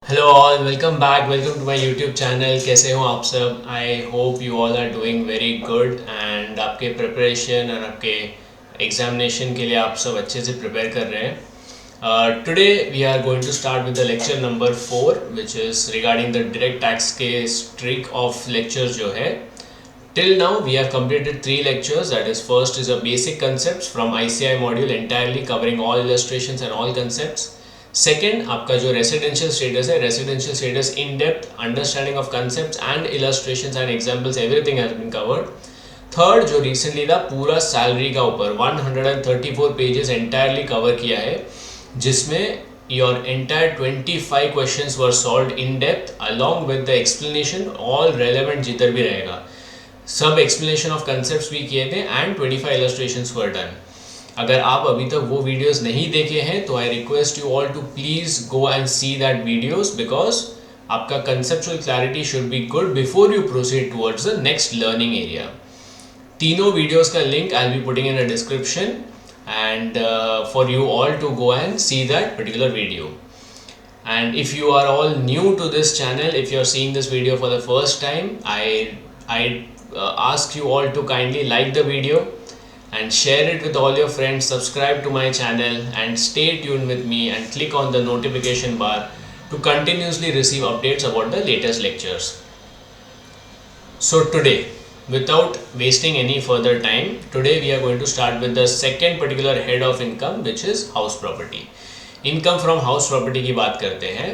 Hello all, welcome to my YouTube channel. कैसे हो आप सब? I hope you all are doing very good and आपके preparation और आपके एग्जामिनेशन के लिए आप सब अच्छे से प्रिपेयर कर रहे हैं। Today we are going to start with the lecture number 4 which is regarding the direct tax के स्ट्रिक ऑफ लेक्चर्स जो है। Till now, we have completed 3 lectures. That is, first is a basic concepts from ICI module entirely covering all illustrations and all concepts. Second, आपका जो residential status है, residential status in depth understanding of concepts and illustrations and examples, everything has been covered. Third, जो recently था पूरा salary का ऊपर 134 pages entirely cover किया है, जिसमें your entire 25 questions were solved in depth along with the explanation, all relevant जिधर भी रहेगा सब एक्सप्लेनेशन ऑफ कंसेप्ट्स भी किए थे एंड 25 इलस्ट्रेशंस वर डन। अगर आप अभी तक वो वीडियोस नहीं देखे हैं तो I request you all to please go and see that videos because आपका conceptual clarity should be good before you proceed towards the next learning area. तीनों वीडियोस का link I will be putting in a description and for you all to go and see that particular video. And if you are all new to this channel, if you are seeing this video for the first time, I ask you all to kindly like the video and share it with all your friends, subscribe to my channel and stay tuned with me and click on the notification bar to continuously receive updates about the latest lectures. So today, without wasting any further time, today we are going to start with the second particular head of income, which is house property. Income from house property की बात करते हैं।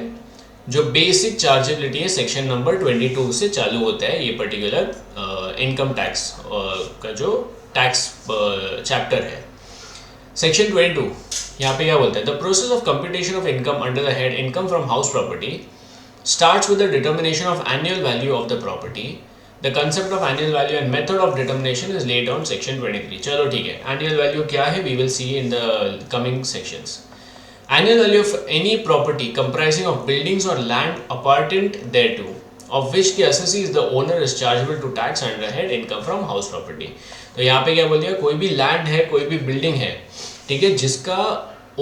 जो basic chargeability है section number 22 से चालू होता है ये पर्टिकुलर इनकम टैक्स का जो टैक्स चैप्टर है। सेक्शन 22 यहाँ पे क्या बोलता है? The process of computation of income under the head income from house property starts with the determination of annual value of the property. The concept of annual value and method of determination is laid on section 23. चलो ठीक है, annual value क्या है we will see in the coming sections. Annual value of any property comprising of buildings or land appertaining thereto, of which the assessee is the owner, is chargeable to tax under head income from house property. तो यहाँ पे क्या बोल दिया? कोई भी land है, कोई भी बिल्डिंग है, ठीक है, जिसका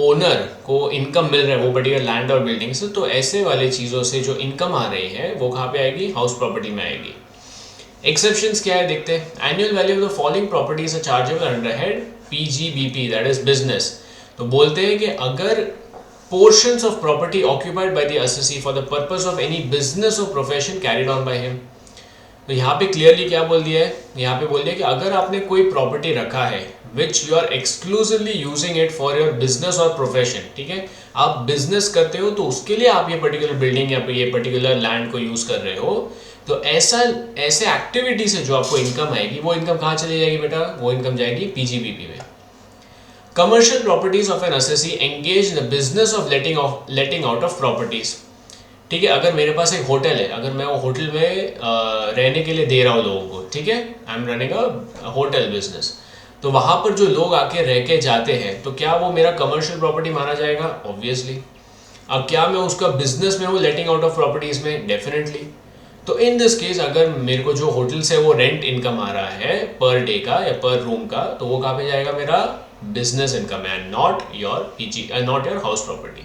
ओनर को इनकम मिल रहा है वो पर्टिकुलर लैंड और बिल्डिंग से, तो ऐसे वाले चीज़ों से जो इनकम आ रही है वो कहाँ पे आएगी? हाउस प्रॉपर्टी में आएगी। एक्सेप्शंस क्या है देखते हैं। Annual value of the following properties are chargeable under head PGBP, that is business. तो बोलते हैं कि अगर portions of property occupied by the assessee for the purpose of any business or profession carried on by him, तो यहाँ पे clearly क्या बोल दिया है? यहाँ पे बोल दिया कि अगर आपने कोई प्रॉपर्टी रखा है which you are exclusively using it for your business और प्रोफेशन, ठीक है, आप बिजनेस करते हो तो उसके लिए आप ये पर्टिकुलर बिल्डिंग या ये पर्टिकुलर लैंड को यूज कर रहे हो, तो ऐसे एक्टिविटी से जो आपको इनकम आएगी वो इनकम कहाँ चली जाएगी बेटा? वो इनकम जाएगी पीजीबीपी में। Commercial properties of an assessee engaged in the business of letting out of properties, ठीक है। अगर मेरे पास एक होटल है, अगर मैं वो होटल में रहने के लिए दे रहा हूँ लोगों को, ठीक है, I am running a hotel business, तो वहाँ पर जो लोग आके रह के जाते हैं तो क्या वो मेरा कमर्शियल प्रॉपर्टी माना जाएगा? ऑब्वियसली। अब क्या मैं उसका बिजनेस में हूँ लेटिंग आउट ऑफ प्रॉपर्टीज में? डेफिनेटली। तो इन दिस केस अगर मेरे को जो होटल से वो रेंट इनकम आ रहा है पर डे का या पर रूम का, तो वो कहाँ पे जाएगा? मेरा business income and not your not your house property.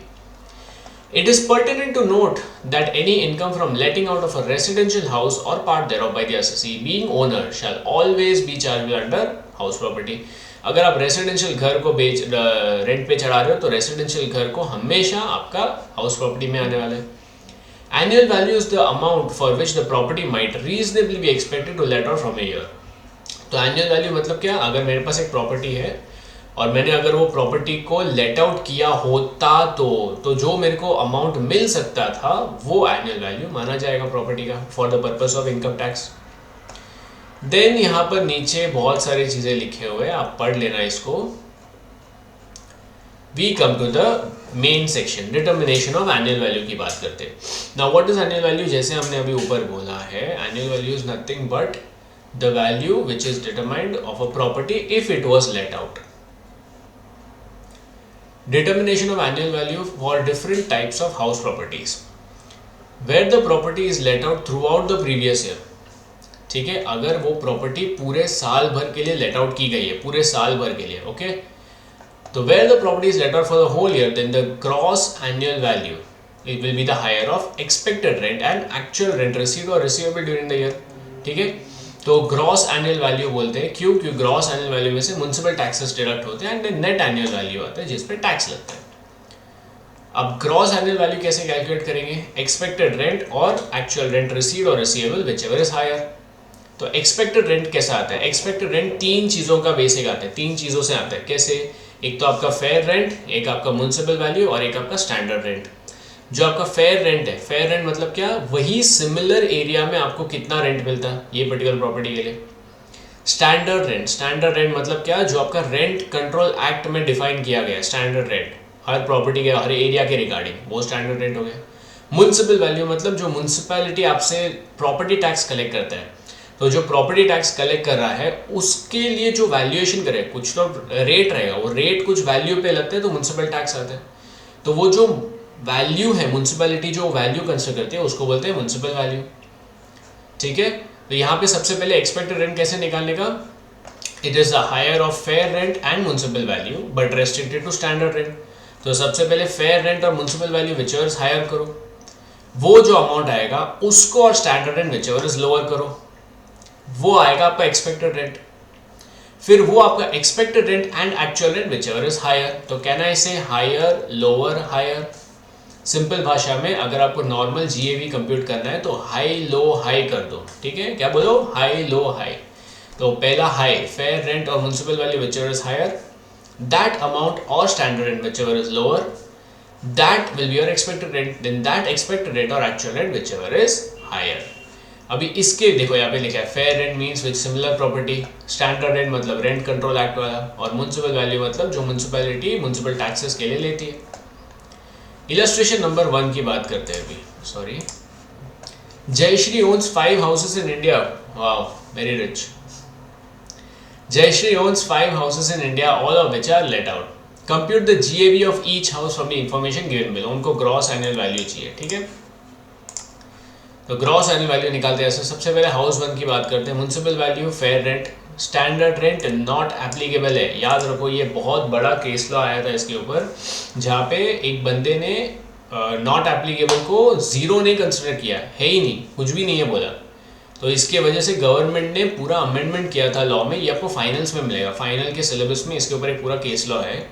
It is pertinent to note that any income from letting out of a residential house or part thereof by the assessee being owner shall always be chargeable under house property. अगर आप residential घर को बेच rent पे चढ़ा रहे हो तो रेसिडेंशियल घर को हमेशा आपका हाउस प्रॉपर्टी में आने वाला है। Annual value is the amount for which the property might reasonably be expected to let out from a year. तो एनुअल वैल्यू मतलब क्या? अगर मेरे पास एक प्रॉपर्टी है और मैंने अगर वो प्रॉपर्टी को लेट आउट किया होता तो जो मेरे को अमाउंट मिल सकता था वो एनुअल वैल्यू माना जाएगा प्रॉपर्टी का for the purpose of income tax. Then यहाँ पर नीचे बहुत सारी चीज़ें लिखे हुए हैं, आप पढ़ लेना इसको। We come to the main section, determination of annual value की बात करते हैं। Now what is annual value? जैसे हमने अभी ऊपर बोला है, annual value is nothing but the value which is determined of a property if it was let out. Determination of annual value for different types of house properties where the property is let out throughout the previous year, ठीक है, अगर वो property पूरे साल भर के लिए let out की गई है, पूरे साल भर के लिए, ओके, तो where the property is let out for the whole year, then the gross annual value it will be the higher of expected rent and actual rent received or receivable during the year. ठीक है, तो gross annual value बोलते हैं, क्यों? क्योंकि gross annual value में से municipal taxes deduct होते हैं एंड नेट एनुअल वैल्यू आता है जिस पे टैक्स लगता है. अब ग्रॉस एनुअल वैल्यू कैसे कैलकुलेट करेंगे? एक्सपेक्टेड रेंट और एक्चुअल रेंट रिसीव्ड और रिसीवेबल व्हिचएवर इज हायर. तो एक्सपेक्टेड रेंट कैसा आता है? एक्सपेक्टेड रेंट तीन चीज़ों का बेसिक आता है, तीन चीज़ों से आता है. कैसे? एक तो आपका फेयर रेंट, एक आपका म्युनिसिपल वैल्यू और एक आपका स्टैंडर्ड रेंट. जो आपका फेयर रेंट है, फेयर रेंट मतलब क्या? वही सिमिलर एरिया में आपको कितना रेंट मिलता है ये पर्टिकुलर प्रॉपर्टी के लिए. स्टैंडर्ड रेंट, स्टैंडर्ड रेंट मतलब क्या? जो आपका रेंट कंट्रोल एक्ट में डिफाइन किया गया है, स्टैंडर्ड रेंट हर प्रॉपर्टी के हर एरिया के रिगार्डिंग, वो स्टैंडर्ड रेंट हो गया. म्युनिसिपल वैल्यू मतलब जो म्युनिसिपैलिटी आपसे प्रॉपर्टी टैक्स कलेक्ट करता है, तो जो प्रॉपर्टी टैक्स कलेक्ट कर रहा है उसके लिए जो वैल्यूएशन करे, कुछ तो रेट रहेगा, वो रेट कुछ वैल्यू पे लगता है तो म्युनिसिपल टैक्स आता है. तो वो जो वैल्यू है, म्युनिसिपैलिटी जो वैल्यू कंसिडर करती है उसको बोलते हैं म्युनिसिपल वैल्यू. ठीक है, तो यहाँ पे सबसे पहले एक्सपेक्टेड रेंट कैसे निकालने का? It is the higher of fair rent and municipal value but restricted to standard rent. तो सबसे पहले फेयर रेंट और municipal value whichever is higher करो, वो जो अमाउंट आएगा उसको और standard rent whichever is lower करो, वो आएगा आपका एक्सपेक्टेड रेंट. फिर वो आपका expected rent and actual rent whichever is higher. तो can I say higher lower higher? Simple भाषा में अगर आपको नॉर्मल जीएवी कंप्यूट करना है तो हाई लो हाई कर दो. ठीक है, क्या बोलो? High low high. तो पहला हाई, फेयर रेंट और municipal value whichever is higher, that amount और standard rent whichever is lower, that will be your expected rent, then that expected rent और actual rent whichever is higher. अभी इसके देखो यहाँ पे लिखा है fair rent means with similar property, standard rent मतलब रेंट कंट्रोल एक्ट वाला, और म्युनिसिपल वैल्यू मतलब जो म्युनिसिपैलिटी म्युनिसिपल टैक्सेस के लिए लेती है. इलस्ट्रेशन नंबर 1 की बात करते हैं अभी. Sorry, Jayashree owns 5 houses in India. Wow, very rich. Jayashree owns 5 houses in India, all of which are let out. Compute the GAV of each house from the information given below. उनको gross annual value चाहिए. ठीक है, तो gross annual value निकालते हैं ऐसे. सबसे पहले हाउस 1 की बात करते हैं. Municipal value, fair rent, standard rent not applicable है. याद रखो, ये बहुत बड़ा केस लॉ आया था इसके ऊपर, जहाँ पे एक बंदे ने नॉट एप्लीकेबल को जीरो नहीं कंसिडर किया, है ही नहीं, कुछ भी नहीं है बोला. तो इसके वजह से गवर्नमेंट ने पूरा अमेंडमेंट किया था लॉ में. ये आपको फाइनल्स में मिलेगा, फाइनल के सिलेबस में इसके ऊपर एक पूरा केस लॉ है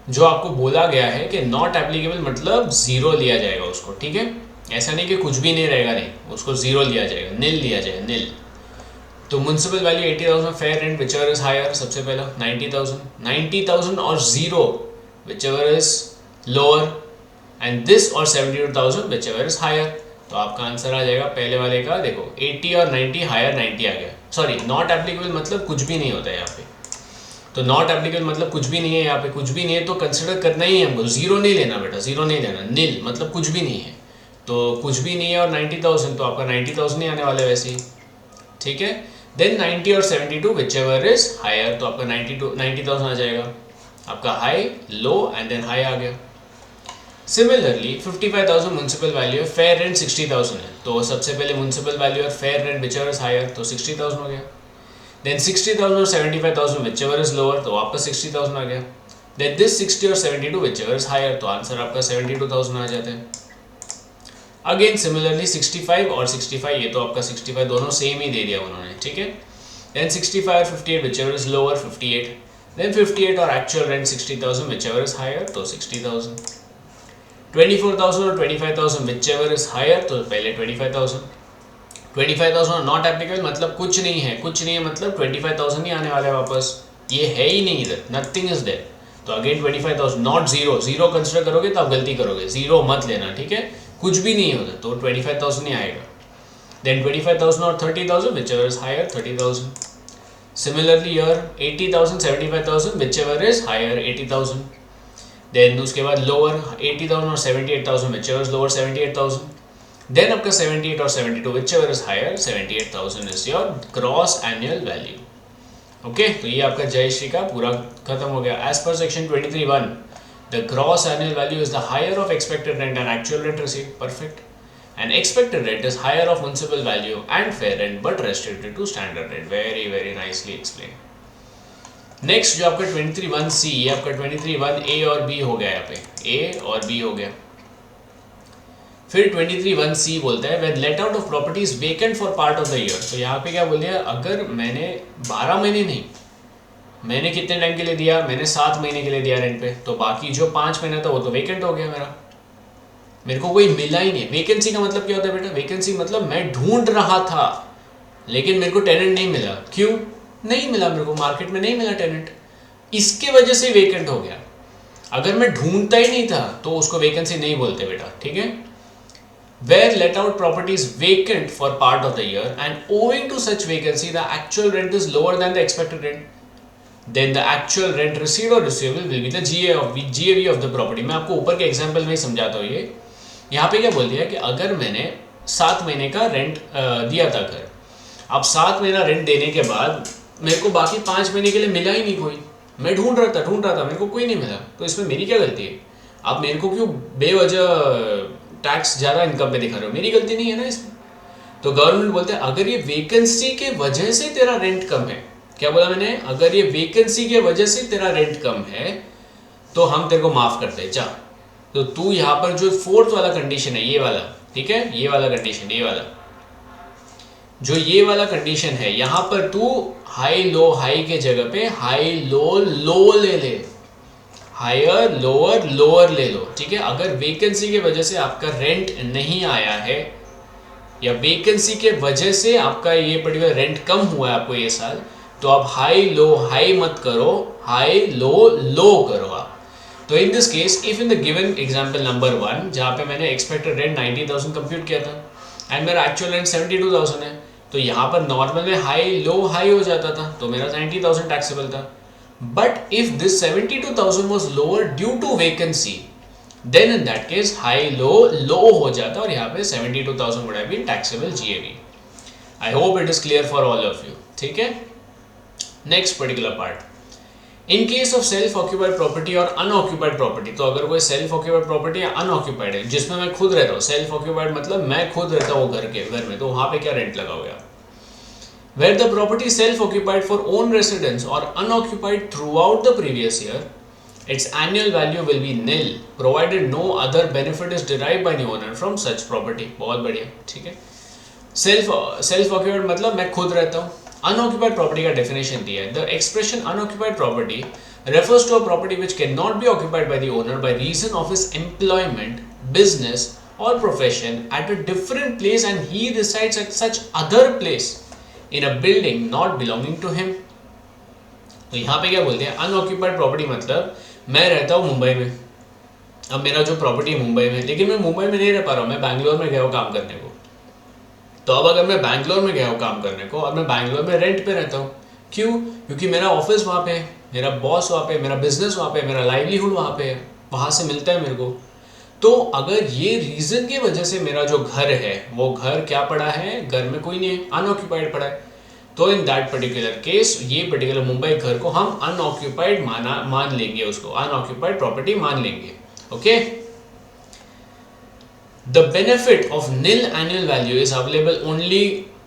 जो आपको बोला गया है कि नॉट एप्लीकेबल मतलब जीरो लिया जाएगा उसको. ठीक है, ऐसा नहीं कि कुछ भी नहीं रहेगा, नहीं, उसको जीरो लिया जाएगा, नील लिया जाएगा, नील. तो municipal value 80,000, fair rent whichever is higher, सबसे पहला 90,000 और zero whichever is lower, and this और 72,000 व्हिचएवर इज हायर. तो आपका आंसर आ जाएगा पहले वाले का. देखो 80 और 90, हायर 90 आ गया. सॉरी, नॉट एप्लीकेबल मतलब कुछ भी नहीं होता है यहाँ पे. तो नॉट एप्लीकेबल मतलब कुछ भी नहीं है, यहाँ पे कुछ भी नहीं है तो कंसिडर करना ही है हमको. जीरो नहीं लेना बेटा, जीरो नहीं लेना. नील मतलब कुछ भी नहीं है, तो कुछ भी नहीं है. और 90,000 तो आपका 90,000 नहीं आने वाले वैसे ही. ठीक है, देन 90 और 72 व्हिचएवर इज हायर, तो आपका 90,000 आ जाएगा. आपका high, low and then high आ गया. सिमिलरली 55,000 म्युनिसिपल वैल्यू है, फेयर रेंट 60,000 है, तो सबसे पहले म्युनिसिपल वैल्यू और fair rent whichever is higher, तो 60,000 हो गया. देन 60,000 और 75,000 व्हिचएवर इज लोअर, तो आपका 60,000 आ गया. देन दिस 60 और 72 व्हिचएवर इज हायर, तो आंसर आपका 72,000 आ जाते हैं. अगेन सिमिलरली 65 और 65, ये तो आपका 65 दोनों सेम ही दे दिया उन्होंने. ठीक है, देन 65 और 58 व्हिचएवर इज लोअर, 58. देन 58 और actual rent 60,000 whichever is higher, तो 60,000. 24,000 और 25,000 व्हिचएवर इज हायर, तो पहले 25,000. 25,000 नॉट एप्लीकेबल मतलब कुछ नहीं है, कुछ नहीं है मतलब 25,000 ही आने वाले वापस, ये है ही नहीं इधर, नथिंग इज देयर. तो again 25,000, not zero. Zero consider करोगे तो आप गलती करोगे, जीरो मत लेना. ठीक है, कुछ भी नहीं होता तो 25,000 ही आएगा. देन 25,000 और 30,000 whichever is higher, 30,000. Similarly here 80,000, 75,000 whichever is higher, 80,000. Then उसके बाद लोअर 80,000 और 78,000 व्हिचएवर इज लोअर, 78,000. देन आपका 78 और 72 whichever is higher, 78,000 is your gross annual value. Okay, तो ये आपका जयश्री का पूरा खत्म हो गया. As per section 23(1) the gross annual value is the higher of expected rent and actual rent received. Perfect. And expected rent is higher of municipal value and fair rent but restricted to standard rent. Very very nicely explained. Next जो आपका 23(1)(c, ये आपका 23(1)(a) और b हो गया. यहाँ पे a और b हो गया. फिर 23(1)(c) बोलता है when let out of property is vacant for part of the year. तो यहाँ पे क्या बोल दिया, अगर मैंने 12 महीने नहीं, मैंने कितने टाइम के लिए दिया, मैंने 7 महीने के लिए दिया रेंट पे, तो बाकी जो 5 महीना था वो तो वेकेंट हो गया मेरा, मेरे को कोई मिला ही नहीं। वैकेंसी का मतलब क्या होता है बेटा, वैकेंसी मतलब मैं ढूंढ रहा था लेकिन मेरे को टेनेंट नहीं मिला। क्यों नहीं मिला, मेरे को मार्केट में नहीं मिला टेनेंट, इसके वजह से वेकेंट हो गया। अगर मैं ढूंढता ही नहीं था तो उसको वैकेंसी नहीं बोलते बेटा, ठीक है। Where let out property is vacant for part of the year and owing to such vacancy the actual rent is lower than the expected rent, then the actual rent received or receivable will be the GAV of the property। मैं आपको ऊपर के example में ही समझाता हूँ। ये यहाँ पे क्या बोल दिया कि अगर मैंने 7 महीने का रेंट दिया था घर, अब 7 महीना रेंट देने के बाद मेरे को बाकी 5 महीने के लिए मिला ही नहीं कोई, मैं ढूंढ रहा था मेरे को कोई नहीं मिला, तो इसमें मेरी क्या गलती है? आप मेरे को क्यों बेवजह टैक्स ज़्यादा इनकम पे दिखा रहे हो? मेरी गलती नहीं है ना इसमें। तो गवर्नमेंट बोलते हैं अगर ये वैकेंसी के वजह से तेरा रेंट कम है, क्या बोला मैंने, अगर ये वैकेंसी के वजह से तेरा रेंट कम है तो हम तेरे को माफ करते हैं, जा। तो तू यहाँ पर जो 4th वाला कंडीशन है, ये वाला, ठीक है, ये वाला कंडीशन, ये वाला जो ये वाला कंडीशन है, यहाँ पर तू हाई लो, हाई के जगह पे हाई लो लो ले ले, हायर लोअर लोअर ले लो, ठीक है। अगर वैकेंसी के वजह से आपका रेंट नहीं आया है या वैकेंसी के वजह से आपका ये पर्टिकुलर रेंट कम हुआ है आपको ये साल, तो आप हाई लो हाई मत करो, हाई लो लो करो आप। तो in this case if in the given example number 1 जहाँ पे मैंने एक्सपेक्टेड रेंट 90,000 कंप्यूट किया था एंड मेरा एक्चुअल रेंट 72,000 है, तो यहाँ पर नॉर्मल में हाई लो हाई हो जाता था, तो मेरा 90,000 टैक्सेबल था। But if this 72,000 was lower due to vacancy, then in that case high low low हो जाता और यहाँ पे 72,000 would have been taxable GAV। I hope it is clear for all of you, ठीक है। Next particular part, in case of self occupied property और unoccupied property. तो अगर कोई सेल्फ ऑक्यूपाइड प्रॉपर्टी या अनऑक्यूपाइड है जिसमें मैं खुद रहता हूँ, सेल्फ ऑक्यूपाइड मतलब मैं खुद रहता हूँ घर में, तो वहां पे क्या रेंट लगाओगे आप? Where the property is self-occupied for own residence or unoccupied throughout the previous year, its annual value will be nil provided no other benefit is derived by the owner from such property। बहुत बढ़िया, ठीक है। Self occupied मतलब मैं खुद रहता हूँ। Unoccupied property का डेफिनेशन दिया है, the expression unoccupied property refers to a property which cannot be occupied by the owner by reason of his employment, business or profession at a different place and he resides at such other place in a building not belonging to him। तो यहाँ पे क्या बोलते हैं, unoccupied property मतलब मैं रहता हूँ मुंबई में, अब मेरा जो प्रॉपर्टी है मुंबई में, लेकिन मैं मुंबई में नहीं रह पा रहा हूँ, मैं बैंगलोर में गया हूँ काम करने को। तो अब अगर मैं बैंगलोर में गया हूँ काम करने को और मैं बैंगलोर में रेंट पे रहता हूँ, क्यों? क्योंकि मेरा ऑफिस वहाँ पे है, मेरा बॉस वहाँ पे, मेरा बिजनेस वहाँ पे, मेरा लाइवलीहुड वहाँ पे है, वहाँ से मिलता है मेरे को। तो अगर ये रीज़न की वजह से मेरा जो घर है वो घर क्या पड़ा है, घर में कोई नहीं है, अनऑक्यूपाइड पड़ा है, तो इन दैट पर्टिकुलर केस ये पर्टिकुलर मुंबई घर को हम अनऑक्यूपाइड मान लेंगे, उसको अनऑक्यूपाइड प्रॉपर्टी मान लेंगे, okay. The benefit of nil annual value is available only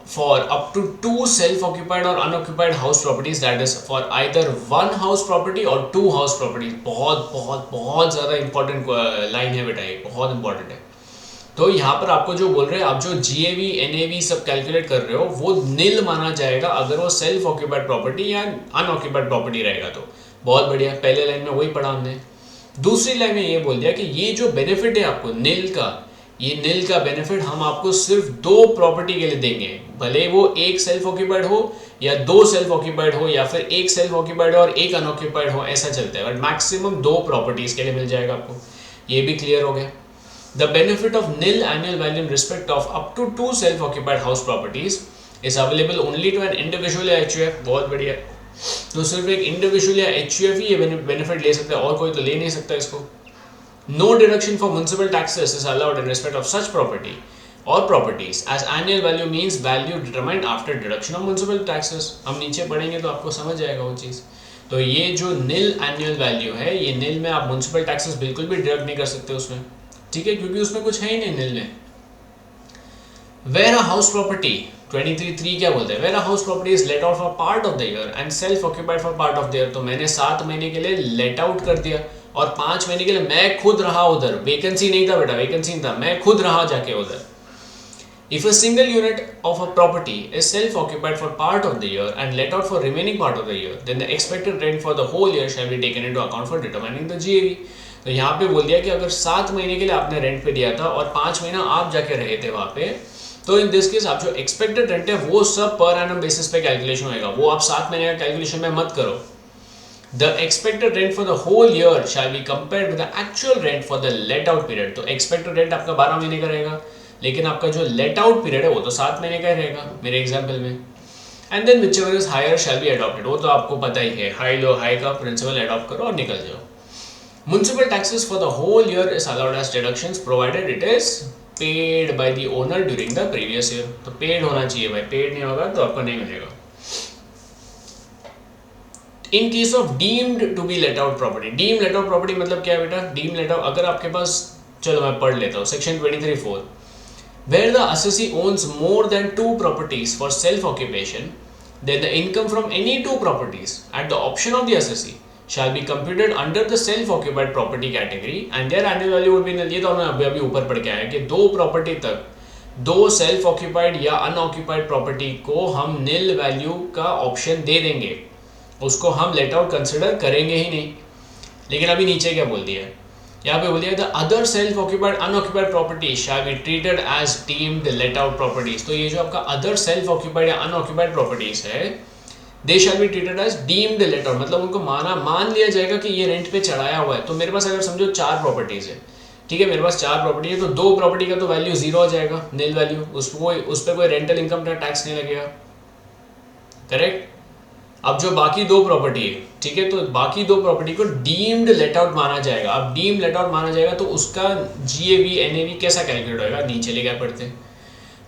for up to 2 self-occupied or unoccupied house properties, that is for either one house property or 2 house properties। बहुत बहुत बहुत ज़्यादा important line है बेटा, ये बहुत इंपॉर्टेंट है। तो यहाँ पर आपको जो बोल रहे हैं, आप जो GAV NAV सब कैलकुलेट कर रहे हो वो नील माना जाएगा अगर वो सेल्फ ऑक्यूपाइड प्रॉपर्टी या अनऑक्यूपाइड प्रॉपर्टी रहेगा। तो बहुत बढ़िया, पहले लाइन में वही पढ़ा हमने। दूसरी लाइन में ये बोल दिया कि ये जो बेनिफिट है आपको नील का, ये नील का बेनिफिट हम आपको सिर्फ 2 प्रॉपर्टी के लिए देंगे, भले वो एक सेल्फ ऑक्यूपाइड हो या 2 सेल्फ ऑक्यूपाइड हो या फिर एक सेल्फ ऑक्यूपाइड और एक अनऑक्यूपाइड हो, ऐसा चलता है, बट मैक्सिमम 2 प्रॉपर्टीज के लिए मिल जाएगा आपको। ये भी क्लियर हो गया। The benefit of nil annual value in respect of up to 2 self-occupied house properties is available only to an individual या HUF। बहुत बढ़िया, तो सिर्फ एक इंडिविजुअल या HUF ही ये बेनिफिट ले सकता है, और कोई तो ले नहीं सकता इसको। No deduction for municipal taxes is allowed in respect of such property or properties as annual value means value determined after deduction of municipal taxes। हम नीचे पढ़ेंगे तो आपको समझ जाएगा वो चीज़। तो ये जो nil annual value है, ये nil में आप municipal taxes बिल्कुल भी डिडक्ट नहीं कर सकते उसमें, ठीक है, क्योंकि उसमें कुछ है ही नहीं nil में। Where a house property 23(3) क्या बोलते हैं, Where a house property is let out for part of the year and self occupied for part of the year। तो मैंने 7 महीने के लिए let out कर दिया और 5 महीने के लिए मैं खुद रहा उधर, वैकेंसी नहीं था बेटा, वैकेंसी नहीं था, मैं खुद रहा जाके उधर. If a single unit of a property is self-occupied for part of the year and let out for remaining part of the year, then the expected rent for the whole year shall be taken into account for determining the GAV. तो यहाँ पे बोल दिया कि अगर 7 महीने के लिए आपने रेंट पे दिया था और 5 महीना आप जाके रहे थे वहाँ पे, तो इन दिस केस आप जो एक्सपेक्टेड रेंट है वो सब पर एनम बेसिस पे कैलकुलेशन होएगा, वो आप 7 महीने का कैलकुलेशन में मत करो. The expected rent for the whole year shall be compared with the actual rent for the let out period. तो expected rent आपका 12 महीने का रहेगा, लेकिन आपका जो लेट आउट पीरियड है वो तो 7 महीने का ही रहेगा मेरे एग्जाम्पल में. And then whichever is higher shall be adopted, वो तो आपको पता ही है, हाई लो हाई का प्रिंसिपल अडॉप्ट करो और निकल जाओ. Municipal taxes for the whole year is allowed as deductions provided it is paid by the owner during the previous year. तो पेड होना चाहिए भाई, पेड नहीं होगा तो आपको नहीं मिलेगा. In case of deemed to be let out property, deem let out property मतलब क्या है बेटा? डीम लेट आउट अगर आपके पास, चलो मैं पढ़ लेता हूँ section 23(4), where the assessee owns more than 2 properties for self-occupation, then the income from any 2 properties at the option of the assessee shall be computed under the self-occupied property category and their annual value would be nil. ये तो हमने अभी ऊपर पढ़ के आया कि 2 property तक 2 सेल्फ ऑक्यूपाइड या अनऑक्यूपाइड प्रॉपर्टी को हम नील वैल्यू का ऑप्शन दे देंगे, उसको हम लेट आउट कंसिडर करेंगे ही नहीं. लेकिन अभी नीचे क्या बोल दिया है, यहाँ पे बोल दिया the other self occupied unoccupied property shall be treated as deemed let out properties. तो ये जो आपका अदर सेल्फ ऑक्यूपाइड या अनऑक्यूपाइड प्रॉपर्टीज है, they shall be treated as deemed let out, मतलब उनको मान लिया जाएगा कि ये रेंट पे चढ़ाया हुआ है. तो मेरे पास अगर समझो 4 प्रॉपर्टीज है, ठीक है, मेरे पास 4 प्रॉपर्टी है, तो 2 प्रॉपर्टी का तो वैल्यू 0 हो जाएगा, नील वैल्यू, उस पर कोई रेंटल इनकम टैक्स नहीं लगेगा, करेक्ट. अब जो बाकी 2 प्रॉपर्टी है, ठीक है, तो बाकी 2 प्रॉपर्टी को डीम्ड लेट आउट माना जाएगा. अब डीम्ड लेट आउट माना जाएगा तो उसका जीएवी एनएवी कैसा कैलकुलेट होगा, नीचे ले क्या पढ़ते हैं.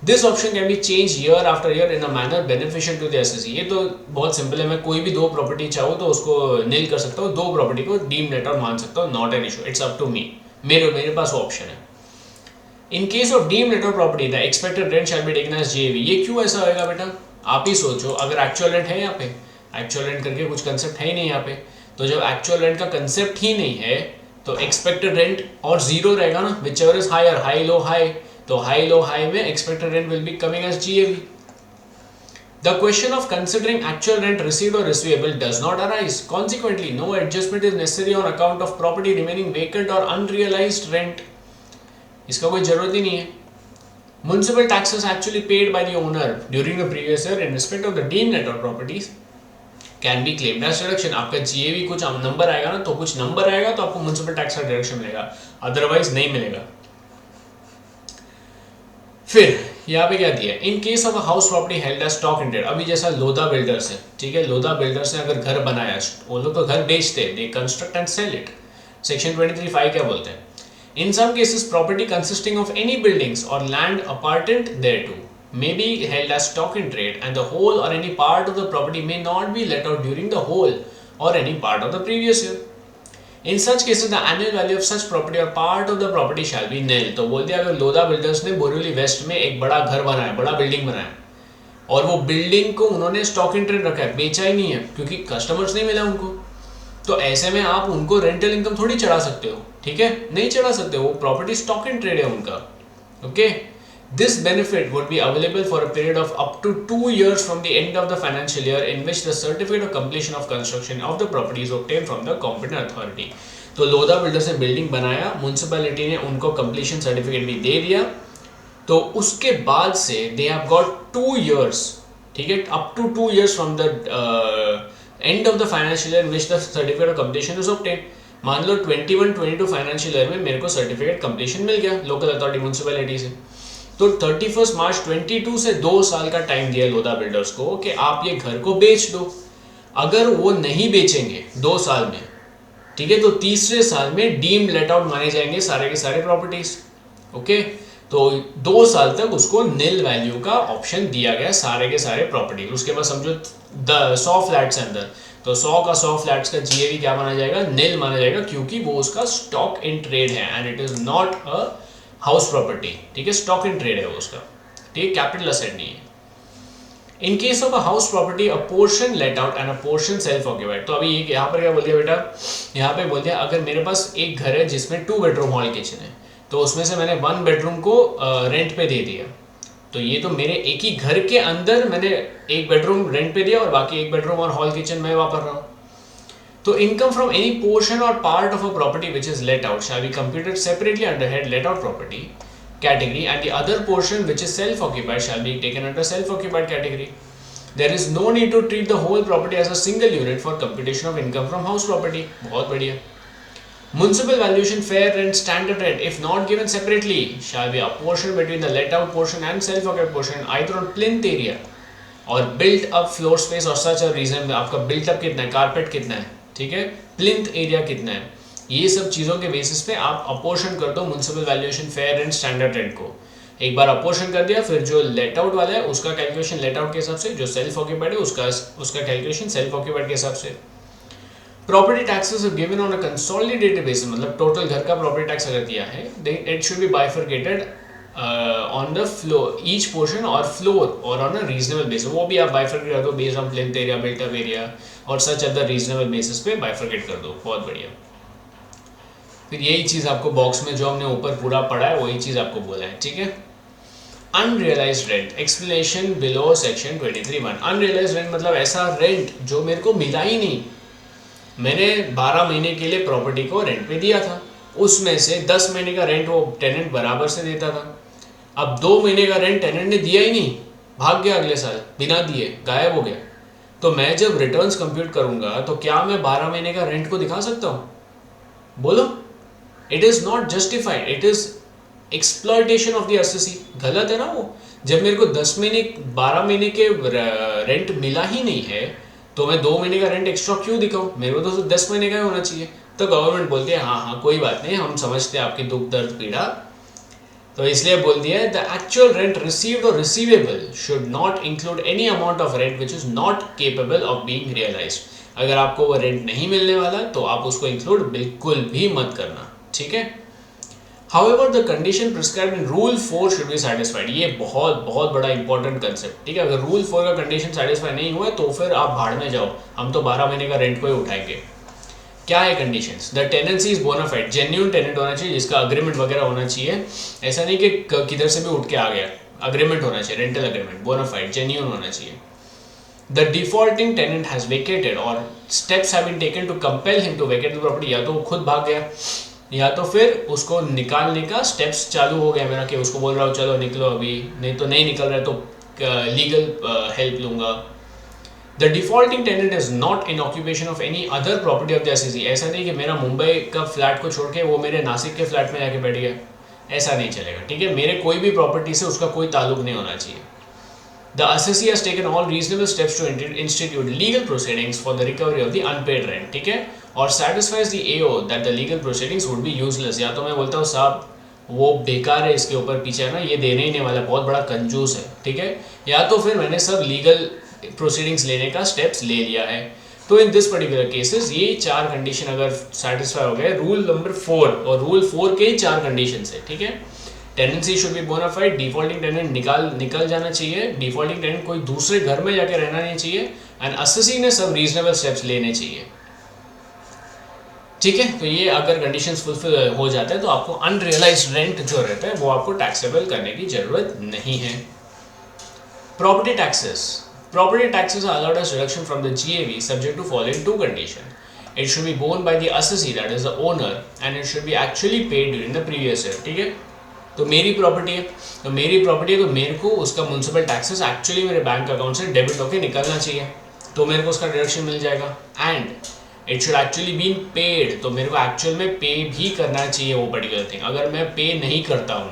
This option can be change year after year in a manner beneficial to the SSC. ये तो बहुत सिंपल है, मैं कोई भी 2 प्रॉपर्टी चाहूँ तो उसको नील कर सकता हूँ, 2 प्रॉपर्टी को डीम्ड लेट आउट मान सकता हूँ, not an issue, it's up to me, मेरे पास वो ऑप्शन है. In case of deemed let out property the expected rent shall be taken as GAV. ये क्यों ऐसा होगा बेटा, आप ही सोचो. अगर एक्चुअल रेंट है, यहाँ पे एक्चुअल रेंट करके कुछ कंसेप्ट है ही नहीं यहाँ पे, तो जब एक्चुअल रेंट का कंसेप्ट ही नहीं है तो एक्सपेक्टेड रेंट और 0 रहेगा ना, whichever is higher, high low high, तो हाई लो हाई में expected rent will be coming as GAV. The question of considering actual rent received और receivable does not arise. Consequently no adjustment is necessary on account of property remaining vacant और unrealised rent. इसका कोई जरूरत ही नहीं है. Municipal taxes actually paid by the owner during the previous year in respect of the deemed net out properties can be claimed as deduction. आपका GAV कुछ number आएगा ना, तो कुछ नंबर आएगा तो आपको म्युनिसिपल टैक्स का डिडक्शन मिलेगा, अदरवाइज नहीं मिलेगा. फिर यहाँ पे क्या दिया, in case of a house property held as stock in trade. अभी जैसा लोधा बिल्डर्स है, ठीक है, लोधा बिल्डर्स ने अगर घर बनाया, वो लोग तो घर बेचते हैं, they construct and sell it. Section 23(5) क्या बोलते हैं, in some cases property consisting of any buildings और land appurtenant thereto may be held as stock in trade and the whole or any part of the property may not be let out during the whole or any part of the previous year. In such cases the annual value of such property or part of the property shall be nil. तो बोल दिया अगर Lodha builders ने Borivali waste में एक बड़ा घर बनाया, बड़ा बिल्डिंग बनाया, और वो बिल्डिंग को उन्होंने स्टॉक इन ट्रेड रखा है, बेचा ही नहीं है क्योंकि कस्टमर्स नहीं मिला उनको, तो ऐसे में आप उनको रेंटल इनकम थोड़ी चढ़ा सकते हो, ठीक है, नहीं चढ़ा सकते, वो प्रॉपर्टी स्टॉक इन ट्रेड है उनका. Okay, this benefit would be available for a period of up to 2 years from the end of the financial year in which the certificate of completion of construction of the property is obtained from the competent authority. तो Lodha builders ने building बनाया, municipality ने उनको completion certificate भी दे दिया, तो उसके बाद से दे हैव गॉट 2 years, ठीक है, up to 2 years from the end of the financial year in which the certificate of completion is obtained. मान लो 21-22 फाइनेंशियल ईयर में मेरे को सर्टिफिकेट कंप्लीशन मिल गया लोकल अथॉरिटी म्युनिसिपैलिटी से, तो 31 मार्च 22 से 2 साल का टाइम दिया लोधा बिल्डर्स को कि आप ये घर को बेच दो. अगर वो नहीं बेचेंगे 2 साल में, ठीक है, तो तीसरे साल में डीम्ड लेट आउट माने जाएंगे सारे के सारे प्रॉपर्टीज. ओके, तो 2 साल तक उसको नील वैल्यू का ऑप्शन दिया गया सारे के सारे प्रॉपर्टी. उसके बाद समझो 100 फ्लैट्स अंदर, तो 100 फ्लैट्स का जीएवी क्या माना जाएगा, नील माना जाएगा, क्योंकि वो उसका स्टॉक इन ट्रेड है and it is not a house property. ठीक है, स्टॉक इन ट्रेड है वो उसका, ठीक है, कैपिटल असेट नहीं है. In case of a house property a portion let out and a portion self occupied. तो अभी ये यहाँ पर क्या बोल दिया बेटा, यहाँ पे बोल दिया अगर मेरे पास एक घर है जिसमें 2 बेडरूम हॉल किचन है, तो उसमें से मैंने 1 बेडरूम को रेंट पे दे दिया, तो ये तो मेरे एक ही घर के अंदर मैंने 1 बेडरूम रेंट पे दिया और बाकी 1 बेडरूम और हॉल किचन मैं वापर रहा हूँ। तो इनकम फ्रॉम एनी पोर्शन और part of a property which is let out shall be computed separately under head late out property category, and the other portion which is self occupied shall be taken under self occupied category. There is no need to treat the whole property as a single unit for computation of income from house property. बहुत बढ़िया. Municipal valuation, fair rent, standard rent, if not given separately, shall be apportioned between the let out portion and self occupied portion either on plinth area or built up floor space और such a reason में आपका built up कितना है, carpet कितना है, ठीक है, plinth area कितना है, ये सब चीज़ों के बेसिस पे आप अपोर्शन कर दो municipal valuation, fair rent, standard rent को। एक बार अपोर्शन कर दिया, फिर जो लेट आउट वाला है उसका कैलकुलेशन लेट आउट के हिसाब से, जो सेल्फ ऑक्यूपाइड है उसका कैलकुलेशन सेल्फ ऑक्यूपाइड के हिसाब से। Property taxes are given on a consolidated basis, मतलब टोटल घर का प्रॉपर्टी टैक्स अगर दिया है, it should be bifurcated on the floor each portion और फ्लोर और ऑन अ रीजनेबल बेसिस। वो भी आप बाइफरकेट कर दो based on plinth area, built up area और सच अदर रीजनेबल बेसिस पे बाइफरकेट कर दो। बहुत बढ़िया। फिर यही चीज़ आपको बॉक्स में जो हमने ऊपर पूरा पढ़ा है वही चीज़ आपको बोला है, ठीक है। Unrealised rent, explanation below section 23(1). Unrealised rent मतलब ऐसा रेंट जो मेरे को मिला ही नहीं, मैंने 12 महीने के लिए प्रॉपर्टी को रेंट पे दिया था, उसमें से 10 महीने का रेंट वो टेनेंट बराबर से देता था। अब 2 महीने का रेंट टेनेंट ने दिया ही नहीं, भाग गया अगले साल बिना दिए, गायब हो गया। तो मैं जब रिटर्न्स कंप्यूट करूंगा तो क्या मैं 12 महीने का रेंट को दिखा सकता हूँ? बोलो। It is not justified, it is exploitation of the SSC. गलत है ना वो। जब मेरे को 10 महीने 12 महीने के रेंट मिला ही नहीं है तो मैं 2 महीने का रेंट एक्स्ट्रा क्यों दिखाऊं? मेरे को तो 10 महीने का ही होना चाहिए। तो गवर्नमेंट बोलती है हाँ हाँ कोई बात नहीं, हम समझते हैं आपकी दुख दर्द पीड़ा, तो इसलिए बोल दिया है द एक्चुअल रेंट रिसीव्ड और receivable should not include any amount of rent which is not capable of being realised. अगर आपको वो रेंट नहीं मिलने वाला तो आप उसको इंक्लूड बिल्कुल भी मत करना, ठीक है। However, the condition prescribed in Rule 4 should be satisfied. ये बहुत बड़ा इंपॉर्टेंट कंसेप्ट, ठीक है। अगर रूल 4 का कंडीशन सेटिस्फाई नहीं हुआ तो फिर आप भाड़ में जाओ, हम तो 12 महीने का रेंट को ही उठाएंगे। क्या है conditions? The tenancy is bona fide, genuine tenant होना चाहिए जिसका अग्रीमेंट वगैरह होना चाहिए, ऐसा नहीं कि किधर से भी उठ के आ गया, अग्रीमेंट होना चाहिए, रेंटल अग्रीमेंट, बोनाफाइड, जेन्युइन होना चाहिए। The defaulting tenant has vacated or steps have been taken to compel him to vacate the property, या तो वो खुद भाग गया या तो फिर उसको निकालने का स्टेप्स चालू हो गया मेरा, कि उसको बोल रहा हूँ चलो निकलो अभी, नहीं तो नहीं निकल रहा है तो लीगल हेल्प लूँगा। The defaulting tenant is not in occupation of any other property of the SSC. ऐसा नहीं कि मेरा मुंबई का फ्लैट को छोड़ के वो मेरे नासिक के फ्लैट में जाके बैठ गया, ऐसा नहीं चलेगा, ठीक है। मेरे कोई भी प्रॉपर्टी से उसका कोई ताल्लुक नहीं होना चाहिए। The assessee has taken all reasonable steps to institute legal proceedings for the recovery of the unpaid rent, ठीक है, और satisfies the AO that the legal proceedings would be useless। या तो मैं बोलता हूँ साहब वो बेकार है, इसके ऊपर पीछे है ना, ये देने ही नहीं वाला, बहुत बड़ा कंजूस है, ठीक है, या तो फिर मैंने सब लीगल प्रोसीडिंग्स लेने का स्टेप्स ले लिया है। तो इन दिस पर्टिकुलर केसेस ये 4 कंडीशन अगर सेटिस्फाई हो गए, रूल नंबर 4, और रूल 4 के ही 4 कंडीशन है, ठीक है। Tenancy should be bona fide, defaulting tenant निकल जाना चाहिए, डिफॉल्टिंग टेनेंट कोई दूसरे घर में जाके रहना नहीं चाहिए, एंड असेसी ने सब रीजनेबल स्टेप्स लेने चाहिए, ठीक है। तो ये अगर कंडीशंस फुलफिल हो जाते हैं तो आपको अनरियलाइज्ड रेंट जो रहता है वो आपको टैक्सेबल करने की जरूरत नहीं है। Property taxes are allowed as deduction from the GAV subject to following 2 condition. It should be borne by the assessee that is the owner and it should be actually paid during the previous year, ठीक है। तो मेरी property है तो मेरे को उसका municipal taxes actually मेरे बैंक अकाउंट से डेबिट होकर निकलना चाहिए, तो मेरे को उसका डिडक्शन मिल जाएगा। And it should actually been paid, तो मेरे को एक्चुअल में पे भी करना चाहिए वो पर्टिकुलर थिंग। अगर मैं पे नहीं करता हूँ,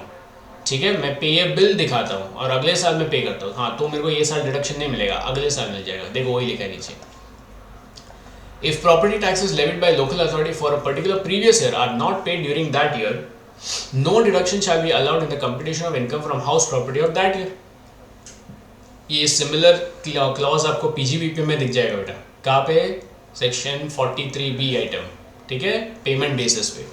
ठीक है, मैं पेएबल दिखाता हूँ और अगले साल मैं पे करता हूँ, हाँ, तो मेरे को ये साल डिडक्शन नहीं मिलेगा, अगले साल मिल जाएगा। देखो वही लिखा है नीचे। If property taxes levied by local authority for a particular previous year are not paid during that year, no deduction shall be allowed in the computation of income from house property of that year। ये similar clause आपको PGBP में दिख जाएगा बेटा, कहाँ पे? Section 43B item, ठीक है, पेमेंट बेसिस पे।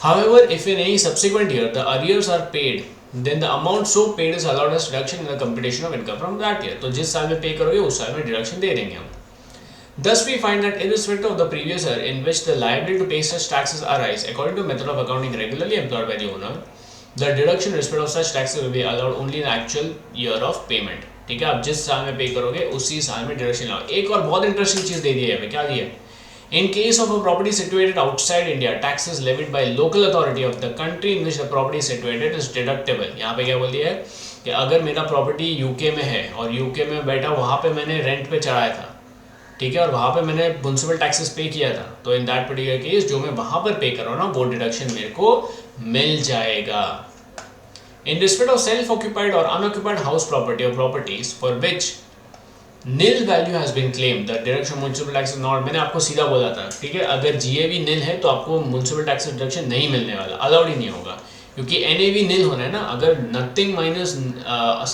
However, if in any subsequent year the arrears are paid then the amount so paid is allowed as deduction in the computation of income from that year. तो जिस साल में पे करोगे उस साल में डिडक्शन दे देंगे हम. Thus we find that irrespective of the previous year in which the liability to pay such taxes arise, according to method of accounting regularly employed by the owner, the deduction in respect of such taxes will be allowed only in the actual year of payment. ठीक है, आप जिस साल में पे करोगे उसी साल में डिडक्शन लाओ. एक और बहुत इंटरेस्टिंग चीज दे दी है, क्या दी है? In case of a property situated outside India, taxes levied by local authority of the country in which the property is situated is deductible. यहाँ पे क्या बोल दिया है कि अगर मेरा प्रॉपर्टी यूके में है और यूके में बैठा वहाँ पे मैंने रेंट पे चढ़ाया था, ठीक है, और वहाँ पे मैंने म्यूनसिपल टैक्सेस पे किया था, तो इन दैट पर्टिकुलर केस जो मैं वहाँ पर पे कर रहा हूँ ना वो डिडक्शन मेरे को मिल जाएगा. In respect of self-occupied or unoccupied house property or properties for which nil value has been claimed, the deduction municipal tax is not. मैंने आपको सीधा बोला था, ठीक है, अगर GAV nil है तो आपको म्यूनसिपल टैक्स डिडक्शन नहीं मिलने वाला, अलाउड ही नहीं होगा, क्योंकि NAV nil होना है ना. अगर नथिंग माइनस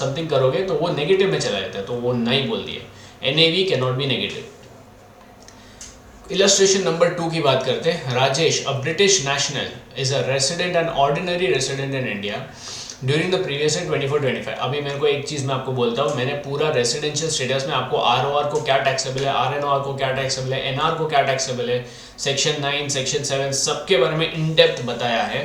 समथिंग करोगे तो वो नेगेटिव में चला जाता है, तो वो नहीं बोल दिया. NAV can not be negative. Illustration number 2 की बात करते हैं. राजेश, अ British national, is a resident and ordinary resident in India during the previous year 24-25. अभी मेरे को एक चीज़ मैं आपको बोलता हूँ, मैंने पूरा रेसिडेंशियल स्टेटस में आपको ROR को क्या टैक्सेबल है, RNOR को क्या टैक्सेबल है, NR को क्या टैक्सेबल है, सेक्शन 9, सेक्शन 7 सबके बारे में इन डेप्थ बताया है.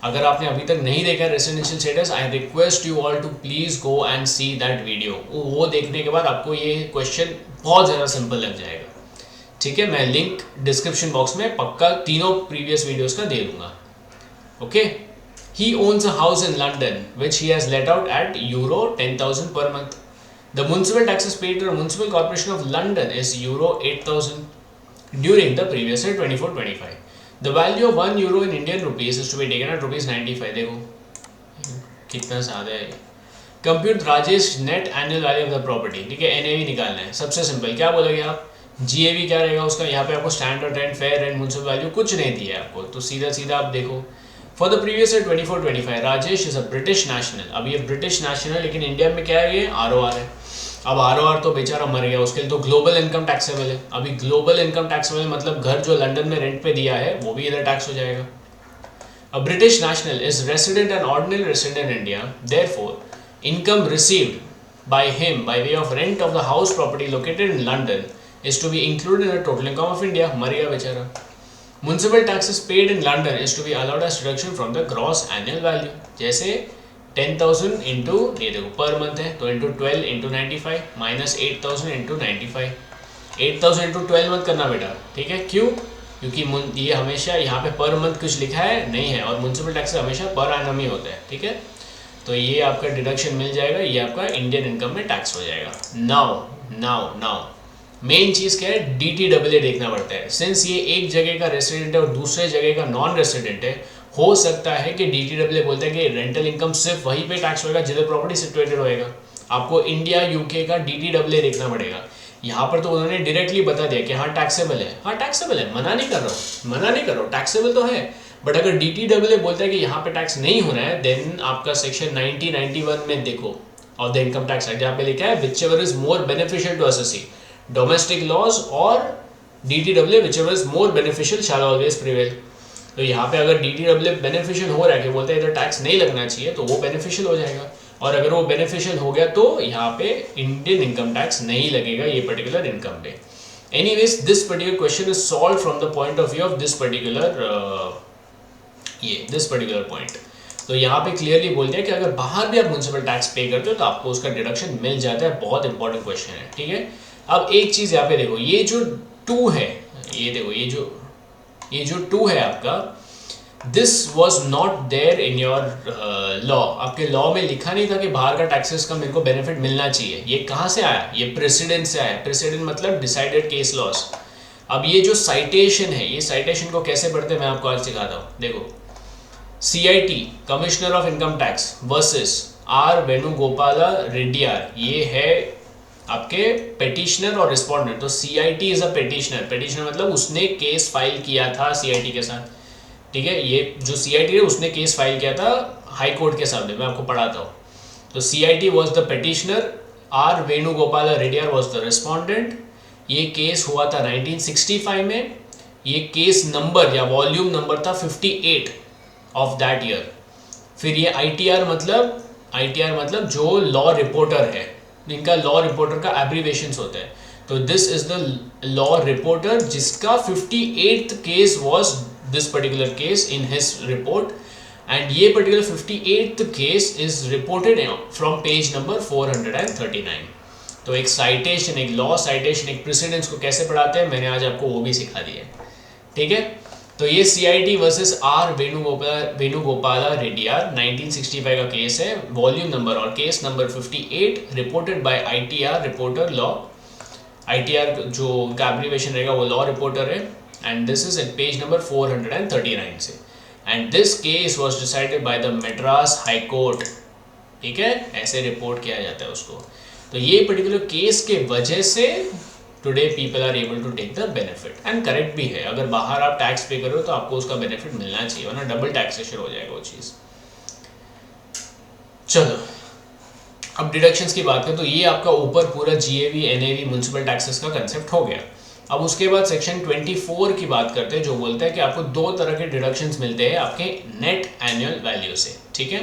अगर आपने अभी तक नहीं देखा residential status, I request you all to please go and see that video. वो देखने के बाद आपको ये क्वेश्चन बहुत ज़्यादा सिंपल लग जाएगा. ठीक है, मैं लिंक डिस्क्रिप्शन बॉक्स में पक्का तीनों प्रीवियस वीडियोस का दे दूंगा. Okay. He owns a house in London which he has let out at euro 10,000 per month. The municipal taxes paid to the Municipal Corporation of London is euro 8,000 during the previous year 24-25. The value of 1 euro in Indian rupees is to be taken at rupees 95. देखो कितना ज़्यादा है. Compute Rajesh net annual value of the property. ठीक है, NAV निकालना है. सबसे simple क्या बोलोगे आप? GAV क्या रहेगा उसका? यहाँ पे आपको standard rent, fair rent, municipal value कुछ नहीं दिया है आपको, तो सीधा सीधा आप देखो. For the previous year 24-25 Rajesh is a British national. अब ये ब्रिटिश नेशनल, लेकिन इंडिया में क्या है, ये ROR है. अब ROR तो बेचारा मर गया, उसके लिए तो ग्लोबल इनकम टैक्सेबल है. अभी ग्लोबल इनकम टैक्सेबल मतलब घर जो लंदन में रेंट पे दिया है वो भी इधर टैक्स हो जाएगा. A British national is resident and ordinary resident in India, therefore income received by him by way of rent of the house property located in London is to be included in the total income of India. मर गया बेचारा. Municipal taxes paid in London is to be allowed as deduction from the gross annual value. जैसे 10,000 into ये देखो per month है तो into 12 into 95 minus 8,000 into 95. 8,000 into 12 मत करना बेटा, ठीक है. क्यों? क्योंकि ये हमेशा यहाँ पे पर मंथ कुछ लिखा है नहीं है, और म्यूनसिपल टैक्स हमेशा पर एनम ही होता है. ठीक है, तो ये आपका डिडक्शन मिल जाएगा, ये आपका इंडियन इनकम में टैक्स हो जाएगा. नाउ मेन चीज़ क्या है, DTAA देखना पड़ता है. सिंस ये एक जगह का रेसिडेंट है और दूसरे जगह का नॉन रेसिडेंट है, हो सकता है कि DTAA बोलता है कि रेंटल इनकम सिर्फ वहीं पे टैक्स होएगा जिधर प्रॉपर्टी सिचुएटेड होएगा. आपको इंडिया UK का DTAA देखना पड़ेगा. यहाँ पर तो उन्होंने डायरेक्टली बता दिया कि हाँ टैक्सेबल है, हाँ टैक्सेबल है, मना नहीं कर रहा हूँ, टैक्सेबल तो है. बट अगर DTAA बोलता है कि यहाँ पे टैक्स नहीं होना है, देन आपका सेक्शन 90-91 में देखो of the income tax act, जहाँ पे लिखा है whichever is more beneficial to assessee, domestic laws और DTAA whichever is more beneficial shall always prevail. तो यहाँ पे अगर DTAA बेनिफिशियल हो रहा है कि बोलते हैं इधर टैक्स नहीं लगना चाहिए, तो वो बेनिफिशियल हो जाएगा. और अगर वो बेनिफिशियल हो गया तो यहाँ पे इंडियन इनकम टैक्स नहीं लगेगा ये पर्टिकुलर इनकम पे. Anyways this particular question is solve from the point of view of this particular point. तो यहाँ पे क्लियरली बोल दिया कि अगर बाहर भी आप म्यूनसिपल टैक्स पे करते हो तो आपको उसका डिडक्शन मिल जाता है. बहुत इंपॉर्टेंट क्वेश्चन है. ठीक है, अब एक चीज़ यहाँ पे देखो, ये जो 2 है, ये देखो ये जो 2 है आपका, this was not there in your law. आपके लॉ में लिखा नहीं था कि बाहर का टैक्सेस का मेरे को बेनिफिट मिलना चाहिए. ये कहाँ से आया? ये प्रेसिडेंट से आया. प्रेसिडेंट मतलब डिसाइडेड केस लॉस. अब ये जो साइटेशन है, ये साइटेशन को कैसे पढ़ते हैं मैं आपको आज सिखाता हूँ. देखो, CIT commissioner of income tax versus R Venugopala Reddiar, ये है आपके पेटिशनर और रिस्पोंडेंट. तो CIT इज अ पेटिशनर मतलब उसने केस फाइल किया था CIT के साथ. ठीक है, ये जो CIT है उसने केस फाइल किया था हाई कोर्ट के सामने. मैं आपको पढ़ाता हूँ. तो CIT was the petitioner, R Venugopala Reddiar was the respondent. ये केस हुआ था 1965 में. ये केस नंबर या वॉल्यूम नंबर था 58 ऑफ दैट ईयर. फिर ये ITR मतलब जो लॉ रिपोर्टर है, इनका लॉ रिपोर्टर का एब्रीवेशंस होता है। तो this is the law reporter जिसका 58th case was this particular case in his report, and ये particular 58th case is reported from page number 439। तो एक साइटेशन, एक लॉ साइटेशन, एक प्रेसिडेंस को कैसे पढ़ाते हैं मैंने आज आपको वो भी सिखा दिया है, ठीक है। तो ये CIT versus R Venugopala Reddiar 1965 का केस है, वॉल्यूम नंबर और case number 58, reported by ITR reporter law. ITR जो उनका एब्रीविएशन रहेगा वो लॉ रिपोर्टर है, and this is at page number 439 से, and this case was decided by the Madras high court, ठीक है, ऐसे रिपोर्ट किया जाता है उसको। तो ये पर्टिकुलर केस के वजह से today people are able to take the benefit, and correct भी है। अगर बाहर आप टैक्स पे करो तो आपको उसका बेनिफिट मिलना चाहिए, वरना डबल टैक्सेशन हो जाएगा वो चीज़। चलो अब डिडक्शंस की बात करें तो ये आपका ऊपर पूरा GAV NAV म्युनिसिपल टैक्सेस का कंसेप्ट हो गया। अब उसके बाद सेक्शन 24 की बात करते हैं, जो बोलता है कि आपको दो तरह के डिडक्शंस मिलते हैं आपके नेट एनुअल वैल्यू से, ठीक है।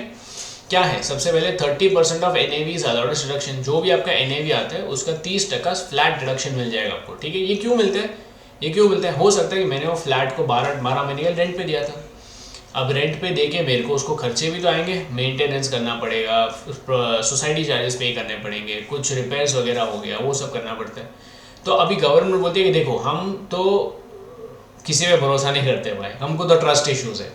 क्या है, सबसे पहले 30% ऑफ NAV अलाउड डिडक्शन, जो भी आपका NAV आता है उसका 30% फ्लैट डिडक्शन मिल जाएगा आपको, ठीक है। ये क्यों मिलता है, हो सकता है कि मैंने वो फ्लैट को 12 महीने का रेंट पे दिया था, अब रेंट पे देके मेरे को उसको खर्चे भी तो आएंगे, मेंटेनेंस करना पड़ेगा, सोसाइटी चार्जेस पे करने पड़ेंगे, कुछ रिपेयर्स वगैरह हो गया वो सब करना पड़ता है। तो अभी गवर्नमेंट बोलती है कि देखो हम तो किसी पे भरोसा नहीं करते भाई, हमको तो ट्रस्ट इश्यूज है,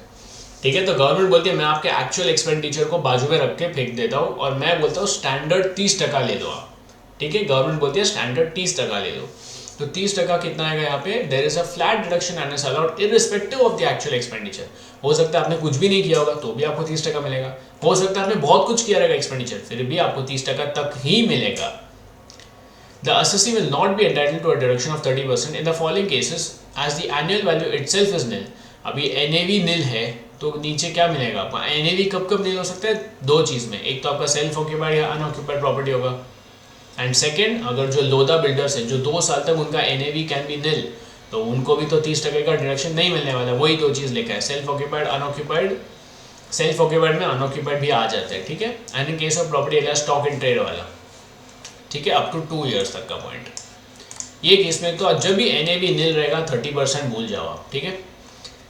ठीक है। तो गवर्नमेंट बोलती है मैं आपके एक्चुअल एक्सपेंडिचर को बाजू में रख के फेंक देता हूँ और मैं बोलता हूँ स्टैंडर्ड 30% ले दो आप, ठीक है। गवर्नमेंट बोलती है स्टैंडर्ड 30% ले दो, तो 30% कितना आएगा यहाँ पे, there is a flat deduction and is allowed irrespective of the actual expenditure. हो सकता है आपने कुछ भी नहीं किया होगा तो भी आपको 30% मिलेगा, हो सकता है आपने बहुत कुछ किया रहेगा एक्सपेंडिचर, फिर भी आपको 30% तक ही मिलेगा। The assessee will not be entitled to a deduction of 30% in the following cases as the annual value itself is nil। अभी NAV nil है तो नीचे क्या मिलेगा आपको, NAV कब nil हो सकता है, दो चीज़ में, एक तो आपका सेल्फ ऑक्यूपाइड या अनऑक्यूपाइड प्रॉपर्टी होगा, एंड सेकेंड अगर जो लोदा बिल्डर्स है जो 2 साल तक उनका NAV कैन बी nil, तो उनको भी तो 30% का डिडक्शन नहीं मिलने वाला, वही दो चीज़ लिखा है, self occupied unoccupied, self occupied में अनऑक्यूपाइड भी आ जाता है, ठीक है। And in case of property area stock in trade वाला, ठीक है, अप टू 2 years तक का पॉइंट। ये केस में तो जब भी NAV nil रहेगा 30% भूल जाओ आप, ठीक है।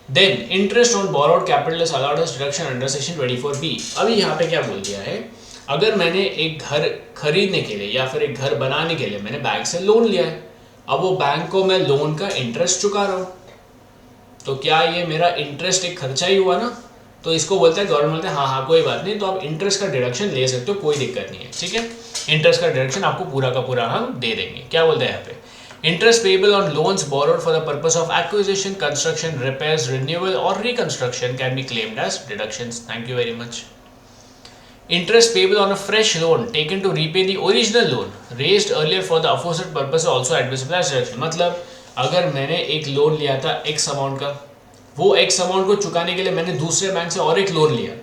Then interest on borrowed capital is allowed as deduction under section 24B। अभी यहाँ पे क्या बोल दिया है, अगर मैंने एक घर खरीदने के लिए या फिर एक घर बनाने के लिए मैंने बैंक से लोन लिया है, अब वो बैंक को मैं लोन का इंटरेस्ट चुका रहा हूँ, तो क्या ये मेरा इंटरेस्ट एक खर्चा ही हुआ ना, तो इसको बोलता है गवर्नमेंट बोलता है हाँ कोई बात नहीं, तो आप इंटरेस्ट का डिडक्शन ले सकते हो, कोई दिक्कत नहीं है, ठीक है। इंटरेस्ट का डिडक्शन आपको पूरा का पूरा हम दे देंगे। क्या बोलते हैं यहाँ पे, interest payable on loans borrowed for the purpose of acquisition, construction, repairs, renewal और reconstruction can be claimed as deductions. Thank you very much. Interest payable on a fresh loan taken to repay the original loan raised earlier for the aforesaid purpose is also admissible as deduction। मतलब अगर मैंने एक loan लिया था X amount का, वो X amount को चुकाने के लिए मैंने दूसरे बैंक से और एक लोन लिया,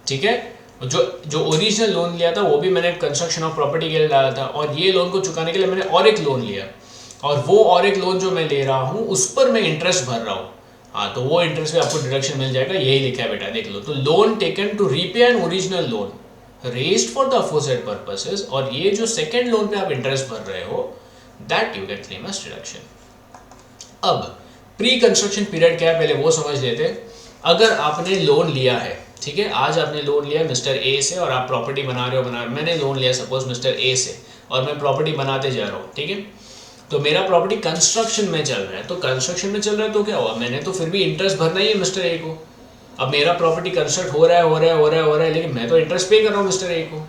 ठीक है। जो ओरिजिनल लोन लिया था वो भी मैंने कंस्ट्रक्शन ऑफ प्रॉपर्टी के लिए डाला था, और ये लोन को चुकाने के लिए मैंने और एक लोन लिया, और वो और एक लोन जो मैं ले रहा हूँ उस पर मैं इंटरेस्ट भर रहा हूँ, हाँ, तो वो इंटरेस्ट पे आपको डिडक्शन मिल जाएगा, यही लिखा है बेटा, देख लो। तो loan taken to repay an original loan raised for the aforesaid purposes, और ये जो सेकंड लोन पे आप इंटरेस्ट भर रहे हो, that you can claim as deduction. अब प्री कंस्ट्रक्शन पीरियड क्या है पहले वो समझ लेते हैं। अगर आपने लोन लिया है, ठीक है, आज आपने लोन लिया मिस्टर ए से और आप प्रॉपर्टी बना रहे हो, मैंने लोन लिया सपोज मिस्टर ए से और मैं प्रॉपर्टी बनाते जा रहा हूँ, ठीक है। तो मेरा प्रॉपर्टी कंस्ट्रक्शन में चल रहा है, तो कंस्ट्रक्शन में चल रहा है तो क्या हुआ, मैंने तो फिर भी इंटरेस्ट भरना ही है मिस्टर ए को। अब मेरा प्रॉपर्टी कंस्ट्रक्ट हो रहा है, लेकिन मैं तो इंटरेस्ट पे कर रहा हूँ मिस्टर ए को।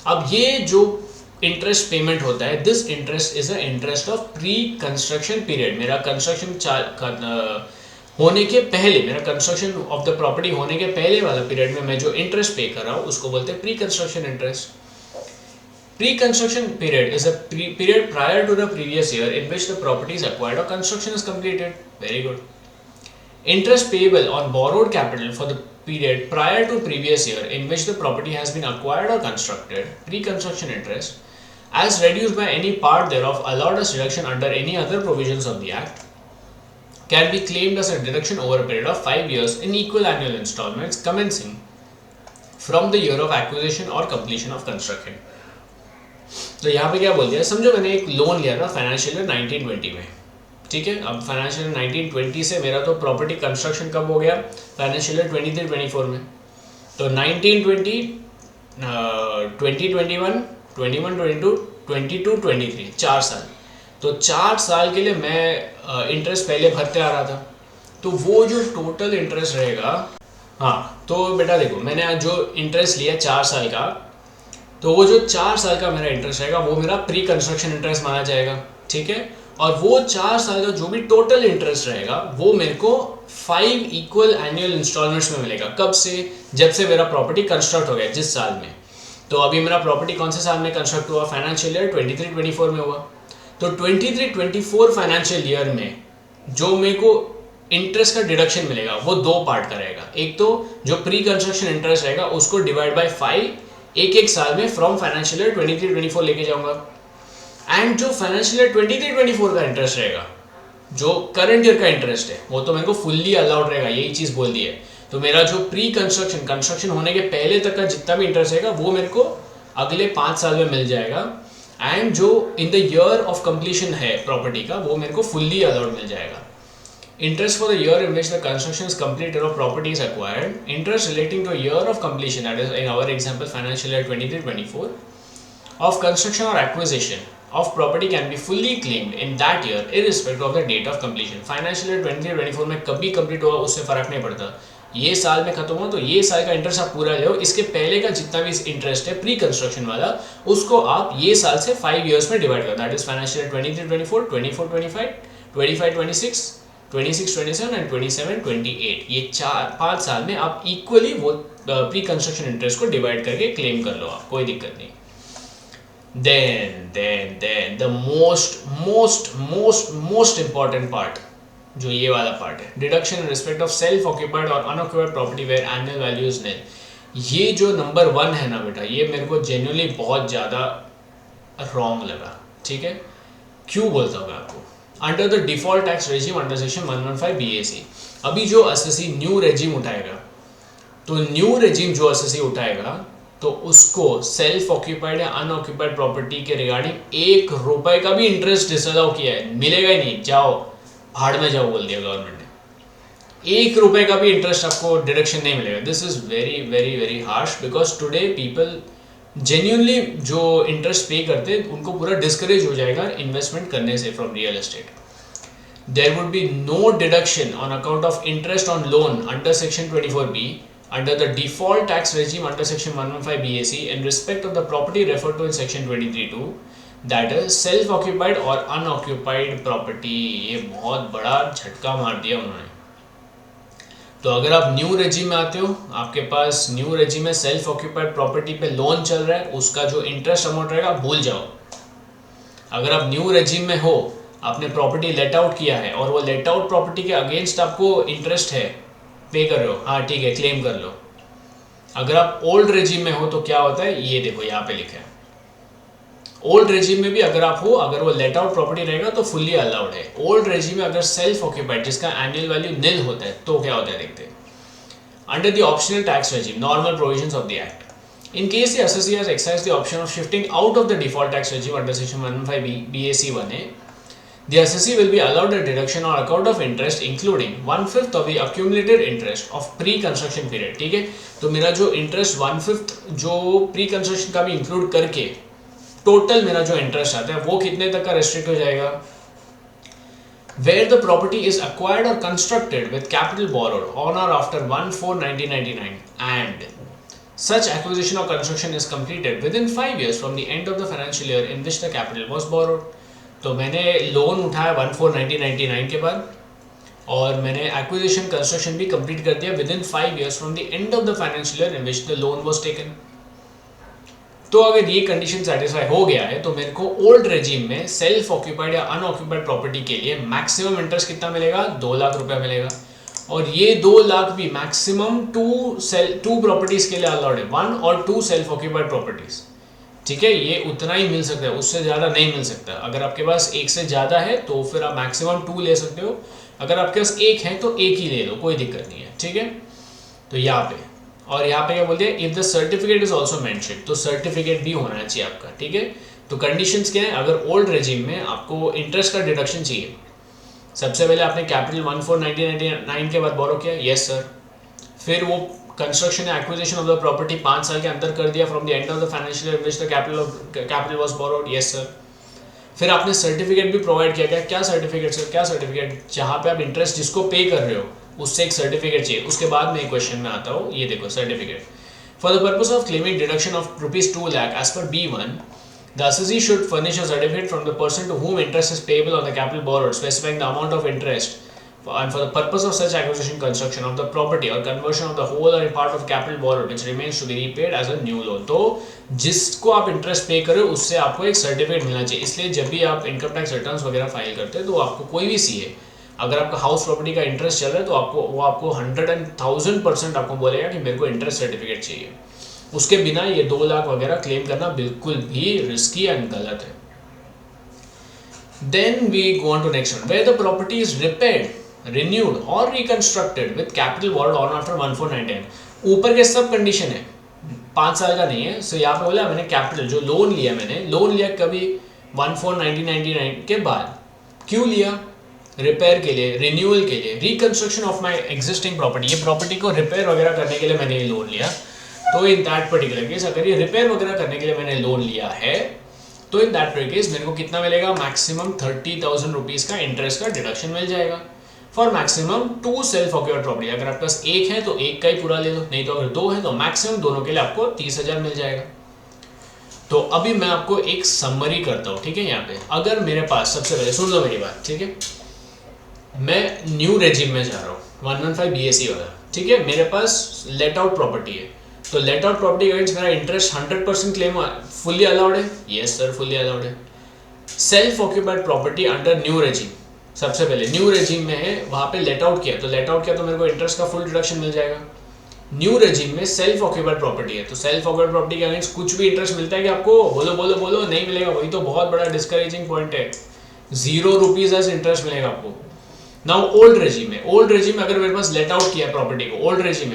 अब ये जो इंटरेस्ट पेमेंट होता है, this interest is a interest of pre construction period. मेरा कंस्ट्रक्शन होने के पहले, मेरा कंस्ट्रक्शन ऑफ द प्रॉपर्टी होने के पहले वाला पीरियड में मैं जो इंटरेस्ट पे कर रहा हूँ उसको बोलते हैं pre construction interest. Pre-construction period is a period prior to the previous year in which the property is acquired or construction is completed. Very good. Interest payable on borrowed capital for the period prior to previous year in which the property has been acquired or constructed, pre-construction interest, as reduced by any part thereof allowed as deduction under any other provisions of the Act, can be claimed as a deduction over a period of 5 years in equal annual installments commencing from the year of acquisition और completion of construction. तो यहाँ पे क्या बोल दिया, समझो मैंने एक लोन लिया था फाइनेंशियल ईयर 1920 में, ठीक है। अब फाइनेंशियल ईयर 1920 से मेरा तो प्रॉपर्टी कंस्ट्रक्शन कब हो गया, फाइनेंशियल ईयर 23-24 में। तो 1920, 2021, 21, 22, 22, 23, 4 साल। तो 4 साल के लिए मैं इंटरेस्ट पहले भरते आ रहा था। तो वो जो टोटल इंटरेस्ट रहेगा, हाँ तो बेटा देखो मैंने आज जो इंटरेस्ट लिया 4 साल का, तो वो जो 4 साल का मेरा इंटरेस्ट रहेगा वो मेरा प्री कंस्ट्रक्शन इंटरेस्ट माना जाएगा, ठीक है। और वो 4 साल का जो भी टोटल इंटरेस्ट रहेगा वो मेरे को 5 इक्वल एनुअल इंस्टॉलमेंट्स में मिलेगा। कब से, जब से मेरा प्रॉपर्टी कंस्ट्रक्ट हो गया, जिस साल में। तो अभी मेरा प्रॉपर्टी कौन से साल में कंस्ट्रक्ट हुआ, फाइनेंशियल ईयर 23-24 में हुआ। तो 23-24 फाइनेंशियल ईयर में जो मेरे को इंटरेस्ट का डिडक्शन मिलेगा वो 2 पार्ट का रहेगा। एक तो जो प्री कंस्ट्रक्शन इंटरेस्ट रहेगा उसको डिवाइड बाय 5 एक साल में फ्रॉम फाइनेंशियल ईयर 23-24 लेके जाऊंगा। एंड जो फाइनेंशियल ईयर 23-24 का इंटरेस्ट रहेगा, जो करंट ईयर का इंटरेस्ट है, वो तो मेरे को फुल्ली अलाउड रहेगा, यही चीज़ बोल दी है। तो मेरा जो प्री कंस्ट्रक्शन होने के पहले तक का जितना भी इंटरेस्ट रहेगा वो मेरे को अगले 5 साल में मिल जाएगा। एंड जो in the year of completion है प्रॉपर्टी का वो मेरे को फुल्ली अलाउड मिल जाएगा। Interest for the year in which the construction is completed or property is acquired. Interest relating to a year of completion, that is in our example financial year 23-24, of construction or acquisition of property can be fully claimed in that year irrespective of the date of completion. Financial year 23-24 में कभी complete हुआ उससे फ़र्क नहीं पड़ता, ये साल में खत्म हुआ तो ये साल का इंटरेस्ट आप पूरा ले लो। इसके पहले का जितना भी इंटरेस्ट है प्री कंस्ट्रक्शन वाला उसको आप ये साल से 5 ईयर्स में डिवाइड करो, that is financial year 23-24, 24-25, 25-26, 26-27 and 27-28, ये 4-5 साल में आप इक्वली वो प्री कंस्ट्रक्शन इंटरेस्ट को डिवाइड करके क्लेम कर लो, आप कोई दिक्कत नहीं। Then the most important part, जो ये वाला पार्ट है, deduction in respect of self occupied और unoccupied property where annual value is nil. ये जो नंबर 1 है ना बेटा, ये मेरे को जेन्युइनली बहुत ज़्यादा रॉन्ग लगा, ठीक है। क्यों बोलता हूँ मैं आपको, under the default tax regime under section 115 BAC, अभी जो एसएससी न्यू रेजिम उठाएगा, तो न्यू रेजिम जो एसएससी उठाएगा तो उसको सेल्फ ऑक्यूपाइड या अनऑक्यूपाइड प्रॉपर्टी के रिगार्डिंग 1 रुपए का भी इंटरेस्ट डिसअलाउ किया है, मिलेगा ही नहीं, जाओ भाड़ में जाओ बोल दिया गवर्नमेंट ने। 1 रुपए का भी इंटरेस्ट आपको डिडक्शन नहीं मिलेगा। This is very very very harsh because today people genuinely जो इंटरेस्ट पे करते हैं उनको पूरा डिस्करेज हो जाएगा इन्वेस्टमेंट करने से from real estate. There would be no deduction on account of interest on loan under section 24B under the default tax regime under section 115 BAC in respect of the property referred to in section 23(2), that is self occupied or unoccupied property। ये बहुत बड़ा झटका मार दिया उन्होंने। तो अगर आप न्यू रेजिम में आते हो, आपके पास न्यू रेजिम में सेल्फ ऑक्यूपाइड प्रॉपर्टी पे लोन चल रहा है, उसका जो इंटरेस्ट अमाउंट रहेगा भूल जाओ। अगर आप न्यू रेजिम में हो, आपने प्रॉपर्टी लेट आउट किया है और वो लेट आउट प्रॉपर्टी के अगेंस्ट आपको इंटरेस्ट है, पे कर रहे हो, हाँ ठीक है क्लेम कर लो। अगर आप ओल्ड रेजिम में हो तो क्या होता है, ये देखो यहाँ पे लिखा है, ओल्ड रेजिम में भी अगर आप हो, अगर वो लेट आउट प्रॉपर्टी रहेगा तो फुल्ली अलाउड है। ओल्ड रेजिम में अगर सेल्फ ऑक्यूपाइड जिसका एनुअल वैल्यू निल होता है तो क्या होता है देखते हैं। Under the optional tax regime normal provisions of the act, in case the assessee has exercised the option of shifting out of the default tax regime under section 115 BAC 1A, the assessee will be allowed a deduction on account of interest including 1/5 of the accumulated interest of pre-construction period। ठीक है, तो मेरा जो interest 1/5 जो pre construction का भी include करके total मेरा जो इंटरेस्ट आता है वो कितने तक का रेस्ट्रिक्ट हो जाएगा। Where the property is acquired or constructed with capital borrowed on or after 1/4/1999 and such acquisition or construction is completed within 5 years from the end of the financial year in which the capital was borrowed। तो मैंने loan उठाया 1/4/1999 के बाद और मैंने acquisition construction भी complete कर दिया with in 5 years from the end of the financial year in which the loan was taken. तो अगर ये कंडीशन सेटिस्फाई हो गया है तो मेरे को ओल्ड रेजिम में सेल्फ ऑक्यूपाइड या अनऑक्यूपाइड प्रॉपर्टी के लिए मैक्सिमम इंटरेस्ट कितना मिलेगा, 2 लाख रुपया मिलेगा। और ये 2 लाख भी मैक्सिमम 2 प्रॉपर्टीज के लिए अलाउड है, 1 और 2 सेल्फ ऑक्यूपाइड प्रॉपर्टीज। ठीक है, ये उतना ही मिल सकता है, उससे ज़्यादा नहीं मिल सकता। अगर आपके पास एक से ज़्यादा है तो फिर आप मैक्सिमम 2 ले सकते हो, अगर आपके पास एक है तो एक ही ले लो, कोई दिक्कत नहीं है। ठीक है, तो यहाँ पे और यहाँ पे क्या बोल दिया, if the certificate is also mentioned, तो सर्टिफिकेट भी होना चाहिए आपका, ठीक है। तो कंडीशंस क्या है, अगर ओल्ड रेजिम में आपको इंटरेस्ट का डिडक्शन चाहिए, सबसे पहले आपने कैपिटल 14,1999 के बाद बोरो किया, यस सर। फिर वो construction acquisition of the property 5 साल के अंदर कर दिया from the end of the financial year which the capital was borrowed, yes sir. फिर आपने सर्टिफिकेट भी प्रोवाइड किया गया, क्या सर्टिफिकेट सर, क्या सर्टिफिकेट, जहाँ पे आप इंटरेस्ट जिसको पे कर रहे हो उससे एक सर्टिफिकेट चाहिए। उसके बाद में एक क्वेश्चन में आता हूँ, ये देखो certificate, for the purpose of claiming deduction of ₹2 lakh as per B1, the assessee should furnish a certificate from the person to whom interest is payable on the capital borrowed, specifying the amount of interest and for the purpose of such acquisition, construction of the property or conversion of the whole or in part of capital borrowed which remains to be repaid as a new loan। तो जिसको आप interest पे करो उससे आपको एक certificate मिलना चाहिए। इसलिए जब भी आप इनकम टैक्स रिटर्न्स वगैरह फाइल करते हैं तो आपको कोई भी सीए, अगर आपका हाउस प्रॉपर्टी का इंटरेस्ट चल रहा है तो आपको 100% आपको बोलेगा कि मेरे को इंटरेस्ट सर्टिफिकेट चाहिए। उसके बिना ये 2 लाख वगैरह क्लेम करना बिल्कुल भी रिस्की एंड गलत है। Then we go on to next one, where the property is repaired, renewed or reconstructed with capital borrowed on after 1499। ऊपर के सब कंडीशन है, 5 साल का नहीं है। सो यहाँ पे बोला मैंने कैपिटल जो लोन लिया, मैंने लोन लिया कभी 14,1999 के बाद, क्यों लिया, रिपेयर के लिए, रिन्यूअल के लिए, reconstruction of my existing property, ये प्रॉपर्टी को रिपेयर वगैरह करने के लिए मैंने ये लोन लिया। तो इन दैट पर्टिकुलर केस अगर ये रिपेयर वगैरह करने के लिए मैंने लोन लिया है तो इन दैट पर्टिकुलर केस मेरे को कितना मिलेगा, मैक्सिमम 30,000 रुपीज का इंटरेस्ट का डिडक्शन मिल जाएगा for maximum 2 self occupied property. अगर आपके पास एक है तो एक का ही पूरा ले लो, नहीं तो अगर 2 है तो मैक्सिमम दोनों के लिए आपको 30,000 मिल जाएगा। तो अभी मैं आपको एक समरी करता हूँ, ठीक है। यहाँ पे अगर मेरे पास, सबसे पहले सुन लो मेरी बात, ठीक है, मैं न्यू रेजिम में जा रहा हूँ 115 BAC वाला, ठीक है। मेरे पास लेट आउट प्रॉपर्टी है, तो लेट आउट प्रॉपर्टी अगेंस्ट मेरा इंटरेस्ट 100% क्लेम फुल्ली अलाउड है, यस सर फुल्ली अलाउड है। Self occupied property under new regime, सबसे पहले न्यू रेजिम में है, वहाँ पे लेट आउट किया, तो लेट आउट किया तो मेरे को इंटरेस्ट का फुल डिडक्शन मिल जाएगा। न्यू रेजिम में सेल्फ ऑक्यूपाइड प्रॉपर्टी है, तो सेल्फ ऑक्यूपाइड प्रॉपर्टी के अगेंस्ट कुछ भी इंटरेस्ट मिलता है कि आपको, बोलो बोलो बोलो, नहीं मिलेगा। वही तो बहुत बड़ा डिस्करेजिंग पॉइंट है, 0 रुपीज एज इंटरेस्ट मिलेगा आपको। नाउ ओल्ड रेजिम में, ओल्ड रेजिम में अगर मेरे पास लेट आउट किया है प्रॉपर्टी को, ओल्ड रेजिम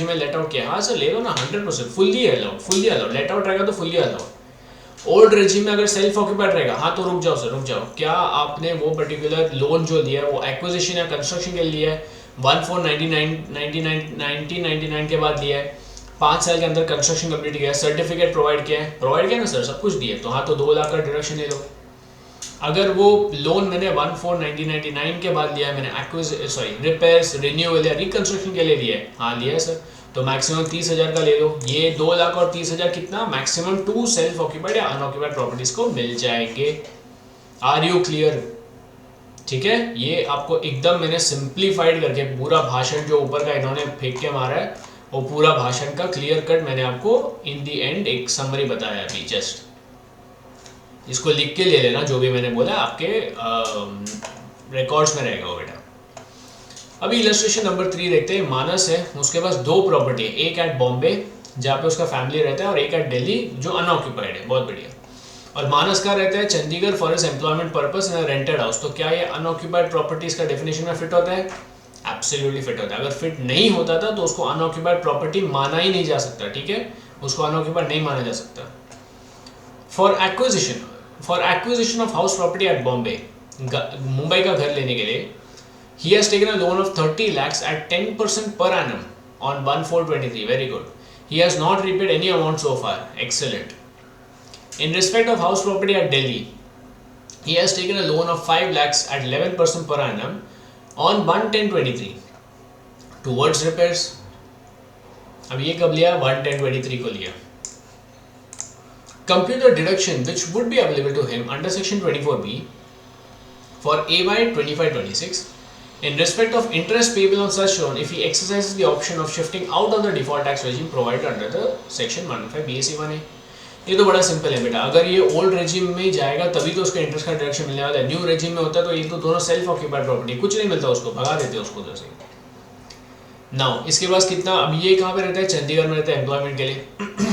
में लेट आउट किया, हाँ सर ले लो ना, 100% फुल्ली अलाउड, लेट आउट रहेगा तो फुल्ली अलाउड। ओल्ड रेजिम में अगर सेल्फ ऑक्यूपाइड रहेगा, हाँ तो रुक जाओ सर रुक जाओ, क्या आपने वो पर्टिकुलर लोन जो लिया है वो एक्विजिशन या कंस्ट्रक्शन के लिए लिया है, 1999 के बाद लिया है, 5 साल के अंदर कंस्ट्रक्शन कंप्लीट किया है, सर्टिफिकेट प्रोवाइड किया ना सर, सब कुछ दिए, तो हाँ तो 2 लाख का डिडक्शन ले लो। अगर वो लोन मैंने 14,1999 के बाद लिया है, मैंने रिपेयर्स, रिन्यूअल या रिकंस्ट्रक्शन के लिए लिया है, हाँ लिया है सर, तो मैक्सिमम 30,000 का ले लो। ये 2 लाख और 30,000 कितना, मैक्सिमम 2 सेल्फ ऑक्यूपाइड या अनऑक्यूपाइड प्रॉपर्टीज को मिल जाएंगे। Are you clear? ठीक है, ये आपको एकदम मैंने सिंप्लीफाइड करके पूरा भाषण जो ऊपर का इन्होंने फेंक के मारा है वो पूरा भाषण का क्लियर कट मैंने आपको इन दी एंड एक समरी बताया अभी जस्ट। इसको लिख के ले लेना, जो भी मैंने बोला आपके रिकॉर्ड्स में रहेगा वो बेटा। अभी इलस्ट्रेशन नंबर 3 देखते हैं। मानस है, उसके पास 2 प्रॉपर्टी है, एक एट बॉम्बे जहाँ पे उसका फैमिली रहता है और एक एट दिल्ली जो अनऑक्यूपाइड है, बहुत बढ़िया। और मानस का रहता है Chandigarh for his employment purpose in rented house. तो क्या ये अनऑक्यूपाइड प्रॉपर्टीज का डेफिनेशन में फिट होता है? एब्सोल्युटली फिट होता है। अगर फिट नहीं होता था तो उसको अनऑक्यूपाइड प्रॉपर्टी माना ही नहीं जा सकता, ठीक है, उसको अनऑक्यूपाइड नहीं माना जा सकता। For acquisition of house property eight Bombay, Mumbai का घर लेने के लिए, he has taken a loan of 30 lakhs at 10% per annum on 1423. Very good. He has not repaid any amount so far. Excellent. In respect of house property at Delhi, he has taken a loan of 5 lakhs at 11% per annum on 11023 towards repairs. अब ये कब लिया? 11023 को लिया। Compute the deduction which would be available to him under section 24B for AY 2526 in respect of interest payable on such loan if he exercises the option of shifting out of the default tax regime provided under the section 115 BAC1A। ये तो बड़ा simple है बेटा, अगर ये old regime में जाएगा तभी तो उसका इंटरेस्ट का डिडक्शन मिलने वाला है। न्यू रेजिम में होता है तो ये तो दोनों सेल्फ ऑक्यूपाइड प्रॉपर्टी, कुछ नहीं मिलता उसको, भगा देते उसको उधर से। नाउ इसके पास कितना, अब ये कहाँ पे रहता है? चंडीगढ़ में रहता है एम्प्लॉयमेंट के लिए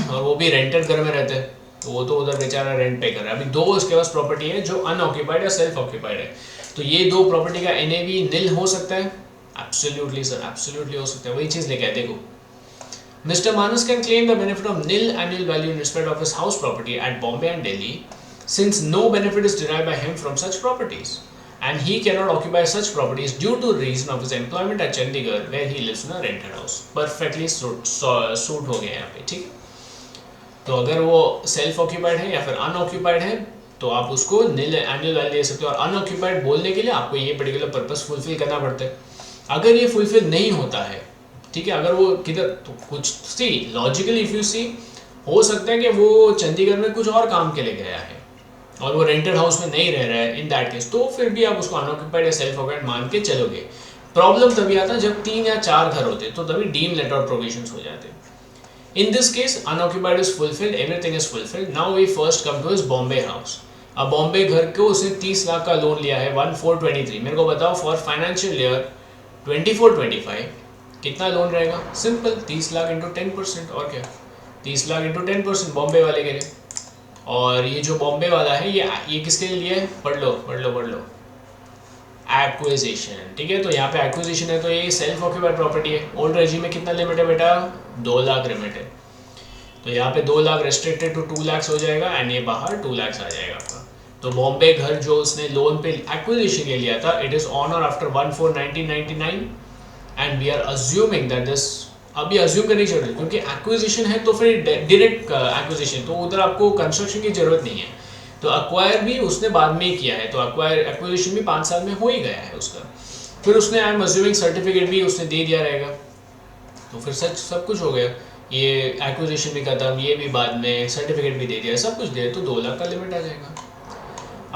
और वो भी रेंटेड घर में रहता है, तो वो तो उधर बेचारा रेंट पे कर रहा है। अभी 2 उसके पास प्रॉपर्टी है जो अनऑक्यूपाइड या सेल्फ ऑक्यूपाइड है, तो ये 2 प्रॉपर्टी का NAV निल हो सकता है? एब्सोल्युटली सर, एब्सोल्युटली हो सकता है। वही चीज़ लेके आए, देखो Mr. Manas can claim the benefit of nil annual value in respect of his house property at Bombay and Delhi, since no benefit is derived by him from such properties, and he cannot occupy such properties due to reason of his employment at Chandigarh, where he lives in a rented house. Perfectly suit हो गया यहाँ पे, ठीक है। तो अगर वो self occupied है या फिर अनऑक्यूपाइड है तो आप उसको नील एनुअल वैल्यू दे सकते हो, और अनऑक्यूपाइड बोलने के लिए आपको ये पर्टिकुलर पर्पस फुलफिल करना पड़ता है। अगर ये फुलफिल नहीं होता है, ठीक है, अगर वो किधर तो कुछ सी लॉजिकली इफ यू सी, हो सकता है कि वो चंडीगढ़ में कुछ और काम के लिए गया है और वो रेंटेड हाउस में नहीं रह रहा है, इन दैट केस तो फिर भी आप उसको अनऑक्यूपाइड या सेल्फ ऑक्यूपाइड मान के चलोगे। प्रॉब्लम तभी आता है जब 3 या 4 घर होते, तो तभी डीम लेट आउट प्रोविजंस हो जाते। In this case, unoccupied is fulfilled, everything is fulfilled. Now we first come to his Bombay house. अब बॉम्बे घर को उसने 30 लाख का लोन लिया है 1423। मेरे को बताओ फॉर फाइनेंशियल ईयर 24-25 कितना लोन रहेगा? सिंपल 30 लाख इंटू 10%, और क्या 30 लाख इंटू 10% बॉम्बे वाले के लिए। और ये जो बॉम्बे वाला है ये किसके लिए लिया है? पढ़ लो एक्विजिशन, ठीक है। तो यहाँ पे एक्विजिशन है तो ये सेल्फ ऑक्यूपाइड प्रॉपर्टी है। ओल्ड रेजिम में कितना लिमिट है बेटा? 2 लाख लिमिट है, तो यहाँ पे 2 लाख रेस्ट्रिक्टेड टू 2 लाख हो जाएगा एंड ये बाहर 2 लाख आ जाएगा आपका। तो बॉम्बे घर जो उसने लोन पे एक्विजिशन के लिया था, it is on or after 1/4/1999 and we are assuming that this, अभी अज्यूम करनी चाहिए क्योंकि एक्विजिशन है तो फिर डायरेक्ट एक्विजिशन, तो उधर आपको कंस्ट्रक्शन की जरूरत नहीं है। तो अक्वायर भी उसने बाद में ही किया है, तो एक्विजिशन भी 5 साल में हो ही गया है उसका। फिर उसने आई एम अज्यूमिंग सर्टिफिकेट भी उसने दे दिया रहेगा, तो फिर सच सब कुछ हो गया। ये एक्विजिशन भी खत्म, ये भी बाद में, सर्टिफिकेट भी दे दिया, सब कुछ दे, तो 2 लाख का लिमिट आ जाएगा।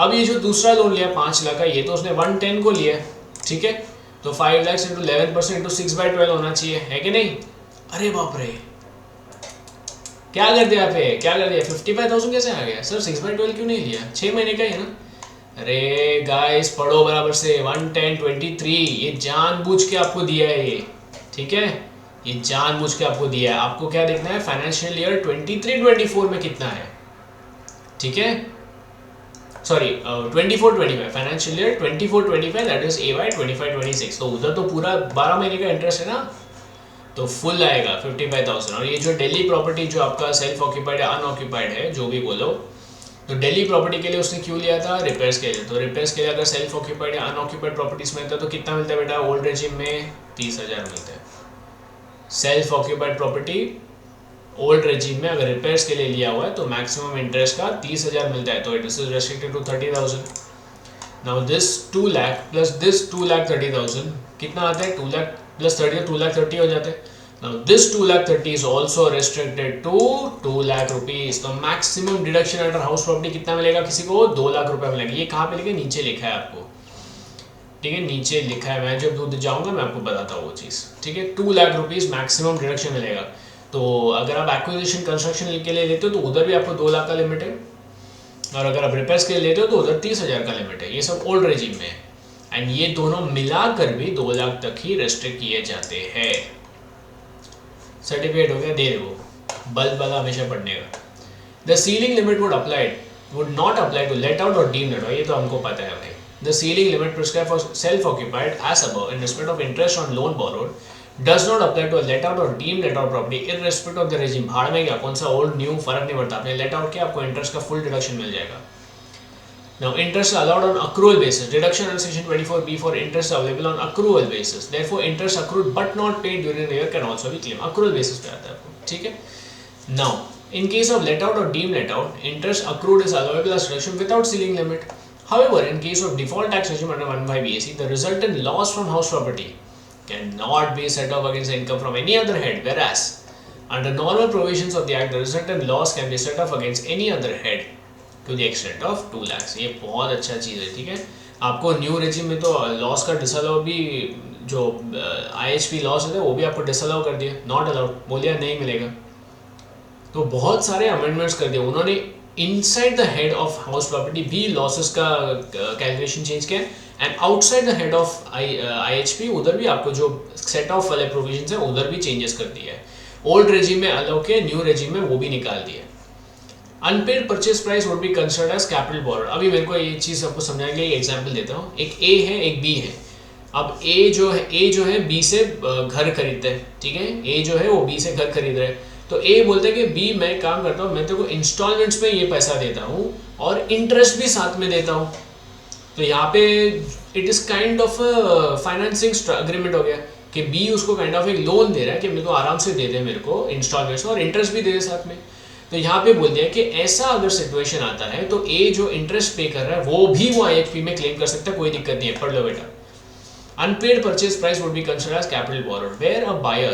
अब ये जो दूसरा लोन लिया 5 लाख का, ये तो उसने 110 को लिया, ठीक है। तो 5 लाख इंटू 11% इंटू 6/12 होना चाहिए, है कि नहीं? अरे बाप रे, क्या कर दिया पे, क्या कर दिया? 55,000 कैसे आ गया सर? 6/12 क्यों नहीं लिया? 6 महीने का है ना। अरे गाइस पढ़ो बराबर से, 110/23 ये जानबूझ के आपको दिया है ये, ठीक है, ये जानबूझ के आपको दिया है। आपको क्या देखना है? फाइनेंशियल ईयर 23-24 में कितना है, ठीक है, sorry 24-25, financial year 24-25 that is AY 25-26। तो उधर तो पूरा 12 महीने का इंटरेस्ट है ना, तो फुल आएगा 55,000। और ये जो दिल्ली प्रॉपर्टी जो आपका सेल्फ ऑक्यूपाइड या अनऑक्यूपाइड है, जो भी बोलो, तो दिल्ली प्रॉपर्टी के लिए उसने क्यों लिया था? रिपेयर्स के लिए। तो रिपेयर्स के लिए अगर सेल्फ ऑक्यूपाइड या अनऑक्यूपाइड प्रॉपर्टीज में होता है तो कितना मिलता है बेटा? ओल्ड रेजिम में 30,000 मिलता है। Self occupied property old regime में अगर रिपेयर्स के लिए लिया हुआ है तो मैक्सिमम इंटरेस्ट का 30,000 मिलता है, तो it is restricted to 30,000। Now this 2 lakh plus this 2,30,000 कितना आता है? 2 लाख प्लस 30 2 लाख 30 हो जाते हैं। Now this 2 lakh 30 is also restricted to 2 lakh rupees। तो maximum deduction under house property कितना मिलेगा किसी को? 2 लाख रुपए मिलेगा। ये कहाँ पे लिखा है? नीचे लिखा है आपको, ठीक है, नीचे लिखा है। मैं जब दूध जाऊंगा मैं आपको बताता हूँ वो चीज़, ठीक है। 2 लाख रुपीज़ मैक्सिमम डिडक्शन मिलेगा। तो अगर आप एक्विजिशन कंस्ट्रक्शन के लिए लेते हो तो उधर भी आपको 2 लाख का लिमिट है, और अगर आप रिपेयर्स के लिए लेते हो तो उधर 30,000 का लिमिट है। ये सब ओल्ड रेजिम में है, एंड ये दोनों मिलाकर भी 2 लाख तक ही रेस्ट्रिक्ट किए जाते हैं। सर्टिफिकेट हो गया, दे दो, बल्ब वाला हमेशा पढ़ने का। The ceiling limit would not apply to let out और डीम लेट आउट, ये तो हमको पता है भाई। The ceiling limit prescribe for self occupied as above in respect of interest on loan borrowed does not apply to let out और deem let out property irrespective of the regime. भाड़ में क्या, कौन सा ओल्ड न्यू फर्क नहीं पड़ता, आपने लेट आउट किया आपको इंटरेस्ट का फुल डिडक्शन मिल जाएगा। Now, interest allowed on accrual basis. Deduction under section 24B for interest available on accrual basis. Therefore, interest accrued but not paid during the year can also be claimed. Accrual basis पे आता है आपको, ठीक है। Now, in case of let out or deemed let out, interest accrued is allowable as deduction without ceiling limit. However, in case of default tax regime under 15BAC, the resultant loss from house property cannot be set off against the income from any other head. Whereas, under normal provisions of the Act, the resultant loss can be set off against any other head to the extent of 2 lakh. ये बहुत अच्छा चीज़ है, ठीक है। आपको new regime में तो loss का डिसअलाउ भी, जो IHP लॉस होता है वो भी आपको डिसअलाउ कर दिया, नॉट अलाउड बोलिया, नहीं मिलेगा। तो बहुत सारे अमेंडमेंट्स कर दिए उन्होंने। Inside the head of house property भी लॉसेस का कैलकुलेशन चेंज किया, and outside the head of IHP उधर भी आपको जो सेट ऑफ वाले प्रोविजंस है उधर भी चेंजेस कर दिया है। ओल्ड रेजिम में अलाउ किया, न्यू रेजिम में वो भी निकाल दिया। Unpaid purchase price would be considered as capital borrowed. अभी मेरे को ये चीज़ आपको समझाएंगे, एक एग्जांपल देता हूँ। एक A है, एक B है। अब ए जो है बी से घर खरीदते हैं, ठीक है, ए जो है वो बी से घर खरीद रहे हैं, तो ए बोलते हैं कि बी मैं काम करता हूँ, मैं तेरे को इंस्टॉलमेंट्स में ये पैसा देता हूँ और इंटरेस्ट भी साथ में देता हूँ। तो यहाँ पे it is kind of financing agreement हो गया कि बी उसको काइंड ऑफ एक लोन दे रहा है कि मेरे को आराम से दे दे मेरे को इंस्टॉलमेंट्स और इंटरेस्ट भी दे दे साथ में। तो यहाँ पे बोल दिया कि ऐसा अगर सिचुएशन आता है तो ए जो इंटरेस्ट पे कर रहा है वो भी वो IHP में क्लेम कर सकता है, कोई दिक्कत नहीं है, पढ़ लो बेटा। Unpaid purchase price would be considered as capital borrowed, where a buyer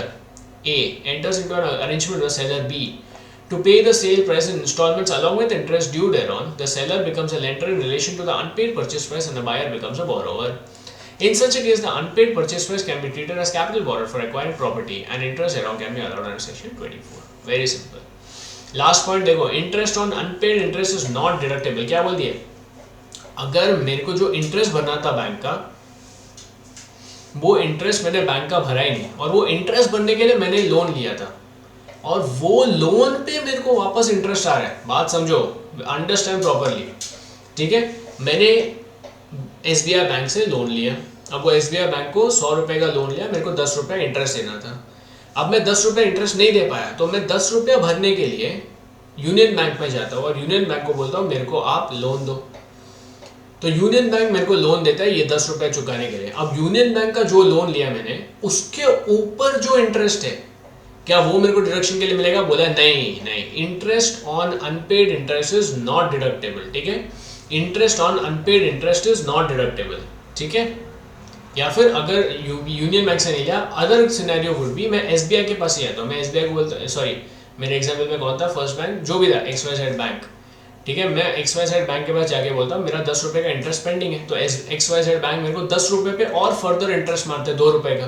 A enters into an arrangement with seller B to pay the sale price in installments along with interest due thereon. The seller becomes a lender in relation to the unpaid purchase price and the buyer becomes a borrower. In such a case, the unpaid purchase price can be treated as capital borrowed for acquiring property and interest thereon can be allowed under section 24. Very simple. Last point देखो, interest on unpaid interest is not deductible. क्या बोल दिए? अगर मेरे को जो interest भरना था बैंक का, वो इंटरेस्ट मैंने बैंक का भरा ही नहीं और वो इंटरेस्ट भरने के लिए मैंने लोन लिया था और वो लोन पे मेरे को वापस इंटरेस्ट आ रहा है, बात समझो, अंडरस्टैंड प्रॉपरली, ठीक है। मैंने SBI बैंक से लोन लिया, अब वो SBI बैंक को 100 रुपये का लोन लिया, मेरे को 10 रुपये इंटरेस्ट देना था। अब मैं 10 रुपये इंटरेस्ट नहीं दे पाया तो मैं 10 रुपये भरने के लिए यूनियन बैंक में जाता हूँ और यूनियन बैंक को बोलता हूँ मेरे को आप लोन दो। तो यूनियन बैंक मेरे को लोन देता है ये 10 रुपये चुकाने के लिए। अब यूनियन बैंक का जो लोन लिया मैंने उसके ऊपर जो इंटरेस्ट है, क्या वो मेरे को डिडक्शन के लिए मिलेगा? बोला नहीं, interest on unpaid interest is not deductible, ठीक है। Interest on unpaid interest is not deductible, ठीक है। या फिर अगर यूनियन बैंक से नहीं लिया, अदर सिनेरियो वुड बी मैं SBI के पास ही आता हूँ, मैं SBI को बोलता, सॉरी मेरे एग्जाम्पल में कौन था, फर्स्ट बैंक जो भी था XYZ बैंक, ठीक है, मैं XYZ बैंक के पास जाके बोलता हूँ मेरा 10 रुपये का इंटरेस्ट पेंडिंग है, तो XYZ बैंक मेरे को 10 रुपये पे और फर्दर इंटरेस्ट मारते हैं 2 रुपये का,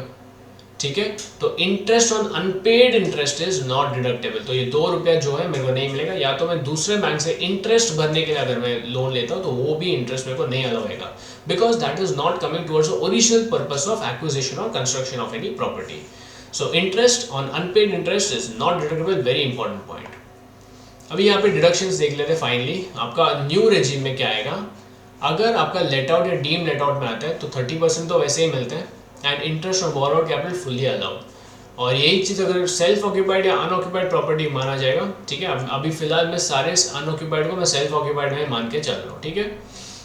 ठीक है। तो interest on unpaid interest is not deductible, तो ये 2 रुपया जो है मेरे को नहीं मिलेगा। या तो मैं दूसरे बैंक से इंटरेस्ट भरने के लिए अगर मैं लोन लेता हूँ तो वो भी इंटरेस्ट मेरे को नहीं अलाउ होगा, because that is not coming towards the original purpose of acquisition और construction of any property. So interest on unpaid interest is not deductible, very important point. अभी यहाँ पे डिडक्शंस देख लेते हैं। फाइनली आपका न्यू रेजिम में क्या आएगा, अगर आपका लेट आउट या डीम लेट आउट में आता है तो 30% तो वैसे ही मिलते हैं and interest on borrowed capital fully allowed. और यही चीज़ अगर सेल्फ ऑक्यूपाइड या अनऑक्यूपाइड प्रॉपर्टी माना जाएगा, ठीक है। अभी फिलहाल मैं सारे अनऑक्यूपाइड को मैं सेल्फ ऑक्यूपाइड में मान के चल रहा हूँ, ठीक है,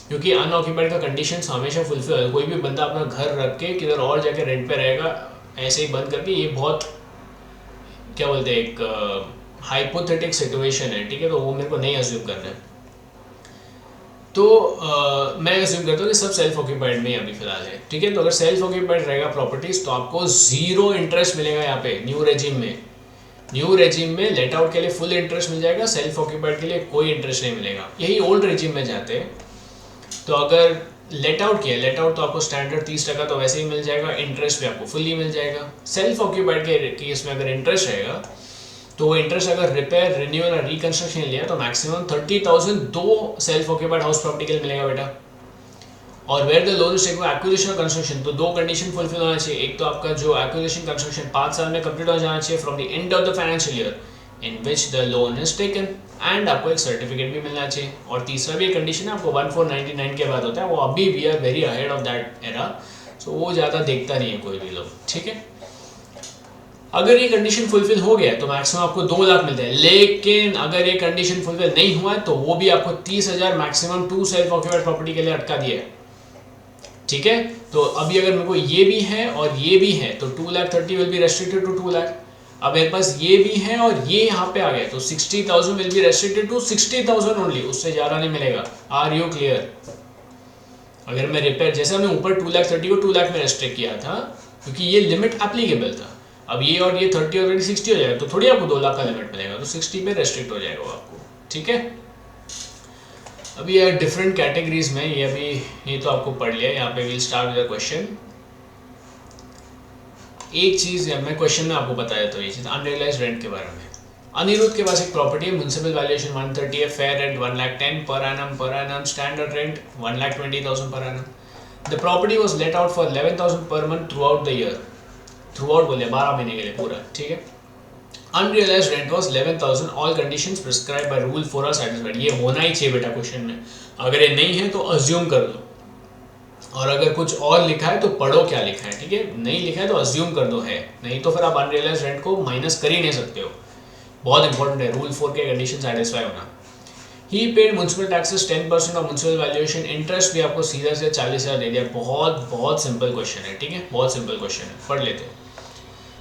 क्योंकि अनऑक्यूपाइड का कंडीशन हमेशा फुलफिल हो। कोई भी बंदा अपना घर रख के किधर और जाके रेंट पे रहेगा ऐसे ही बंद करके, ये बहुत क्या बोलते हैं एक हाइपोथेटिक सिचुएशन है, ठीक है, तो वो मेरे को नहीं अज्यूम करना है। तो मैं अज्यूम करता हूँ कि सब सेल्फ ऑक्यूपाइड में अभी फिलहाल है, ठीक है। तो अगर सेल्फ ऑक्यूपाइड रहेगा प्रॉपर्टीज तो आपको 0 इंटरेस्ट मिलेगा यहाँ पे न्यू रेजिम में। न्यू रेजिम में लेट आउट के लिए फुल इंटरेस्ट मिल जाएगा, सेल्फ ऑक्यूपाइड के लिए कोई इंटरेस्ट नहीं मिलेगा। यही ओल्ड रेजिम में जाते हैं तो अगर लेट आउट किया, लेट आउट तो आपको स्टैंडर्ड 30% तो वैसे ही मिल जाएगा, इंटरेस्ट भी आपको फुली मिल जाएगा। सेल्फ ऑक्यूपाइड के केस में अगर इंटरेस्ट रहेगा तो वो इंटरेस्ट अगर रिपेयर, रिन्यूअल और रिकंस्ट्रक्शन लिया तो मैक्सिमम 30,000 दो सेल्फ ऑक्यूपाइड हाउस प्रॉपर्टी के लिए मिलेगा बेटा। और where the loan is taken acquisition और कंस्ट्रक्शन, तो 2 कंडीशन फुलफिल होना चाहिए। एक तो आपका जो एक्विजिशन कंस्ट्रक्शन 5 साल में कंप्लीट हो जाना चाहिए from the end of the financial year in which the loan is taken, and आपको एक सर्टिफिकेट भी मिलना चाहिए। और तीसरा भी एक कंडीशन है आपको 1499 के बाद होता है, वो अभी we are very ahead of that era, so वो ज़्यादा देखता नहीं है कोई भी लोग, ठीक है। अगर ये कंडीशन फुलफिल हो गया तो मैक्सिमम आपको 2 लाख मिलते हैं, लेकिन अगर ये कंडीशन फुलफिल नहीं हुआ है तो वो भी आपको 30,000 मैक्सिमम 2 सेल्फ ऑक्यूपाइड प्रॉपर्टी के लिए अटका दिया है, ठीक है। तो अभी अगर मेरे को ये भी है और ये भी है तो 2,30,000 will be restricted to 2 lakh. अब मेरे पास ये भी है और ये यहाँ पे आ गया तो 60,000 will be restricted to 60,000 only, उससे ज़्यादा नहीं मिलेगा। Are you clear? अगर मैं रिपेयर, जैसे मैं ऊपर 2,30,000 को 2 लाख में रेस्ट्रिक्ट किया था क्योंकि ये लिमिट एप्लीकेबल था, अब ये और ये 30 और 60 हो जाएगा तो थोड़ी आपको 2 लाख का लिमिट मिलेगा, तो 60 पे रेस्ट्रिक्ट हो जाएगा आपको, ठीक है। अभी यार डिफरेंट कैटेगरीज में ये अभी ये तो आपको पढ़ लिया। यहाँ पे विल स्टार्ट विद क्वेश्चन। एक चीज़ मैं क्वेश्चन में आपको बता देता हूँ, ये चीज़ अनरियलाइज्ड रेंट के बारे में। अनिरुद्ध के पास एक प्रॉपर्टी है, म्युनिसिपल वैल्यूएशन 130 है, fair rent 1,10,000 per annum, standard rent 1,20,000 per annum. The property was let out for 11,000 per month throughout the year, throughout बोले 12 महीने के लिए पूरा, ठीक है। Unrealised rent was 11,000, all conditions prescribed by rule 4 are satisfied. ये होना ही चाहिए बेटा क्वेश्चन में, अगर ये नहीं है तो अज्यूम कर लो। और अगर कुछ और लिखा है तो पढ़ो क्या लिखा है, ठीक है। नहीं लिखा है तो अज्यूम कर दो है, नहीं तो फिर आप अनरियलाइज रेंट को माइनस कर ही नहीं सकते हो। बहुत इंपॉर्टेंट है रूल 4 के कंडीशन सेटिस्फाई होना। He paid municipal taxes 10% of municipal valuation, interest भी आपको सीधा से 40,000 दे दिया। बहुत बहुत सिंपल क्वेश्चन है, ठीक है, बहुत सिंपल क्वेश्चन है, पढ़ लेते हैं।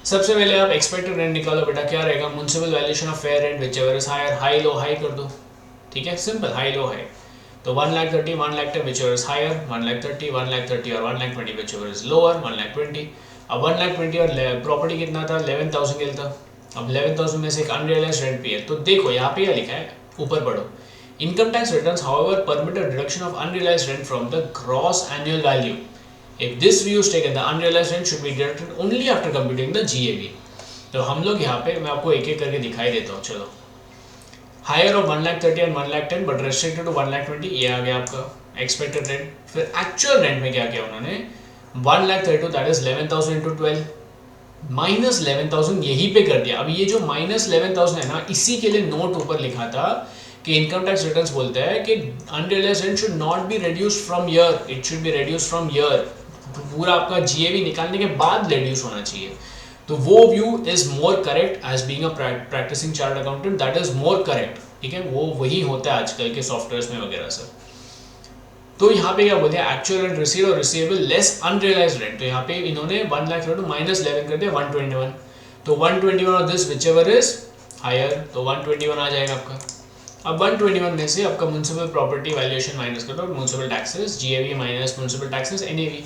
सबसे पहले आप एक्सपेक्टेड रेंट निकालो बेटा, क्या रहेगा, municipal valuation of fair rent whichever is higher, high low high कर दो, ठीक है, सिंपल, हाई लो हाई। तो 1,30,000, 1,10,000 which ever is higher, 1,30,000, 1,30,000 और 1,20,000 which ever is lower, 1,20,000। अब 1,20,000 और प्रॉपर्टी कितना था, 11,000 के था। अब 11,000 में से एक अनरियलाइज्ड रेंट भी है, तो देखो यहाँ पे क्या लिखा है, ऊपर पढ़ो। Income tax returns however permit a deduction of unrealised rent from the gross annual value. If this view is taken, the unrealised rent should be deducted only after computing the GAV. तो हम लोग यहाँ पे, मैं आपको एक एक करके दिखाई देता हूँ, चलो। Higher of 1,30,000 and 1,10,000 but restricted to 1,20,000, ये आ गया आपका एक्सपेक्टेड रेंट। फिर एक्चुअल रेंट में क्या किया उन्होंने, 1,32,000 दैट इज 11,000 इंटू 12 माइनस 11,000 यहीं पे कर दिया। अब ये जो माइनस 11,000 है ना, इसी के लिए नोट ऊपर लिखा था कि इनकम टैक्स रिटर्न्स बोलता है कि unrealised rent should not be reduced from year, it should be reduced from year. पूरा आपका जीएवी निकालने के बाद रिड्यूस होना चाहिए। तो वो view is more correct as being a practising chartered accountant, that is more correct, ठीक है, वो वही होता है आजकल के सॉफ्टवेयर्स में वगैरह सब। तो यहाँ पे क्या बोलते हैं, एक्चुअल रेंट रिसीव और रिसीवेबल लेस अनरियलाइज्ड रेंट। तो यहाँ पे इन्होंने 1,00,000 माइनस 11 कर दिया 121। तो 121 of this whichever is higher, तो 121 आ जाएगा आपका। अब 121 में से आपका म्यूनसिपल प्रॉपर्टी वैल्यूएशन माइनस कर दो, municipal taxes GAV minus municipal taxes NAV.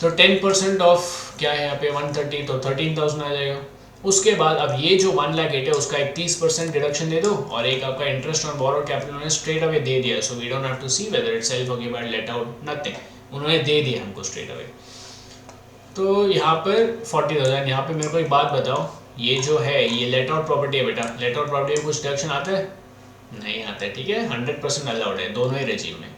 तो 10% ऑफ क्या है यहाँ पे 130, तो 13,000 आ जाएगा। उसके बाद अब ये जो 1,08,000 है उसका एक 30% डिडक्शन दे दो, और एक आपका इंटरेस्ट ऑन बोरोड कैपिटल उन्होंने स्ट्रेट अवे दे दिया। So we don't have to see whether it's self occupied, let out, nothing, उन्होंने दे दिया हमको स्ट्रेट अवे। तो यहाँ पर 40,000। यहाँ पे मेरे को एक बात बताओ, ये जो है ये लेट आउट प्रॉपर्टी है बेटा, लेट आउट प्रॉपर्टी में कुछ डिडक्शन आता है, नहीं आता है, ठीक है, 100% अलाउड है दोनों ही रेजिम में।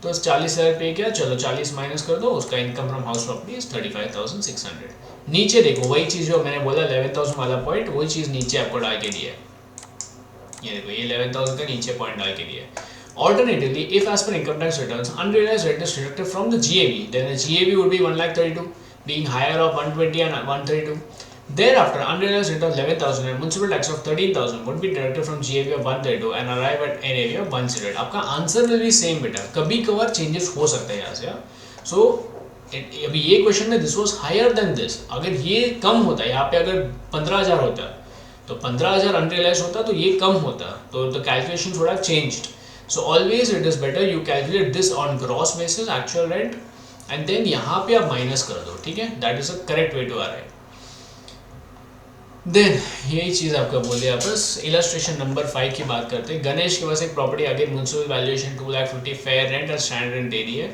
तो 40,000 पे क्या, चलो 40 माइनस कर दो, उसका income from house property is 35,600। नीचे देखो वही चीज़ जो मैंने बोला 11,000 वाला पॉइंट, वही चीज़ नीचे आपको डाल के दिया है। ये देखो ये 11,000 का नीचे पॉइंट डाल के दिया है। Alternatively, if as per income tax returns, unrealized rent is deducted from the GAV, then the GAV would be 1,32,000, being higher of 120 and 132. Thereafter, unrealized rent of 11,000 and municipal tax of 13,000 would be deducted from GAV of 132 and arrive at NAV of 108. आपका answer will be same बेटा, कभी कभार changes हो सकते हैं यहाँ से। सो अभी ये क्वेश्चन में this was higher than this, अगर ये कम होता, यहाँ पे अगर 15,000 होता तो 15,000 अनरियलाइज होता तो ये कम होता, तो the calculation would have changed. So always it is better you calculate this on gross basis actual rent, and then यहाँ पे आप माइनस कर दो, ठीक है, that is a correct way to arrive. Then यही चीज़ आपका बोल दिया। बस इलस्ट्रेशन नंबर 5 की बात करते हैं। गणेश के पास एक प्रॉपर्टी आगे म्यूनसिपल वैल्यूएशन 2,50,000 फेयर रेंट और स्टैंडर्ड रेंट दे दी है।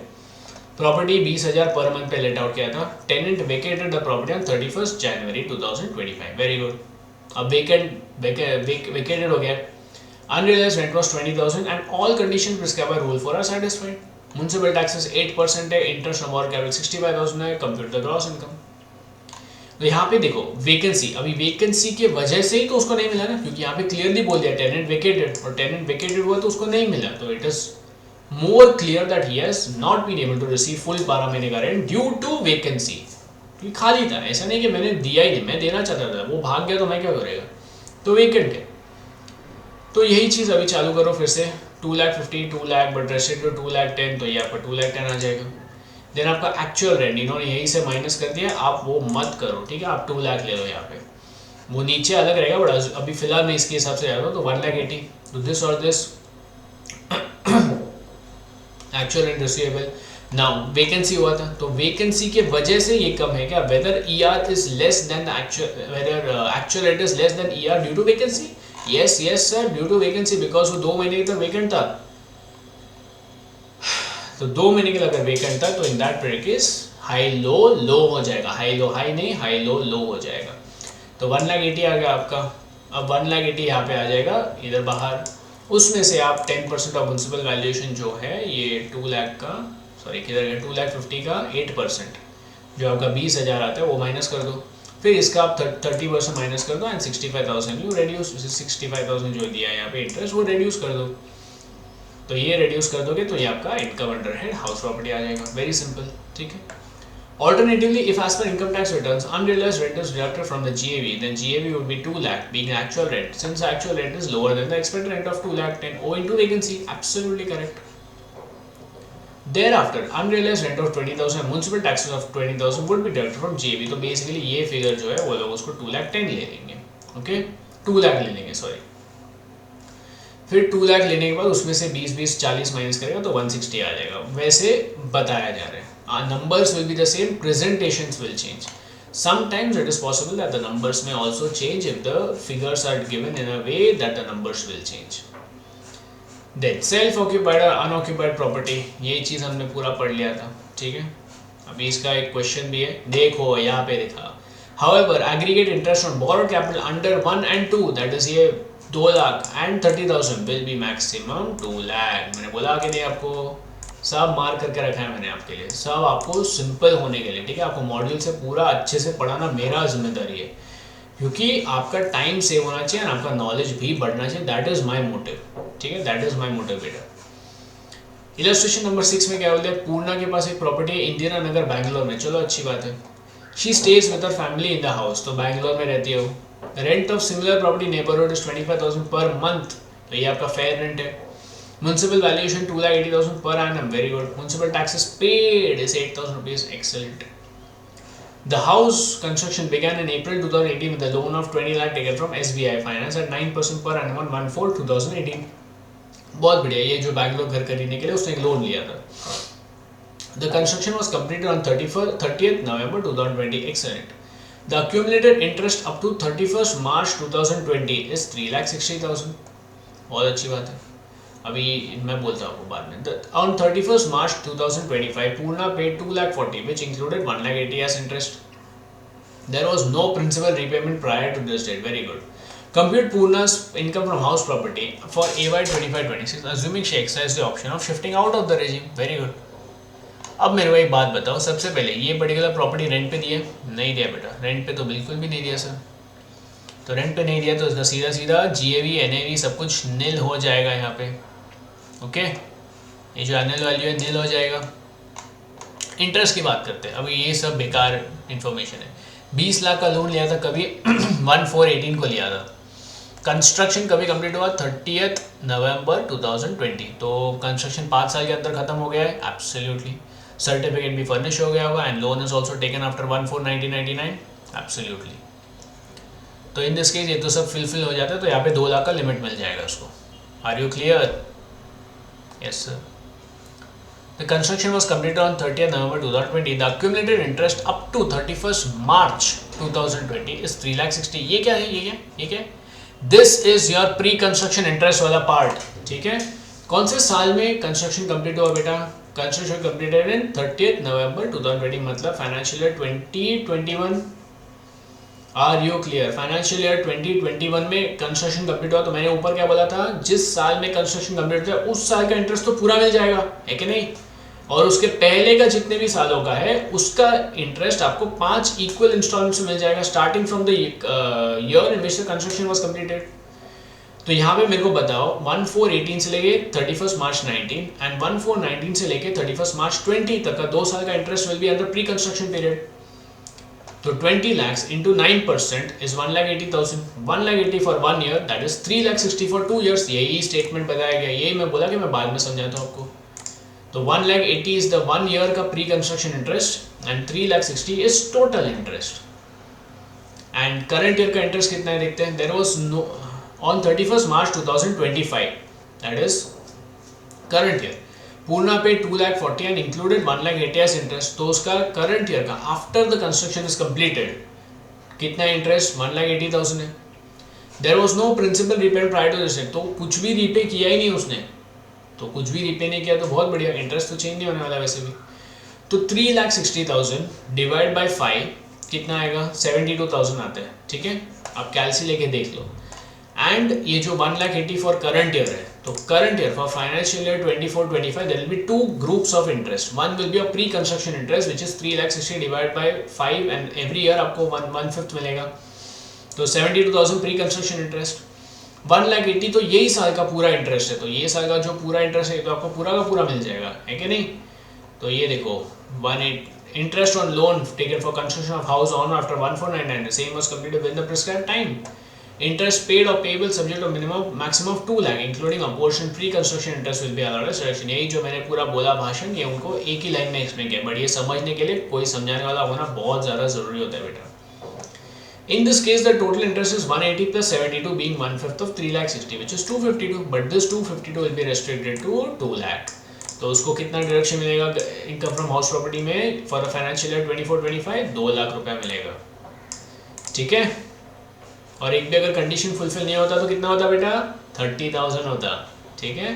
प्रॉपर्टी 20,000 पर मंथ पे लेट आउट किया था। Tenant vacated the property on 31 January 2025। Very good. अब वेकेटेड हो गया। Unrealised rent was 20,000 and all condition prescribed by rule 4 are satisfied. Municipal taxes 8% है, interest on borrowed capital 65,000 है, compute the gross income. तो यहाँ पे देखो वैकेंसी, अभी वैकेंसी के वजह से ही तो उसको नहीं मिला ना, क्योंकि यहाँ पे क्लियरली बोल दिया टेनेंट वेकेटेड, और टेनेंट वेकेटेड हुआ तो उसको नहीं मिला। तो it is more clear that he has not been able to receive full 12 महीने का रेंट ड्यू टू वैकेंसी, क्योंकि खाली था। ऐसा नहीं कि मैंने दिया ही नहीं, मैं देना चाहता था, वो भाग गया तो मैं क्या करेगा, तो वैकेंट है। तो यही चीज़ अभी चालू करो फिर से, 2,50,000 2,00,000 बट रेस्ट्रिक्टेड 2,10,000, तो ये आपका 2,10,000 आ जाएगा। देन आपका एक्चुअल रेंट इन्होंने यहीं से माइनस कर दिया, आप वो मत करो, ठीक है, आप 2,00,000 ले लो यहाँ पे, वो नीचे अलग रहेगा, बट अभी फिलहाल मैं इसके हिसाब से जा रहा हूँ। तो 1,80,000, तो दिस और this actual rent receivable. Now vacancy हुआ था, तो वैकेंसी के वजह से ये कम है क्या, whether ER is less than the actual, whether actual rent is less than ER due to vacancy. Yes yes sir, due to vacancy, because वो 2 महीने तक वैकेंट था। तो 2 महीने के लिए अगर वैकेंट था तो in that case high low low हो जाएगा, हाई लो हाई नहीं, हाई लो लो हो जाएगा। तो 1,80,000 आ गया आपका। अब 1,80,000 यहाँ पे आ जाएगा इधर बाहर, उसमें से आप 10% ऑफ म्यूनसिपल वैल्यूएशन जो है ये 2,00,000 का, सॉरी किधर गया, 2,50,000 का 8% जो आपका 20,000 आता है वो माइनस कर दो, फिर इसका आप 30% माइनस कर दो एंड 65,000 यू रेड्यूस, 65,000 जो दिया है यहाँ पे इंटरेस्ट वो रेड्यूस कर दो। तो ये रिड्यूस कर दोगे तो ये आपका income under head house property आ जाएगा, वेरी सिंपल, ठीक है। Alternatively, if as per income tax returns, unrealized rent is deducted from the GAV, then GAV would be 2 lakh being actual rent, since the actual rent is lower than the expected rent of 2 lakh 10 owing to vacancy. Absolutely correct. Thereafter, unrealized rent of 20,000 and municipal taxes of 20,000 would be deducted from GAV. तो basically ये figure जो है वो लोग उसको 2 lakh 10 ले लेंगे, okay? 2 lakh ले लेंगे, sorry. फिर 2 लाख लेने के बाद उसमें से 20 माइनस करेगा तो 160 आ जाएगा, वैसे बताया जा रहा है। Numbers will be the same, presentations will change. Sometimes it is possible that the numbers may also change if the figures are given in a way that the numbers will change. Then self-occupied or unoccupied property, ये चीज़ हमने पूरा पढ़ लिया था, ठीक है। अभी इसका एक क्वेश्चन भी है, देखो यहाँ पे देखा। However, aggregate interest on borrowed capital under 1 and 2, that is ये 2 lakh and 30,000 will be maximum 2 lakh. मैंने बोला कि नहीं आपको, सब मार्क करके रखा है मैंने आपके लिए, सब आपको सिंपल होने के लिए, ठीक है। आपको मॉड्यूल से पूरा अच्छे से पढ़ाना मेरा जिम्मेदारी है, क्योंकि आपका टाइम सेव होना चाहिए और आपका नॉलेज भी बढ़ना चाहिए। दैट इज माय मोटिव, ठीक है, दैट इज माय मोटिव बेटा। इलस्ट्रेशन नंबर 6 में क्या बोलते हैं, पूर्णा के पास एक प्रॉपर्टी है इंदिरा नगर बैंगलोर में, चलो अच्छी बात है। She stage with her family in the house, तो बैंगलोर में रहती है वो। Rent of similar property neighbourhood is 25,000 per month, तो ये आपका फेयर रेंट है। Municipal valuation 2,80,000 per annum, very good. Municipal taxes paid is 8,000 rupees, excellent. The house construction began in April 2018 with a loan of 20 lakh taken from SBI Finance at 9% per annum on 1/4/2018. बहुत बढ़िया, ये जो बैंगलोर घर खरीदने के लिए उसने एक लोन लिया था। The construction was completed on 30th November 2020, excellent. The accumulated interest up to 31st March 2020 is 3,60,000, बहुत अच्छी बात है। अभी मैं बोलता हूँ आपको बाद में। On 31st March 2025, Poorna paid 2,40,000, which included 1,80,000 as interest. There was no principal repayment prior to this date. Very good. Compute Poorna's income from house property for AY 25-26, assuming she exercised the option of shifting out of the regime. Very good. अब मेरे को एक बात बताओ, सबसे पहले ये particular property rent पे दिया? नहीं दिया बेटा, रेंट पे तो बिल्कुल भी नहीं दिया सर। तो रेंट पे नहीं दिया तो इसका सीधा सीधा GAV NAV सब कुछ नील हो जाएगा यहाँ पे, ओके। ये जो एनुअल वैल्यू है नील हो जाएगा। इंटरेस्ट की बात करते हैं, अभी ये सब बेकार इन्फॉर्मेशन है। 20 लाख का लोन लिया था कभी 1/4/18 को लिया था। कंस्ट्रक्शन कभी कंप्लीट हुआ 30th November 2020, तो कंस्ट्रक्शन 5 साल के अंदर खत्म हो गया है, एब्सोल्युटली। सर्टिफिकेट भी फर्निश हो गया होगा and loan is also taken after 1/4/1999, absolutely. तो इन दिस केस ये तो सब फिल हो जाता है, तो यहाँ पे 2 लाख का लिमिट मिल जाएगा उसको। Are you clear? Yes sir. The construction was completed on 30th November 2020. The accumulated interest up to 31st March 2020 is 3,60,000. ये क्या है? ये क्या? This is your pre-construction interest वाला part, ठीक है। कौन से साल में कंस्ट्रक्शन कंप्लीट हुआ बेटा? Construction completed in 30th November 2020, मतलब financial year 2021। Are you clear? Financial year 2021 में कंस्ट्रक्शन कंप्लीट हुआ, तो मैंने ऊपर क्या बोला था, जिस साल में कंस्ट्रक्शन कंप्लीट हुआ उस साल का इंटरेस्ट तो पूरा मिल जाएगा, है कि नहीं। और उसके पहले का जितने भी सालों का है उसका इंटरेस्ट आपको 5 इक्वल इंस्टॉलमेंट्स में मिल जाएगा, starting from the year in which the construction was completed. तो यहाँ पे मेरे को बताओ 1/4/18 से लेके 31st March 19 एंड 1/4/19 से लेके 31st March 20 तक का 2 साल का interest will be under pre construction period. तो 20 lakhs into 9% is 1,80,000. 1,80,000 for 1 year, that is 3,60,000 for 2 years. यही स्टेटमेंट बताया गया, यही मैं बोला कि मैं बाद में समझाता हूँ आपको। तो 1,80,000 is the 1 year का pre construction interest and 3,60,000 is total interest. And current year का इंटरेस्ट कितना है देखते हैं। There was no on 31st March 2025, that is current year, Purna पे 2,40,000 एंड इंक्लूडेड 1,80,000 एज इंटरेस्ट। तो उसका करंट ईयर का after the construction is completed कितना इंटरेस्ट? 1,80,000 है। There was no principal repaid prior to this, तो कुछ भी रीपे किया ही नहीं उसने। तो कुछ भी रीपे नहीं किया तो बहुत बढ़िया, इंटरेस्ट तो चेंज नहीं होने वाला वैसे भी। तो 3,60,000 डिवाइड बाई 5 कितना आएगा? 72,000 आता है, ठीक है। आप कैलसी लेके देख लो। एंड ये जो 1,80,000 फॉर करंट ईयर है, तो current year for financial year 24-25 there will be 2 groups of interest. One will be a pre construction interest which is 3,60,000 divide by 5 and every year आपको 1/5 मिलेगा, तो 72,000 प्री कंस्ट्रक्शन इंटरेस्ट। 1,80,000 तो यही साल का पूरा इंटरेस्ट है, तो ये साल का जो पूरा इंटरेस्ट है तो आपको पूरा का पूरा मिल जाएगा, है कि नहीं। तो ये देखो 18 interest on loan taken for construction of house on after 1499 the same was completed with the prescribed time. Interest paid or payable subject to maximum of 2 lakh including a portion pre-construction interest will be allowed as reduction। यही जो मैंने पूरा बोला भाषण, ये उनको एक ही line में एक्सप्लेन किया, बट ये समझने के लिए कोई समझाने वाला होना बहुत ज़्यादा ज़रूरी होता है बेटा। In this case the total interest is 180 plus 72 being 1/5 of 3,60,000 which is 252, but this 252 will be restricted to 2 lakh। तो उसको कितना डिडक्शन मिलेगा इनकम फ्रॉम हाउस प्रॉपर्टी में for the financial year 24-25? 2 lakh रुपया मिलेगा, ठीक है। और एक भी अगर कंडीशन फुलफिल नहीं होता तो कितना होता बेटा? 30,000 होता, ठीक है,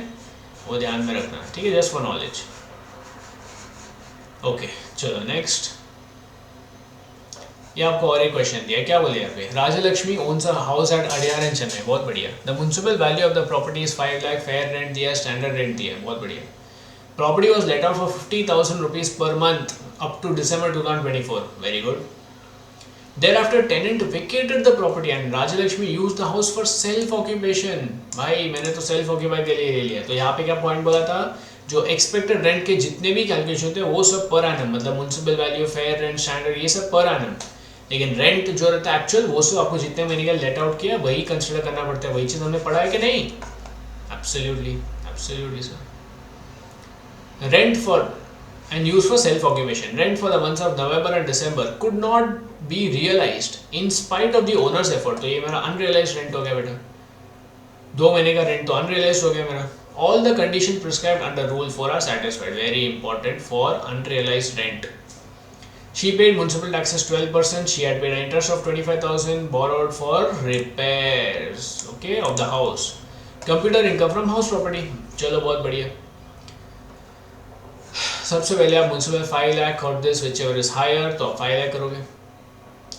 वो ध्यान में रखना, ठीक है, जस्ट फॉर नॉलेज। ओके चलो नेक्स्ट, ये आपको और एक क्वेश्चन दिया, क्या बोले यहाँ पे? Rajalakshmi owns a house at Adyar in Chennai, बहुत बढ़िया। The municipal value of the property is 5 lakh, fair rent दिया, स्टैंडर्ड रेंट दिया, बहुत बढ़िया। Property was let out for 50,000 rupees per month up to December 2024, very good. Thereafter, tenant vacated the property and Rajalakshmi used the house for self occupation। भाई मैंने तो self occupy के लिए ले लिया, तो यहाँ पे क्या पॉइंट बोला था? जो एक्सपेक्टेड रेंट के जितने भी कैलकुलेशन होते हैं वो सब पर एनम, मतलब municipal value, fair rent, standard, ये सब पर एनम। लेकिन रेंट जो रहता है एक्चुअल, वो सब आपको जितने महीने का लेट आउट किया वही कंसिडर करना पड़ता है। वही चीज़ हमने पढ़ा है कि नहीं? Absolutely, absolutely sir. Rent for and used for self-occupation. Rent for the months of November and December could not be realized in spite of the owner's effort। तो ये मेरा unrealized rent हो गया बेटा, 2 महीने का रेंट तो unrealized हो गया मेरा। All the conditions prescribed under Rule 4 are satisfied। Very important for unrealized rent। She paid municipal taxes 12%. She had paid an interest of 25,000 borrowed for repairs, okay, of the house। Computer income from house property। चलो बहुत बढ़िया। सबसे पहले आप municipal 5 lakh और this whichever is higher, तो आप 5 लाख करोगे।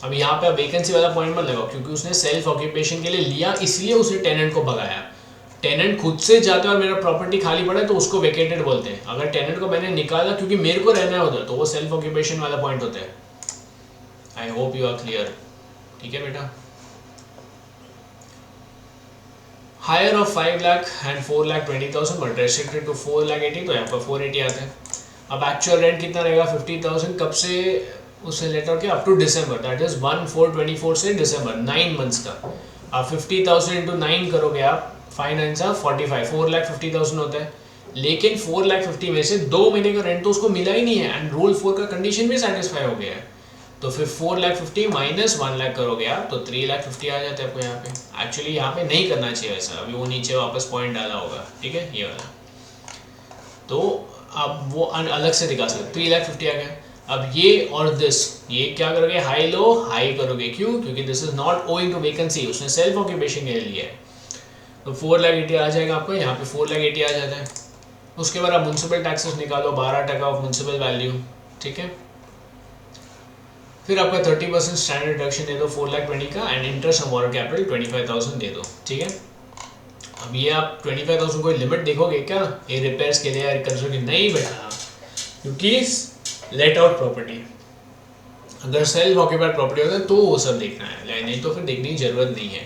अब यहाँ पे आप वैकेंसी वाला पॉइंट मत लगाओ, क्योंकि उसने सेल्फ ऑक्यूपेशन के लिए लिया, इसलिए उसने टेनेंट को भगाया। टेनेंट खुद से जाता है और मेरा प्रॉपर्टी खाली पड़ा है तो उसको वेकेटेड बोलते हैं। अगर टेनेंट को मैंने निकाला क्योंकि मेरे को रहना है उधर, तो वो सेल्फ ऑक्यूपेशन वाला पॉइंट होता है। I hope you are clear, ठीक है बेटा। Higher of 5 lakh and 4,20,000 but restricted to 4,80,000, तो यहाँ पर 480 आता है। अब एक्चुअल रेंट कितना रहेगा? 50,000। कब से उससे लेटर के? Up to December, that is 1/4/24 से December, 9 मंथ्स का। अब 50,000 इंटू 9 करोगे आप, 5 9 45, 4,50,000 होता है। लेकिन 4,50,000 में से 2 महीने का रेंट तो उसको मिला ही नहीं है, एंड रूल 4 का कंडीशन भी सेटिस्फाई हो गया है। तो फिर 4,50,000 माइनस 1 लाख करोगे आप, तो 3,50,000 आ जाता है आपको यहाँ पे। एक्चुअली यहाँ पे नहीं करना चाहिए ऐसा, अभी वो नीचे वापस पॉइंट डाला होगा, ठीक है, ये वाला। तो अब वो अलग से दिखा सकते, 3,50,000 आ गया। अब ये और दिस, ये क्या करोगे? हाई लो हाई करोगे, क्यों? क्योंकि this is not owing to vacancy, उसने सेल्फ ऑक्यूपेशन के लिए है। तो 4,80,000 आ जाएगा आपको, यहाँ पे 4,80,000 आ जाता है। उसके बाद आप म्युनिसिपल टैक्सेस निकालो, 12% ऑफ म्युनिसिपल वैल्यू, ठीक है। फिर आपका 30% स्टैंडर्ड डिडक्शन दे दो 4,20,000 का, and interest on working capital 25,000 दे दो, ठीक है। अब ये आप 25,000 कोई लिमिट देखोगे क्या ये रिपेयर्स के लिए या रिकंस्ट्रक्शन? नहीं बेटा, क्योंकि लेट आउट प्रॉपर्टी, अगर सेल्फ ऑक्यूपाइड प्रॉपर्टी होता है तो वो सब देखना है, नहीं तो फिर देखने की जरूरत नहीं है,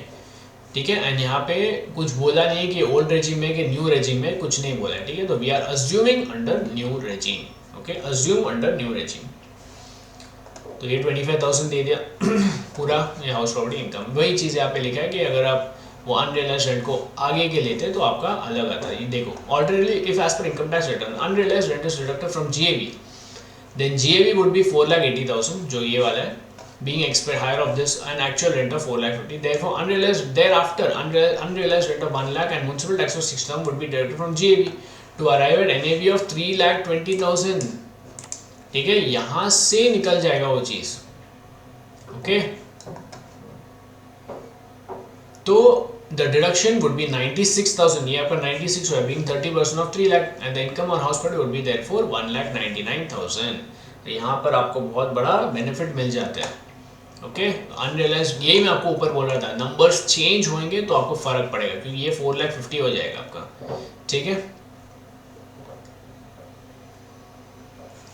ठीक है। एंड यहाँ पे कुछ बोला नहीं है कि ओल्ड रेजिम में कि न्यू रेजिम में, कुछ नहीं बोला है, ठीक है। तो we are assuming under new regime, okay, assume under new regime. तो ये 25,000 दे दिया पूरा ये हाउस प्रॉपर्टी इनकम। वही चीज़ यहाँ पे लिखा है कि अगर आप वो अनरियलाइज्ड रेंट को आगे के लेते तो आपका अलग आता है। ये देखो, alternately if as per income tax return unrealised rent is deducted from GAV, then GAV would be 4,80,000, जो ये वाला है, being expected higher of this an actual rent of 4,50,000, therefore unrealized thereafter unrealized rent of 1 lakh and municipal tax of 6,000 would be deducted from GAV to arrive at NAV of 3,20,000, ठीक है। यहां से निकल जाएगा वो चीज, ओके। तो the deduction would be 96,000, ये आपका 96 है, being 30% of 3 lakh, and the income on house property would be therefore 1,99,000। यहाँ पर आपको बहुत बड़ा बेनिफिट मिल जाता है, ओके। अनरियलाइज्ड, यही मैं आपको ऊपर बोल रहा था, नंबर्स चेंज होंगे तो आपको फर्क पड़ेगा, क्योंकि ये 4,50,000 हो जाएगा आपका, ठीक है।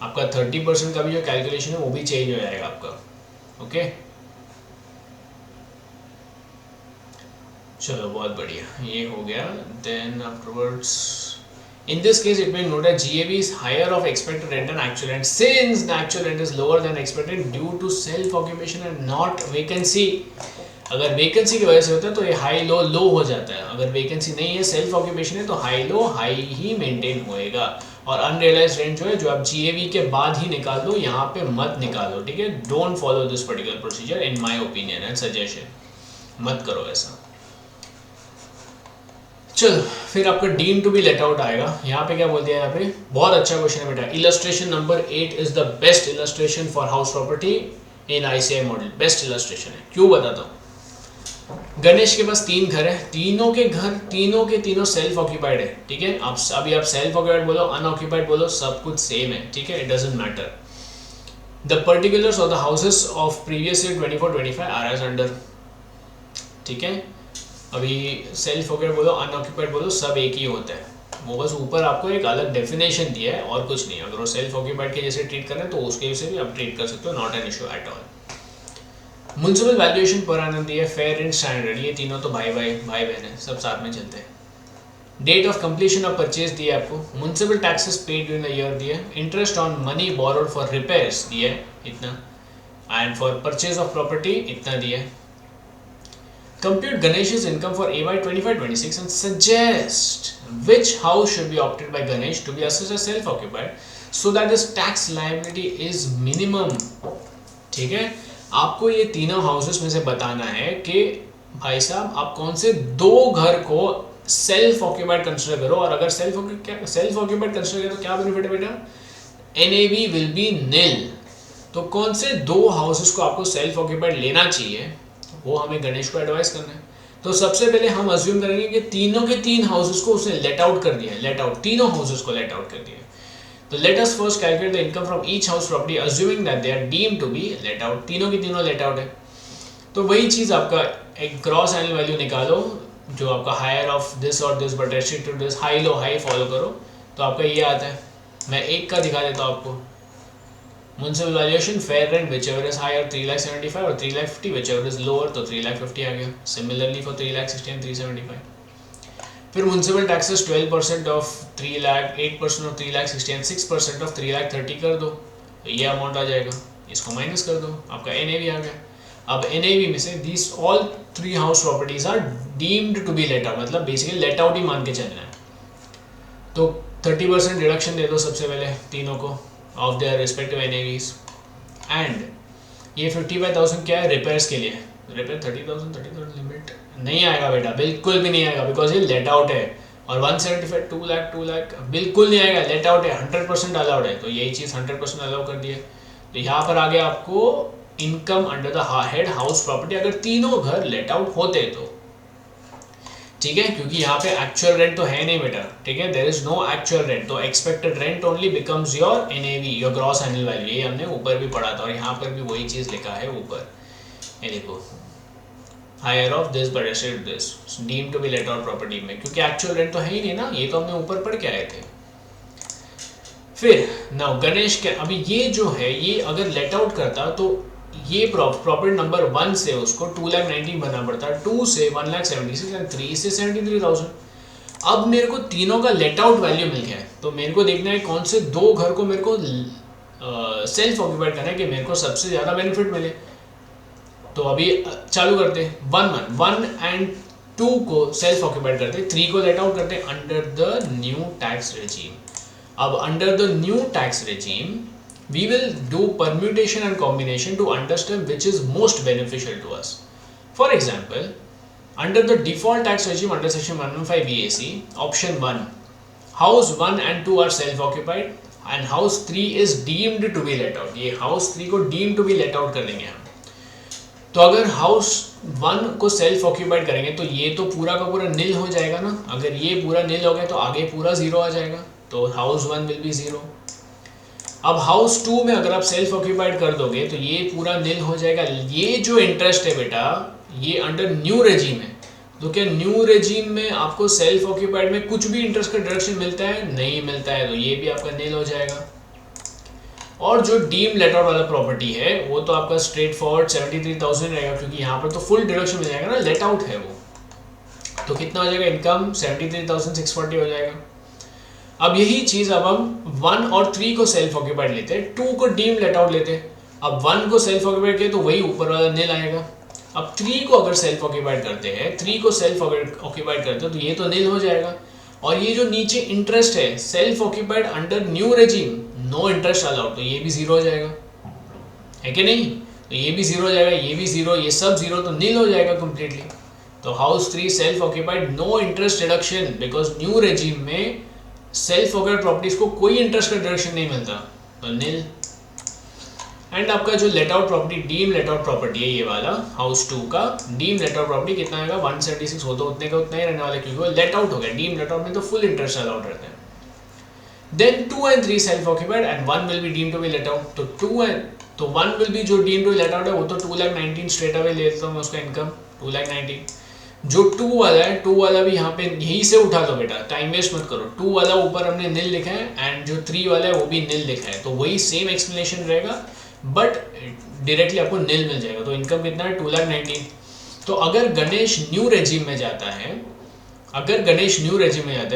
आपका 30% का भी जो कैलकुलेशन है वो भी चेंज हो जाएगा आपका, ओके। चलो बहुत बढ़िया, ये हो गया. Then afterwards in this case it may note that GAV is higher of expected rent and actual rent since the actual rent is lower than expected due to self occupation and not vacancy. अगर vacancy की वजह से होता है तो ये high low low हो जाता है. अगर वैकेंसी नहीं है, सेल्फ ऑक्यूपेशन है, तो हाई लो हाई ही मेंटेन होएगा. और अनरियलाइज रेंट जो है, जो आप GAV के बाद ही निकाल दो, यहाँ पे मत निकालो. ठीक है, don't follow this particular procedure in my opinion and suggestion. मत करो ऐसा. चलो फिर आपका deem to be let out आएगा. यहाँ पे क्या बोल दिया है, यहाँ पे बहुत अच्छा क्वेश्चन है बेटा. Illustration number 8 is the best illustration for house property in ICI model. Best illustration है. क्यों बताता हूँ. गणेश के पास 3 घर है, तीनों के घर तीनों सेल्फ ऑक्यूपाइड है. ठीक है, आप अभी आप सेल्फ ऑक्यूपाइड बोलो, अनऑक्यूपाइड बोलो, सब कुछ सेम है. ठीक है, it doesn't matter. The particulars of the houses of previous year 24-25 are as under. ठीक है, अभी सेल्फ ऑक्यूपाइड बोलो, अनऑक्यूपाइड बोलो, सब एक ही होता है. वो बस ऊपर आपको एक अलग डेफिनेशन दिया है और कुछ नहीं. अगर वो सेल्फ ऑक्यूपाइड के जैसे ट्रीट कर रहे हैं तो उसके से भी आप ट्रीट कर सकते हो. Not an issue at all. Municipal valuation पर आनंद दिया है, फेयर एंड स्टैंडर्ड. ये तीनों तो भाई बहन है, सब साथ में चलते हैं. Date of completion of purchase दिया है आपको. Municipal taxes paid during the year दिया है. Interest on money borrowed for repairs दिया है इतना. And for purchase of property इतना दिया है. Compute Ganesh's income for AY 25-26 and suggest which house should be opted by Ganesh to be assessed as self-occupied so that his tax liability is minimum. ठीक है, आपको ये तीनों houses में से बताना है कि भाई साहब आप कौन से 2 घर को सेल्फ ऑक्यूपाइड कंसिडर करो. और अगर सेल्फ ऑक्यूपाइड कंसिडर करो तो क्या बेनिफिट है बेटा, NAV विल बी नील. तो कौन से 2 हाउसेस को आपको सेल्फ ऑक्यूपाइड लेना चाहिए, वो हमें गणेश को एडवाइस करना है. तो सबसे पहले हम अज्यूम करेंगे कि तीनों के 3 हाउसेस को उसने लेट आउट कर दिया है. लेट आउट, तीनों हाउसेस को लेट आउट कर दिया है. तो let us first calculate the income from each house property assuming that they are deemed to be let out. तीनों की तीनों लेट आउट है. तो वही चीज़ आपका एक ग्रॉस एनुअल वैल्यू निकालो, जो आपका हायर ऑफ दिस और this but restricted to this, high low high follow करो, तो आपका ये आता है. मैं एक का दिखा देता हूँ आपको. Municipal valuation fair rent whichever is higher 3,75,000 और 3,50,000 whichever is lower, तो 3,50,000 आ गया. Similarly for 3,60,000 and 375. फिर municipal taxes 12% of 3 lakh, 8% of 3,60,000 and 6% of 3,30,000 कर दो, तो ये अमाउंट आ जाएगा. इसको माइनस कर दो, आपका NAV आ गया. अब NAV में से this all 3 house properties are deemed to be let out, मतलब बेसिकली लेट आउट ही मान के चलना है. तो 30% डिडक्शन दे दो सबसे पहले तीनों को of their respective NAVs. And ये 55,000 क्या है, रिपेयर्स के लिए. रिपेयर 30,000 लिमिट नहीं आएगा बेटा, बिल्कुल भी नहीं आएगा, बिकॉज ये लेट आउट है. और 175 2 लाख बिल्कुल नहीं आएगा, लेट आउट है. 100% अलाउड है, तो यही चीज़ 100% अलाउ कर दी है. तो यहाँ पर आ गया आपको income under the head house property, अगर तीनों घर लेट आउट होते तो. ठीक है, क्योंकि यहाँ पे एक्चुअल रेंट तो है नहीं बेटा. ठीक है, there is no actual rent, तो expected rent only becomes your NAV, your gross annual value. ये हमने ऊपर भी पढ़ा था और यहाँ पर भी वही चीज़ लिखा है ऊपर. ये देखो, higher of this but restricted this deem to be let out property में, क्योंकि एक्चुअल रेंट तो है ही नहीं ना, ये तो हमने ऊपर पढ़ के आए थे. फिर नाउ गणेश के, अभी ये जो है ये अगर लेट आउट करता तो ये प्रॉपर्टी नंबर 1 से उसको 2,90,000 भरना पड़ता है, 2 से 1,76,000 एंड 3 से 73,000. अब मेरे को तीनों का लेट आउट वैल्यू मिल गया है, तो मेरे को देखना है कौन से 2 घर को मेरे को सेल्फ ऑक्यूपाइड करना है कि मेरे को सबसे ज़्यादा बेनिफिट मिले. तो अभी चालू करते हैं. 1 एंड 2 को सेल्फ ऑक्यूपाइड करते हैं, 3 को लेट आउट करते हैं under the new tax regime. अब under the new tax regime we will do permutation and combination to understand which is most beneficial to us. For example, under the default tax regime under section 115 BAC, option 1, house 1 and 2 are self-occupied and house 3 is deemed to be let out. ये house 3 को deemed to be let out कर देंगे हम. तो अगर house 1 को self occupied करेंगे तो ये तो पूरा का पूरा nil हो जाएगा ना. अगर ये पूरा nil हो गया तो आगे पूरा 0 आ जाएगा, तो house 1 will be 0. अब हाउस 2 में अगर आप सेल्फ ऑक्यूपाइड कर दोगे तो ये पूरा नील हो जाएगा. ये जो इंटरेस्ट है बेटा ये अंडर न्यू रेजीम है, तो क्या न्यू रेजीम में आपको सेल्फ ऑक्यूपाइड में कुछ भी इंटरेस्ट का डिडक्शन मिलता है? नहीं मिलता है, तो ये भी आपका नील हो जाएगा. और जो डीम लेट आउट वाला प्रॉपर्टी है वो तो आपका स्ट्रेट फॉरवर्ड 73,000 रहेगा, क्योंकि यहाँ पर तो फुल डिडक्शन मिल जाएगा ना, लेट आउट है वो. तो कितना हो जाएगा इनकम 73,640 हो जाएगा। अब यही चीज अब हम 1 और 3 को सेल्फ ऑक्यूपाइड लेते हैं, 2 को डीम लेट आउट लेते हैं। अब 1 को सेल्फ ऑक्यूपाइड किया तो वही ऊपर वाला नील आएगा। अब 3 को अगर सेल्फ ऑक्यूपाइड करते हैं, 3 को सेल्फ ऑक्यूपाइड करते हैं तो ये तो नील हो जाएगा। और ये जो नीचे इंटरेस्ट है self occupied under new regime, no interest allowed, तो ये भी जीरो हो जाएगा, है कि नहीं? तो ये भी जीरो हो जाएगा, ये भी जीरो, ये सब जीरो, तो नील हो जाएगा कंप्लीटली। तो house 3 self occupied, no interest deduction, because new regime में सेल्फ ऑक्यूपाइड प्रॉपर्टीज को कोई इंटरेस्ट का डिडक्शन नहीं मिलता, तो नील। एंड आपका जो let out property, deem let out property है ये वाला हाउस 2 का डीम लेट आउट प्रॉपर्टी कितना आएगा 176 हो, तो उतने का उतना ही रहने वाला, क्योंकि वो लेट आउट हो गया। डीम लेट आउट में तो फुल इंटरेस्ट अलाउड रहता है। Then 2 and 3 self occupied and 1 will be deemed to be let out. तो 1 will be जो deemed to be let out है वो तो 2,19,000 स्ट्रेट अवे ले लेता हूँ मैं उसका इनकम 2,19,000। जो 2 वाला है, 2 वाला भी यहाँ पे यहीं से उठा लो बेटा, टाइम वेस्ट मत करो। 2 वाला ऊपर हमने नील लिखा है एंड जो 3 वाला है वो भी नील लिखा है, तो वही सेम एक्सप्लेनेशन रहेगा बट डायरेक्टली आपको नील मिल जाएगा। तो इनकम कितना है 2,19,000। तो अगर गणेश न्यू रेजिम में जाता है,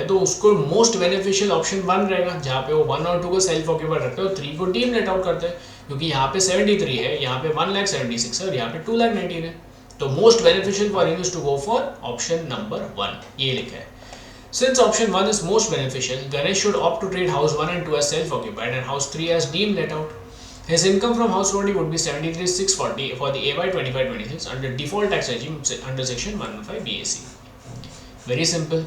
तो उसको मोस्ट बेनिफिशियल ऑप्शन 1 रहेगा, जहाँ पे वो 1 और 2 को सेल्फ ऑक्यूपाइड रखते हैं और 3 को डीम लेट आउट करते हैं, क्योंकि यहाँ पे 73 है, यहाँ पे 1,76,000 है और यहाँ पे 2,19,000 है। तो most beneficial for him is to go for option number 1, ये लिखा है। Since option 1 is most beneficial, Ganesh should opt to treat house 1 and 2 as self-occupied and house 3 as deemed let out. His income from house 40 would be 73,640 for the AY 25-26 under default tax regime under section 115 BAC. Very simple.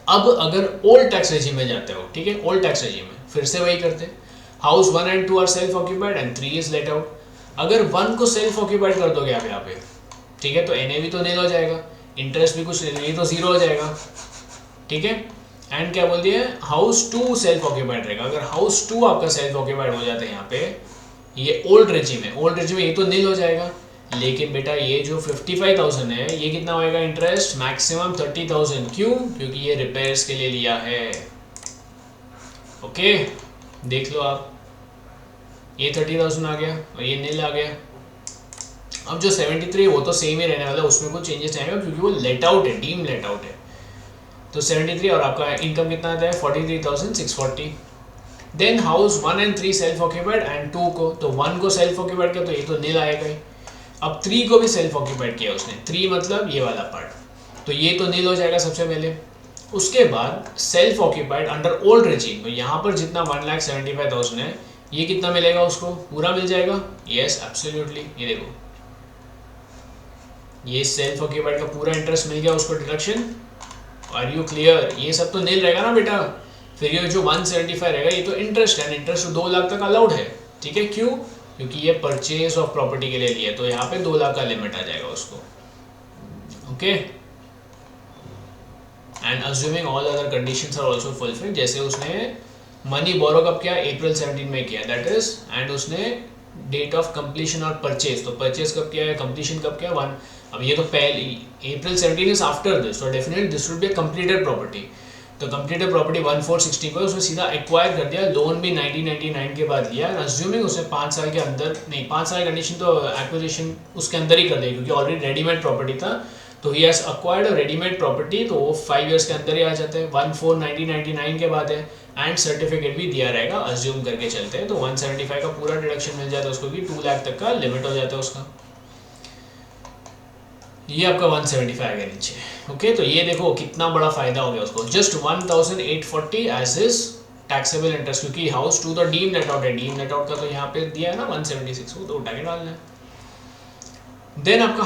अब अगर old tax regime में जाते हो, ठीक है, old tax regime में फिर से वही करते हैं, house 1 and 2 are self occupied and 3 is let out. अगर 1 को सेल्फ ऑक्यूपाइड कर दोगे आप यहाँ पे, ठीक है, तो NAV तो नील हो जाएगा, इंटरेस्ट भी कुछ नहीं, तो जीरो हो जाएगा, ठीक है। एंड क्या बोल दिया, हाउस 2 सेल्फ ऑक्यूपाइड रहेगा। अगर हाउस 2 आपका सेल्फ ऑक्यूपाइड हो जाता है यहाँ पे, ये ओल्ड रेजिम है, ओल्ड रेजिम में ये तो नील हो जाएगा, लेकिन बेटा ये जो 55,000 है ये कितना होएगा इंटरेस्ट, मैक्सिमम 30,000। क्यों? क्योंकि ये रिपेयर्स के लिए लिया है। ओके, देख लो आप, ये 30,000 आ गया और ये नील आ गया। अब जो 73 वो तो सेम ही रहने वाला, उसमें कुछ चेंजेस आएगा क्योंकि वो लेट आउट है, डीम लेट आउट है। तो 73 और आपका इनकम कितना आता है 43,640। Then house 1 and 3 self occupied and 2 को, तो 1 को सेल्फ ऑक्यूपाइड किया तो ये तो नील आएगा ही। अब 3 को भी सेल्फ ऑक्यूपाइड किया उसने, 3 मतलब ये वाला पार्ट, तो ये तो नील हो जाएगा सबसे पहले। उसके बाद self occupied under old regime, तो यहाँ पर जितना 1,75,000 है ये कितना मिलेगा उसको, पूरा मिल जाएगा। यस एब्सोल्युटली, ये देखो ये सेल्फ ऑक्यूपाइड का पूरा इंटरेस्ट मिल गया उसको डिडक्शन। Are you clear? ये सब तो नील रहेगा ना बेटा। फिर ये जो 175 रहेगा ये तो इंटरेस्ट है, इंटरेस्ट 2 लाख तक अलाउड है, ठीक है। क्यों? क्योंकि ये परचेज ऑफ प्रॉपर्टी के लिए लिया, तो यहाँ पे 2 लाख का लिमिट आ जाएगा उसको। Okay, and assuming all other conditions are also fulfilled, जैसे उसने मनी बोरो कब किया, अप्रैल 17 में किया, दैट इज, एंड उसने डेट ऑफ कंप्लीशन और परचेज, तो परचेज कब किया है, कंप्लीशन कब किया 1। अब ये तो पहले अप्रैल 17 इज आफ्टर दिस, तो definitely this would be a completed property. तो कंप्लीटेड प्रॉपर्टी 1460 पर उसने सीधा एक्वायर कर दिया, लोन भी 1999 के बाद लिया, अज्यूमिंग उसने 5 साल के अंदर, नहीं 5 साल कंडीशन तो एक्विजिशन उसके अंदर ही कर दिया क्योंकि ऑलरेडी रेडीमेड प्रॉपर्टी था, तो he has acquired readymade property, तो वो 5 ईयर्स के अंदर ही आ जाते हैं, 1/4/1999 के बाद है, एंड सर्टिफिकेट भी दिया रहेगा, अज्यूम करके चलते हैं, तो 175 का पूरा डिडक्शन मिल जाता है उसको, कि 2 लाख तक का लिमिट हो जाता है उसका। ये आपका 175 आ गया नीचे। ओके, तो ये देखो कितना बड़ा फायदा हो गया उसको, just 1,840 as is taxable interest, क्योंकि हाउस 2 तो डीम नेट आउट है, डीम नेट आउट का तो यहाँ पे दिया है ना 176, वो तो उठा के डालना है। देन आपका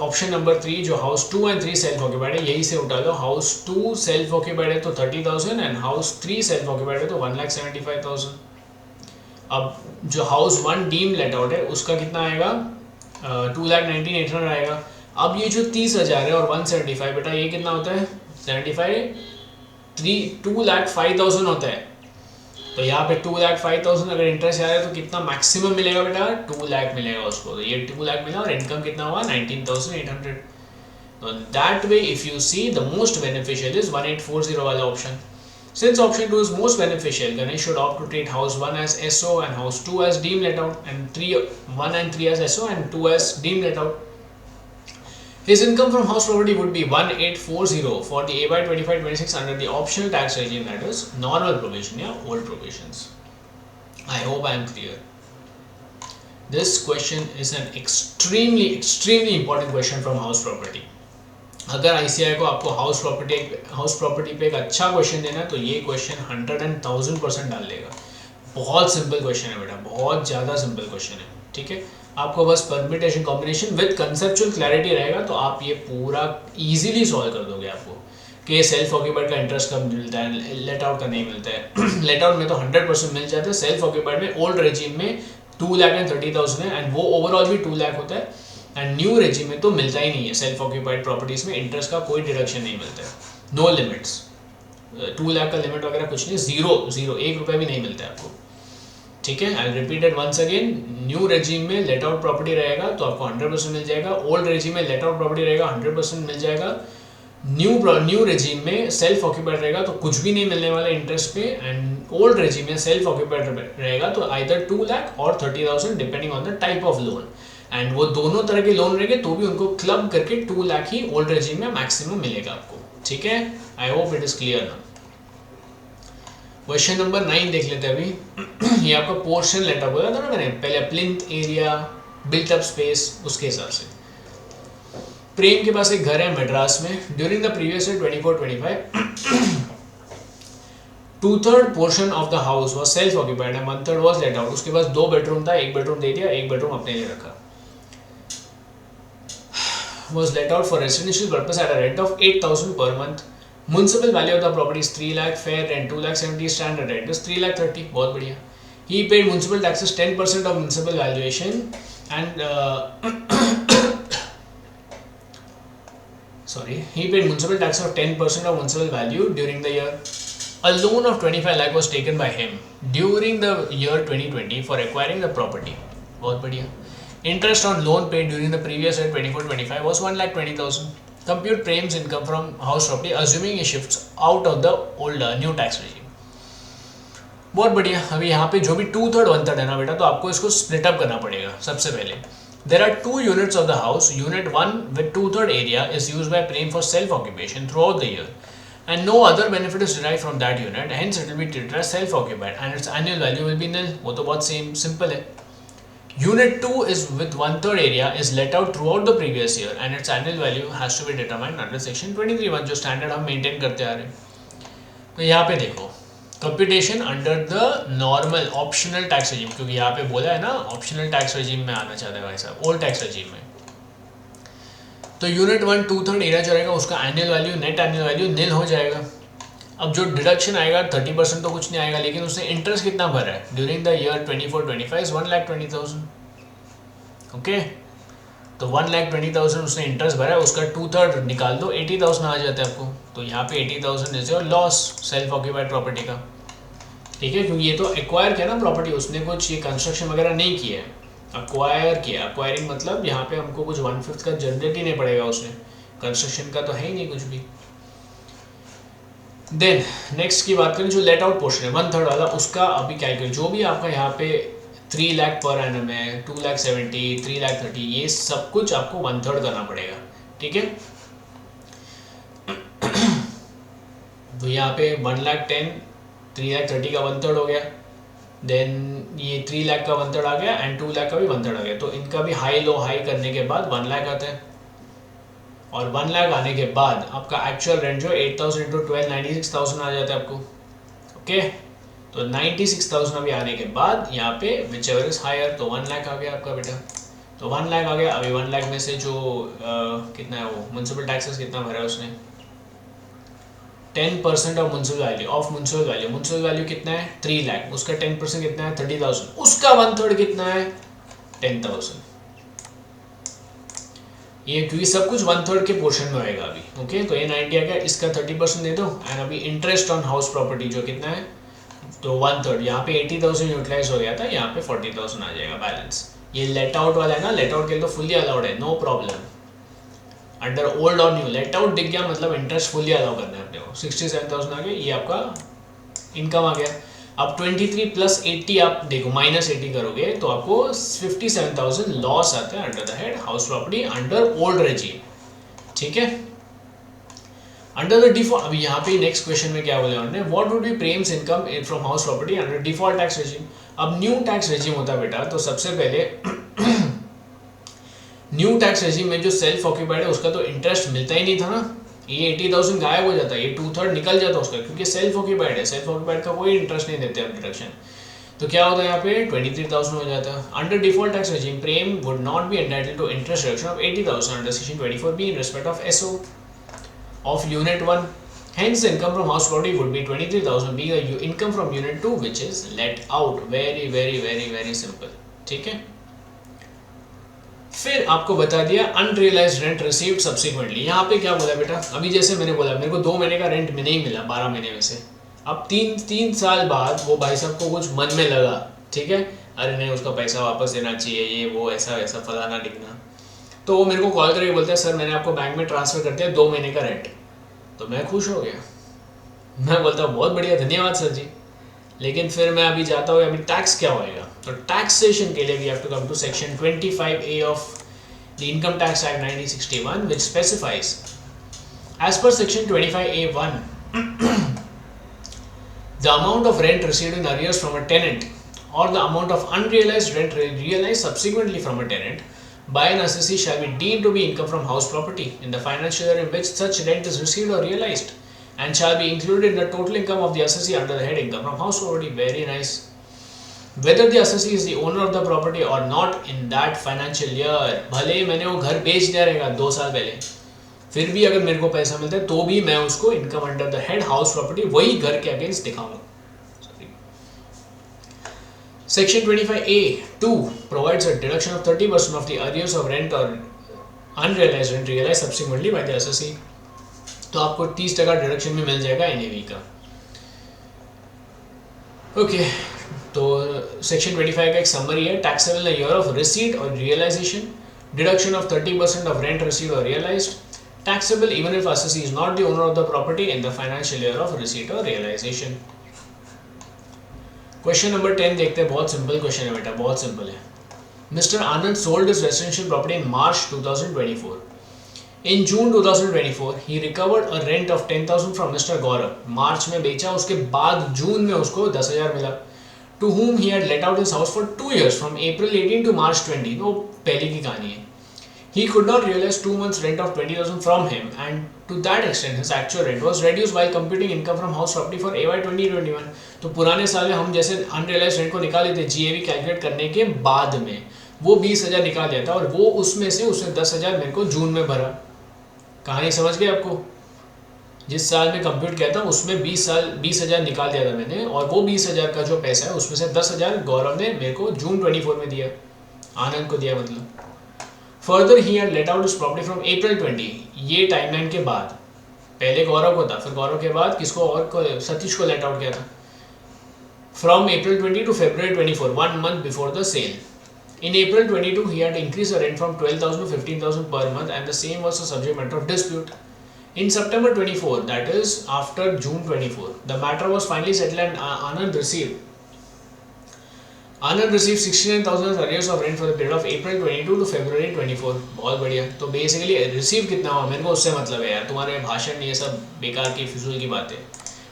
ऑप्शन नंबर 3 जो हाउस 2 and 3 सेल्फ ऑक्यूपाइड है, यही से उठा लो, हाउस 2 सेल्फ ऑक्यूपाइड है तो 30,000 एंड हाउस 3 सेल्फ ऑक्यूपाइड है तो 1,75,000। अब जो हाउस 1 डीम लेट आउट है उसका कितना आएगा 2,19,800 आएगा। अब ये जो 30,000 है और 175 बेटा ये कितना होता है 75 2,05,000 होता है, तो यहाँ पे 2,05,000 अगर इंटरेस्ट आ रहा है तो कितना मैक्सिमम मिलेगा बेटा 2 लाख मिलेगा उसको, तो ये 2 लाख मिला और इनकम कितना हुआ 19,800। तो that way if you see the most beneficial is 1840 वाला option. Since option 2 is most beneficial, Ganesh should opt to treat house 1 as SO and house 2 as deemed let out and 1 and 3 as SO and 2 as deemed let out. His income from house property would be 1840 for the AY 25-26 under the optional tax regime, that is normal provision या old provisions. I hope I am clear. This question is an extremely important question from house property. अगर ICAI को आपको house property पे एक अच्छा question देना है तो ये क्वेश्चन 100,000% डाल देगा. बहुत सिंपल क्वेश्चन है बेटा, बहुत ज़्यादा सिंपल क्वेश्चन है. ठीक है, आपको बस permutation combination with conceptual clarity रहेगा तो आप ये पूरा इजीली सॉल्व कर दोगे. आपको कि सेल्फ ऑक्यूपाइड का इंटरेस्ट कब मिलता है, लेट आउट का नहीं मिलता है. लेट आउट में तो 100% मिल जाता है. सेल्फ ऑक्यूपाइड में ओल्ड रेजिम में 2,30,000 है एंड वो ओवरऑल भी 2 लाख होता है. एंड न्यू रेजिम में तो मिलता ही नहीं है. सेल्फ ऑक्यूपाइड प्रॉपर्टीज में इंटरेस्ट का कोई डिडक्शन नहीं मिलता है. नो लिमिट्स, 2 लाख का लिमिट वगैरह कुछ नहीं. जीरो 1 रुपये भी नहीं मिलता है आपको. ठीक है, I repeat it once again. New regime में लेट आउट प्रॉपर्टी रहेगा तो आपको 100% मिल जाएगा. ओल्ड रेजिम में लेट आउट प्रॉपर्टी रहेगा 100% मिल जाएगा. न्यू रेजिम में सेल्फ ऑक्यूपाइड रहेगा तो कुछ भी नहीं मिलने वाला इंटरेस्ट पे. एंड ओल्ड रेजिम में सेल्फ ऑक्यूपाइड रहेगा तो आइदर 2 लाख और 30,000 depending on the type of loan. And वो दोनों तरह के लोन रहेंगे तो भी उनको क्लब करके 2 लाख ही ओल्ड रेजिम में मैक्सिमम मिलेगा आपको. ठीक है, I hope it is clear ना. क्वेश्चन नंबर 9 देख लेते हैं अभी. ये आपका पोर्शन लेटअप होता था ना मैंने पहले, plinth area, built up space, उसके हिसाब से. प्रेम के पास एक घर है मद्रास में. During the previous year 24-25 2/3 portion of the house was self occupied and 1/3 was let out. उसके पास 2 बेडरूम था, 1 बेडरूम दे दिया, 1 बेडरूम अपने लिए रखा. was let out for residential purpose at a rent of 8,000 per month. Municipal value of the property is 3 lakh, fair rent 2,70,000, standard rent is 3,30,000. बहुत बढ़िया. He paid municipal taxes 10% of municipal valuation and he paid municipal tax of 10% of municipal value during the year. A loan of 25 lakh was taken by him during the year 2020 for acquiring the property. बहुत बढ़िया. Interest on loan paid during the previous year 24-25 was 1,20,000. Compute Prem's income from house property assuming he shifts out of the old new tax regime. बहुत बढ़िया. अभी यहाँ पे जो भी 2/3 1/3 है ना बेटा, तो आपको इसको स्प्लिट अप करना पड़ेगा. सबसे पहले there are 2 units of the house. Unit 1 with 2/3 area is used by Prem for self occupation throughout the year and no other benefit is derived from that unit, hence it will be treated as self occupied and its annual value will be nil. वो तो बहुत simple है. Unit 2 is with 1/3 area is let out throughout the previous year and its annual value has to be determined under section 23(1) जो standard हम maintain करते आ रहे हैं. तो यहाँ पे देखो computation under the normal optional tax regime, क्योंकि यहाँ पे बोला है ना ऑप्शनल टैक्स रेजिम में आना चाहता है भाई साहब, ओल्ड टैक्स रेजिम में. तो यूनिट 1 2/3 एरिया जो रहेगा उसका annual value, net annual value nil हो जाएगा. अब जो डिडक्शन आएगा 30% तो कुछ नहीं आएगा, लेकिन उसने इंटरेस्ट कितना भरा है during the year 24-25 is 1,20,000. Okay, तो 1,20,000 उसने इंटरेस्ट भरा है, उसका 2/3 निकाल दो, 80,000 आ जाता है आपको. तो यहाँ पे 80,000 is your loss self occupied property का. ठीक है, क्योंकि ये तो एक्वायर किया ना प्रॉपर्टी, उसने कुछ ये कंस्ट्रक्शन वगैरह नहीं किया है, एक्वायर किया. एक्वायरिंग मतलब यहाँ पे हमको कुछ 1/5 का जनरेट ही नहीं पड़ेगा, उसने कंस्ट्रक्शन का तो है ही नहीं कुछ भी. देन नेक्स्ट की बात करें, जो लेट आउट पोर्शन है 1/3 वाला, उसका अभी कैलकुलेट जो भी आपका यहाँ पे 3 लाख पर एनम है, 2,70,000, 3,30,000, ये सब कुछ आपको 1/3 करना पड़ेगा. ठीक है, तो यहाँ पे 1,10,000, 3,30,000 का 1/3 हो गया. देन ये 3 लाख का 1/3 आ गया एंड 2 लाख का भी 1/3 आ गया. तो इनका भी हाई लो हाई करने के बाद 1 लाख आता है. और 1 लाख आने के बाद आपका एक्चुअल रेंट जो 8,000 × 12 96,000 आ जाता है आपको. ओके, तो 96,000 अभी आने के बाद यहाँ पे विच एवर इज हायर, तो 1 लाख आ गया आपका बेटा. तो 1 लाख आ गया. अभी 1 लाख में से जो कितना है वो म्युनिसिपल टैक्सेस कितना भरा है उसने, 10% of municipal value. Of municipal value कितना है 3 लाख, उसका 10% कितना है 30,000, उसका 1/3 कितना है 10,000. ये क्योंकि सब कुछ 1/3 के पोर्शन में होएगा अभी. ओके, तो ये 90 आ गया, इसका 30% दे दो. एंड अभी इंटरेस्ट ऑन हाउस प्रॉपर्टी जो कितना है, तो 1/3. यहाँ पे 80,000 यूटिलाइज हो गया था, यहाँ पे 40,000 आ जाएगा बैलेंस. ये लेट आउट वाला है ना, लेट आउट के लिए तो फुल्ली अलाउड है, नो प्रॉब्लम. अंडर ओल्ड और न्यू लेट आउट दिख गया मतलब इंटरेस्ट फुल्ली अलाउ करना है अपने को. 67,000 आ गया, ये आपका इनकम आ गया. अब 23 + 80 आप देखो -80 करोगे तो आपको 57,000 लॉस आता है under the head house property under old regime. ठीक है। अंडर द डिफॉल्ट, अभी यहाँ पे नेक्स्ट क्वेश्चन में क्या बोले उन्होंने, what would be Prem's income from house property under default tax regime. अब न्यू टैक्स रेजिम होता है बेटा, तो सबसे पहले न्यू टैक्स रेजिम में जो सेल्फ ऑक्यूपाइड है उसका तो इंटरेस्ट मिलता ही नहीं था ना, ये 80,000 गायब हो जाता है, ये 2/3 निकल जाता है उसका, क्योंकि सेल्फ ऑक्यूपाइड है, सेल्फ ऑक्यूपाइड का कोई इंटरेस्ट नहीं देते हम डिडक्शन। तो क्या होता है यहाँ पे 23,000 हो जाता है। Under default tax regime Prem would not be entitled to interest reduction of 80,000 under section 24B in respect of SO of unit 1। Hence, income from house property would be 23,000 being a income from unit 2 which is let out. Very simple. ठीक है। फिर आपको बता दिया unrealised rent received subsequently. यहाँ पे क्या बोला बेटा, अभी जैसे मैंने बोला मेरे को 2 महीने का रेंट में नहीं मिला 12 महीने में से, अब तीन साल बाद वो भाई साहब को कुछ मन में लगा, ठीक है, अरे नहीं उसका पैसा वापस देना चाहिए, ये वो ऐसा वैसा फलाना डिगना, तो वो मेरे को कॉल करके बोलते हैं सर मैंने आपको बैंक में ट्रांसफ़र कर दिया 2 महीने का रेंट। तो मैं खुश हो गया, मैं बोलता हूँ बहुत बढ़िया धन्यवाद सर जी। लेकिन फिर मैं अभी जाता हूँ अभी टैक्स क्या होएगा, तो टैक्सेशन के लिए we have to come to section 25A of the income tax act 1961 which specifies as per section 25A(1) the amount of rent received in arrears from a tenant or the amount of unrealized rent realized subsequently from a tenant by an assessee shall be deemed to be income from house property in the financial year in which such rent is received or realized and shall be included in the total income of the assessee under the head income from house property. Very nice. Whether the assessee is the owner of the property or not in that financial year, भले मैंने वो घर बेच दिया रहेगा 2 साल पहले, फिर भी अगर मेरे को पैसा मिलता है तो भी मैं उसको income under the head house property वही घर के अगेंस्ट दिखाऊंगा। Section 25A(2) provides a deduction of 30% of the arrears of rent or unrealized rent realized subsequently by the assessee. तो आपको 30% डिडक्शन में मिल जाएगा NAV का। ओके, तो सेक्शन 25 का एक समरी है, taxable in year of receipt और realisation, deduction of 30% of rent received और realised, taxable even if assessee is not the owner of the property in the financial year of receipt or realization. Question number 10 देखते हैं, बहुत simple question है बेटा, बहुत simple है। Mister Anand sold his residential property in March 2024. In June 2024 he recovered a rent of 10,000 from mister Gaurav. March में बेचा, उसके बाद जून में उसको 10,000 मिला. To whom he had let out his house for 2 years from April 18 to March 20. वो पहले की कहानी है. He could not realize 2 months rent of 20,000 from him, and to that extent his actual rent was reduced while computing income from house property for AY 2021. तो पुराने साल में हम जैसे अनरियलाइज्ड रेंट को निकाल लेते GAV कैलकुलेट करने के बाद में वो 20,000 निकाल देता और वो उसमें से उसने 10,000 मेरे को जून में भरा. कहानी समझ गए आपको? जिस साल में कंप्यूट किया था उसमें 20,000 निकाल दिया था मैंने, और वो 20,000 का जो पैसा है उसमें से 10,000 गौरव ने मेरे को जून 24 में दिया, आनंद को दिया मतलब. Further he had let out his property from April 20. ये टाइमलाइन के बाद, पहले गौरव को था, फिर गौरव के बाद किसको और को, सतीश को लेट आउट किया था. From April 20 to February 24, 1 month before the sale. In April 22, he had increased the rent from 12,000 to 15,000 per month, and the same was a subject matter of dispute. In September 24, that is after June 24, the matter was finally settled and Anand received 69,000 arrears of rent for the period of April 22 to February 24. बहुत बढ़िया. तो basically receive कितना हुआ मेरे को उससे मतलब है यार, तुम्हारे भाषण ये सब बेकार की फिजूल की बातें,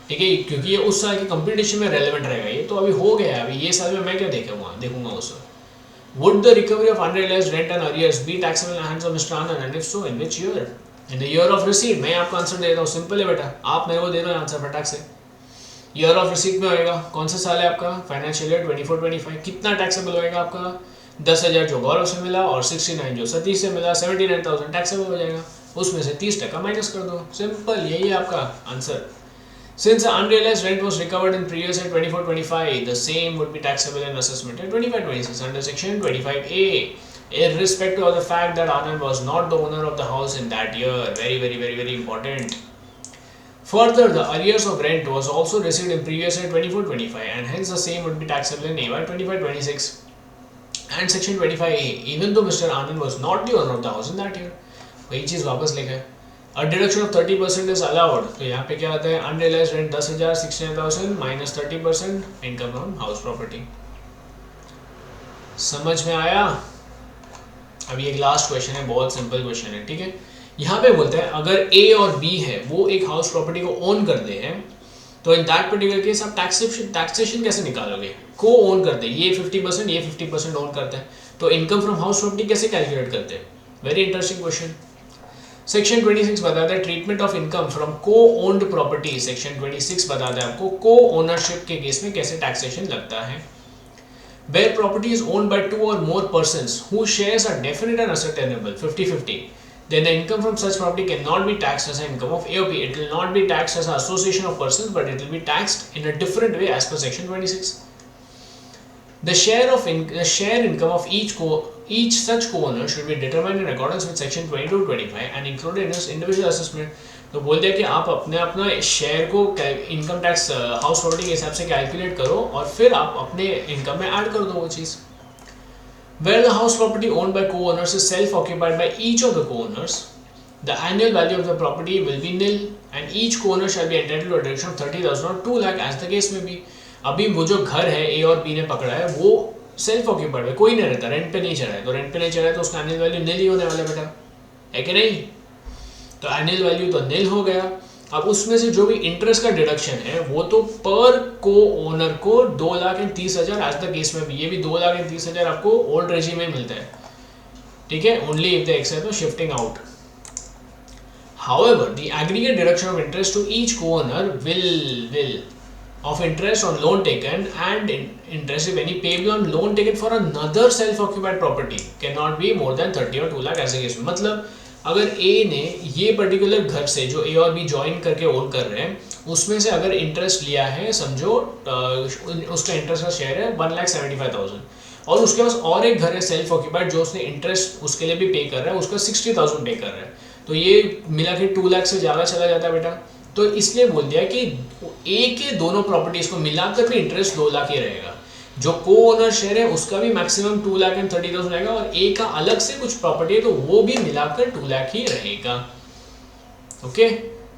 ठीक है, क्योंकि ये उस साल के कंपटीशन में रेलेवेंट रहेगा. ये तो अभी हो गया, अभी ये साल में मैं क्या देखूंगा उसको. Would the recovery of unrealized rent and arrears be taxable in the hands of Mr. Anand, and if so, in which year? In the year of receipt. मैं आपको आंसर दे देता हूँ, सिंपल है बेटा, आप मेरे को दे दो आंसर फटाक से. ईयर ऑफ रिसीट में होएगा, कौन सा साल है आपका, फाइनेंशियल ईयर 24-25. कितना टैक्सेबल होएगा आपका, 10,000 जो गौरव से मिला और 69 जो सतीश से मिला, 79,000 टैक्सेबल हो जाएगा. उसमें से 30% माइनस कर दो, सिंपल, यही है आपका answer. Since the unrealized rent was recovered in previous year 24-25, the same would be taxable in assessment in 25-26 under section 25A, irrespective of the fact that Anand was not the owner of the house in that year. Very important. Further, the arrears of rent was also received in previous year 24-25, and hence the same would be taxable in AY 25-26 and section 25A, even though Mr. Anand was not the owner of the house in that year. वही चीज़ वापस लिखा है. A deduction of 30% is allowed. तो यहाँ पे क्या आता है, unrealized rent 10,000, 69,000 minus 30% income from house property. समझ में आया? अभी एक लास्ट क्वेश्चन है, बहुत सिंपल क्वेश्चन है, ठीक है. यहाँ पे बोलते हैं अगर ए और बी है वो एक हाउस प्रॉपर्टी को ओन करते हैं तो इन दैट पर्टिकुलर केस आप टैक्सेशन कैसे निकालोगे? को ओन करते हैं, ये 50% ये 50% ओन करते हैं, तो इनकम फ्रॉम हाउस प्रॉपर्टी कैसे कैलकुलेट करते हैं? Very interesting question. सेक्शन 26 बताता है ट्रीटमेंट ऑफ इनकम फ्रॉम को ओन्ड प्रॉपर्टी। सेक्शन 26 बताता है आपको को ओनरशिप के केस में कैसे टैक्सेशन लगता है। Where property is owned by two or more persons whose shares are definite and ascertainable 50-50, then the income from such property cannot be taxed as an income of A or B. It will not be taxed as an association of persons, but it will be taxed in a different way as per section 26. The share income of each such co-owner should be determined in accordance with section 22-25 and included in his individual assessment. तो बोल दिया कि आप अपना share को income tax house property के हिसाब से कैलकुलेट करो और फिर आप अपने इनकम में ऐड कर दो वो चीज़। Where the house property owned by co-owners is self-occupied by each of the co-owners, the annual value of the property will be nil and each co-owner shall be entitled to a deduction of 30,000 or 2 lakh as the case may be. अभी वो जो घर है ए और B ने पकड़ा है वो सेल्फ ऑक्यूपाइड है, कोई नहीं रहता, रेंट पे नहीं चढ़ा है, तो रेंट पे नहीं चढ़ा है तो उसका एनुअल वैल्यू नील ही होने वाला बेटा, है कि नहीं? तो एनुअल वैल्यू तो नील हो गया। अब उसमें से जो भी इंटरेस्ट का डिडक्शन है वो तो पर को ओनर को 2,30,000 एज द केस में भी, ये भी 2,30,000 आपको ओल्ड रेजिम में मिलता है, ठीक है, only if the excess of shifting out. However, the aggregate deduction of interest to each co-owner will of interest on loan taken and interest if any payable on loan taken for another self-occupied property cannot be more than 30 or 2 lakh ऐसे case में। मतलब अगर ए ने ये particular घर से जो ए और बी ज्वाइन करके ओन कर रहे हैं उसमें से अगर इंटरेस्ट लिया है, समझो उसका इंटरेस्ट का शेयर है 1,75,000 और उसके पास और एक घर है सेल्फ ऑक्यूपाइड जो उसने इंटरेस्ट उसके लिए भी पे कर रहा है, उसका 60,000 पे कर रहा है, तो ये मिला के 2 लाख से ज़्यादा चला जाता है बेटा। तो इसलिए बोल दिया कि ए के दोनों प्रॉपर्टीज को मिलाकर भी इंटरेस्ट 2 लाख ही रहेगा, जो को ओनर शेयर है उसका भी मैक्सिमम 2,30,000 रहेगा और ए का अलग से कुछ प्रॉपर्टी है तो वो भी मिलाकर 2 लाख ही रहेगा। ओके,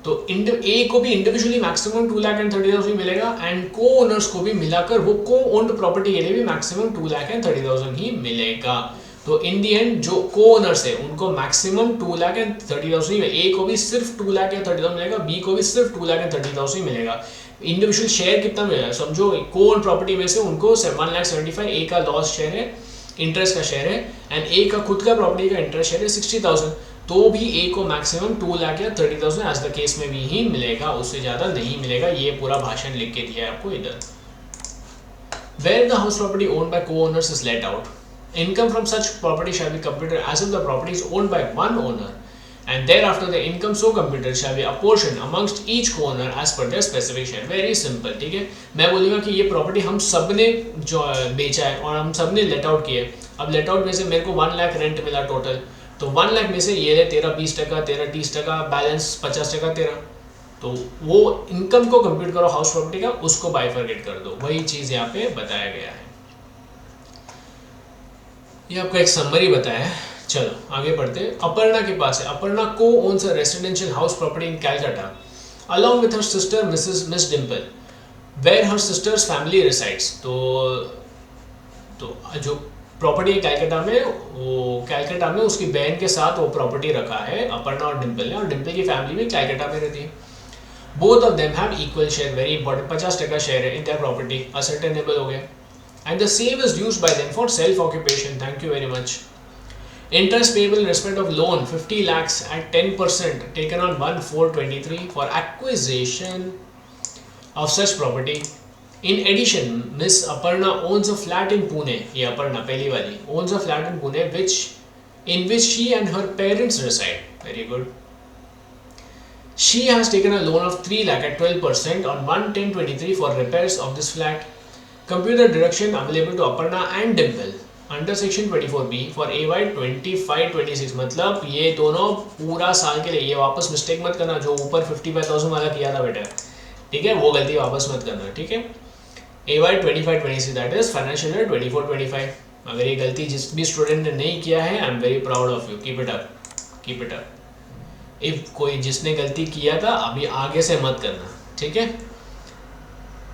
तो ए को भी इंडिविजुअली मैक्सिमम 2,30,000 मिलेगा एंड को ओनर्स को भी मिलाकर वो को ओन्ड प्रॉपर्टी के लिए भी मैक्सिमम 2,30,000 ही मिलेगा। तो इन दी एंड जो को ओनर्स है उनको मैक्सिमम 2,30,000 ही, ए को भी सिर्फ 2,30,000 मिलेगा, बी को भी सिर्फ 2,30,000 ही मिलेगा। इंडिविजुअल शेयर कितना मिलेगा, समझो को ओन प्रॉपर्टी में से उनको 1,75,000 ए का लॉस शेयर है, इंटरेस्ट का शेयर है एंड ए का खुद का प्रॉपर्टी का इंटरेस्ट शेयर है 60,000, तो भी ए को मैक्सिमम 2,30,000 एज द केस में भी ही मिलेगा, उससे ज़्यादा नहीं मिलेगा। ये पूरा भाषण लिख के दिया है आपको इधर। Where the house property owned by co-owners is let out, income from such property shall be computed as if the property is owned by one owner and thereafter the income so computed shall be apportioned amongst each co-owner as per their specific share। Very simple, ठीक है। मैं बोलूँगा कि ये property हम सब ने जो बेचा है और हम सब ने लेट आउट किया है। अब लेट आउट में से मेरे को 1 लाख रेंट मिला टोटल, तो 1 लाख में से ये ले तेरा 20%, तेरा 30%, बैलेंस 50% तेरा, तो वो इनकम को कंप्यूट करो हाउस प्रॉपर्टी का, उसको बाइफरकेट कर दो, वही चीज़ यहाँ पे बताया गया है। ये आपका एक समरी बताया है। चलो आगे बढ़ते हैं। अपर्णा के पास है, अपर्णा को owns a residential house property in Calcutta along with her sister Miss Dimple where her sister's family resides। तो जो प्रॉपर्टी है कैलकाटा में, वो कैलकाटा में उसकी बहन के साथ वो प्रॉपर्टी रखा है अपर्णा और डिम्पल ने, और डिम्पल की फैमिली भी कैलकाटा में रहती है। Both of them have equal share, very important, 50% share है इन देयर प्रॉपर्टी, असर्टेनेबल हो गया, and the same is used by them for self occupation. Thank you very much. Interest payable in respect of loan 50 lakhs at 10% taken on 1/4/23 for acquisition of such property। In addition, Miss Aparna owns a flat in Pune। ये अपर्णा पहली वाली owns a flat in Pune in which she and her parents reside। Very good। She has taken a loan of 3 lakh at 12% on 1/10/23 for repairs of this flat। Compute the deduction available to Aparna and Dimple under section 24B for AY 25-26। मतलब ये दोनों पूरा साल के लिए, ये वापस mistake मत करना जो ऊपर 55,000 वाला किया था बेटा, ठीक है, वो गलती वापस मत करना, ठीक है। AY 25-26 that is financial year 24-25। अगर ये गलती जिस भी स्टूडेंट ने नहीं किया है, I am very proud of you, keep it up, keep it up. If कोई जिसने गलती किया था अभी आगे से मत करना, ठीक है।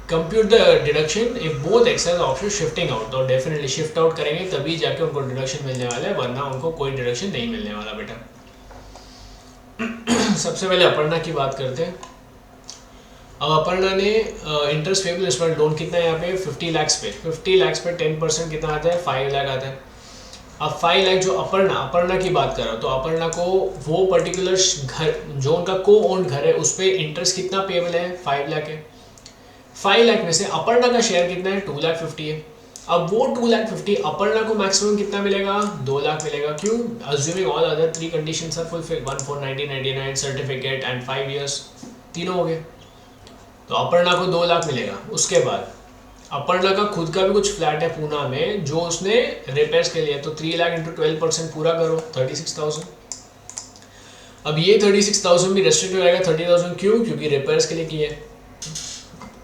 Compute the deduction if both excess option shifting out, तो डेफिनेटली शिफ्ट आउट करेंगे तभी जाके उनको डिडक्शन मिलने वाला है, वरना उनको कोई डिडक्शन नहीं मिलने वाला बेटा। सबसे पहले अपर्णा की बात करते हैं। अब अपर्णा ने इंटरेस्ट पेबल इंस्टॉलमेंट लोन कितना है यहाँ पे 50 लाख पे, 50 लाख पे 10% कितना आता है 5 लाख आता है। अब 5 लाख जो अपर्णा की बात कर रहा हूँ, तो अपर्णा को वो पर्टिकुलर घर जो उनका को ओन घर है उस पर इंटरेस्ट कितना पेबल है 5 लाख है। 5 लाख में से अपर्णा का शेयर कितना है 2 लाख 50 है। अब वो 2 लाख 50 अपर्णा को मैक्सिमम कितना मिलेगा 2 लाख मिलेगा। क्यों? Assuming all other 3 conditions are fulfilled, 1 for 1999 certificate and 5 years, तीनों हो गए, तो अपर्णा को 2 लाख मिलेगा। उसके बाद अपर्णा का खुद का भी कुछ फ्लैट है पूना में जो उसने रिपेयर्स के लिए, तो 3 लाख इंटू 12% पूरा करो 36,000। अब ये 36,000 भी रेस्ट्रिक्ट हो जाएगा 30,000। क्यों? क्योंकि रिपेयर्स के लिए किए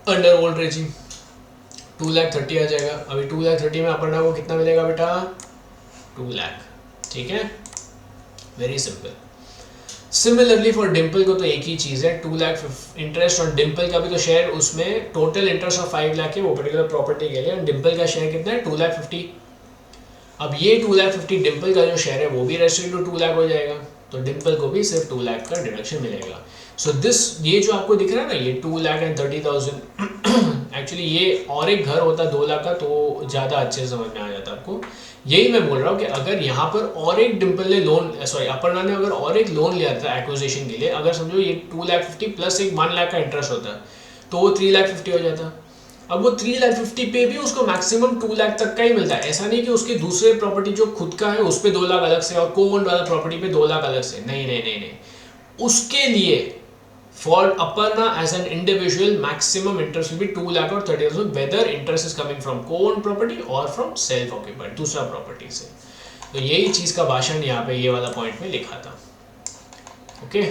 अंडर ओल्ड रेजिंग। 2 लाख 30 आ जाएगा। अभी 2 लाख 30 में अपर्णा को कितना मिलेगा बेटा 2 लाख। ठीक है, very simple. Similarly for Dimple को तो एक ही चीज़ है, 2 लाख इंटरेस्ट ऑन डिम्पल का भी तो शेयर, उसमें टोटल इंटरेस्ट ऑफ 5 लाख है वो पर्टिकुलर प्रॉपर्टी के लिए, और डिम्पल का शेयर कितना है 2 लाख 50। अब ये 2 लाख 50 डिम्पल का जो शेयर है वो भी रेस्ट्रिक्ट टू 2 लाख हो जाएगा, तो डिम्पल को भी सिर्फ 2 लाख का डिडक्शन मिलेगा। सो दिस ये जो आपको दिख रहा है ना ये 2 लाख एंड 30,000 एक्चुअली ये और एक घर होता 2 लाख का तो ज़्यादा अच्छे से समझ में आ जाता आपको। यही मैं बोल रहा हूँ कि अगर यहाँ पर और एक डिम्पल ने लोन अपर्णा ने अगर और एक लोन लिया था एक्विजिशन के लिए, अगर समझो ये 2 लाख 50 प्लस एक 1 लाख का इंटरेस्ट होता तो वो 3 लाख 50 हो जाता। अब वो 3 लाख 50 पे भी उसको मैक्सिमम 2 लाख तक का ही मिलता है। ऐसा नहीं कि उसके दूसरे प्रॉपर्टी जो खुद का है उस पर 2 लाख अलग से और को ओन्ड वाला प्रॉपर्टी पे 2 लाख अलग से, नहीं नहीं नहीं नहीं। उसके लिए for Aparna as an individual maximum interest will be 2 lakh or 30,000 whether interest is coming from co-owned property or from self occupied दूसरा प्रॉपर्टी से। तो यही चीज का भाषण यहाँ पे ये वाला पॉइंट में लिखा था। ओके,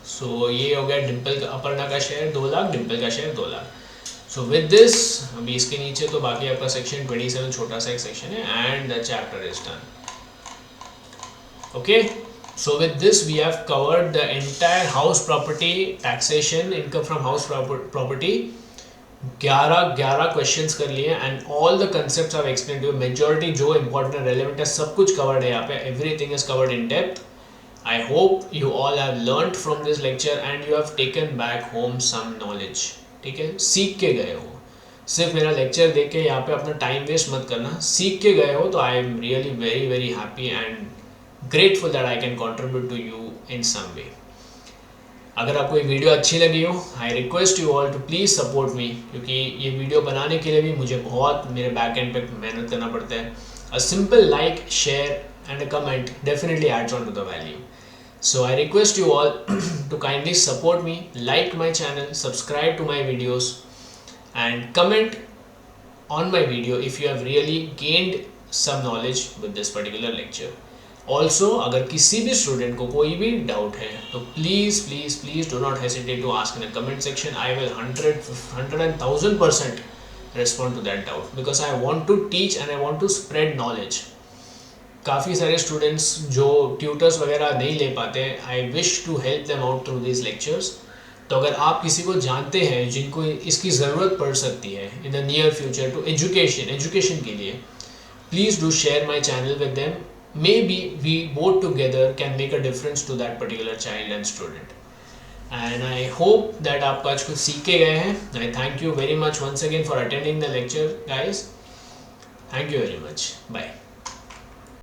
सो ये हो गया डिम्पल का, अपर्णा का शेयर 2 लाख, डिम्पल का share 2 lakh. So with this अभी इसके नीचे तो बाकी आपका सेक्शन 27 छोटा सा एक सेक्शन है and the chapter is done. Okay, so with this we have covered the entire house property taxation, income from house property, 11 questions कर लिए and all the concepts I explain to you. Majority जो important है relevant है सब कुछ covered है यहाँ पे, everything is covered in depth. I hope you all have learned from this lecture and you have taken back home some knowledge. ठीक है, सीख के गए हो, सिर्फ मेरा लेक्चर देख के यहाँ पे अपना टाइम वेस्ट मत करना, सीख के गए हो तो I am really very very happy and grateful that I can contribute to you in some way. अगर आपको ये वीडियो अच्छी लगी हो, I request you all to please support me, क्योंकि ये वीडियो बनाने के लिए भी मुझे बहुत मेरे बैक एंड पे मेहनत करना पड़ता है। A simple like, share and a comment definitely adds on to the value. So I request you all to kindly support me, like my channel, subscribe to my videos and comment on my video if you have really gained some knowledge with this particular lecture. Also अगर किसी भी student को कोई भी doubt है तो please please please do not hesitate to ask in the comment section. I will 100,000% respond to that doubt because I want to teach and I want to spread knowledge. काफ़ी सारे students जो tutors वगैरह नहीं ले पाते, I wish to help them out through this lectures. तो अगर आप किसी को जानते हैं जिनको इसकी ज़रूरत पड़ सकती है in the near future to education के लिए, please do share my channel with them. Maybe we both together can make a difference to that particular child and student. And I hope that आप आज कुछ सीख के गए हैं। I thank you very much once again for attending the lecture guys. Thank you very much, bye.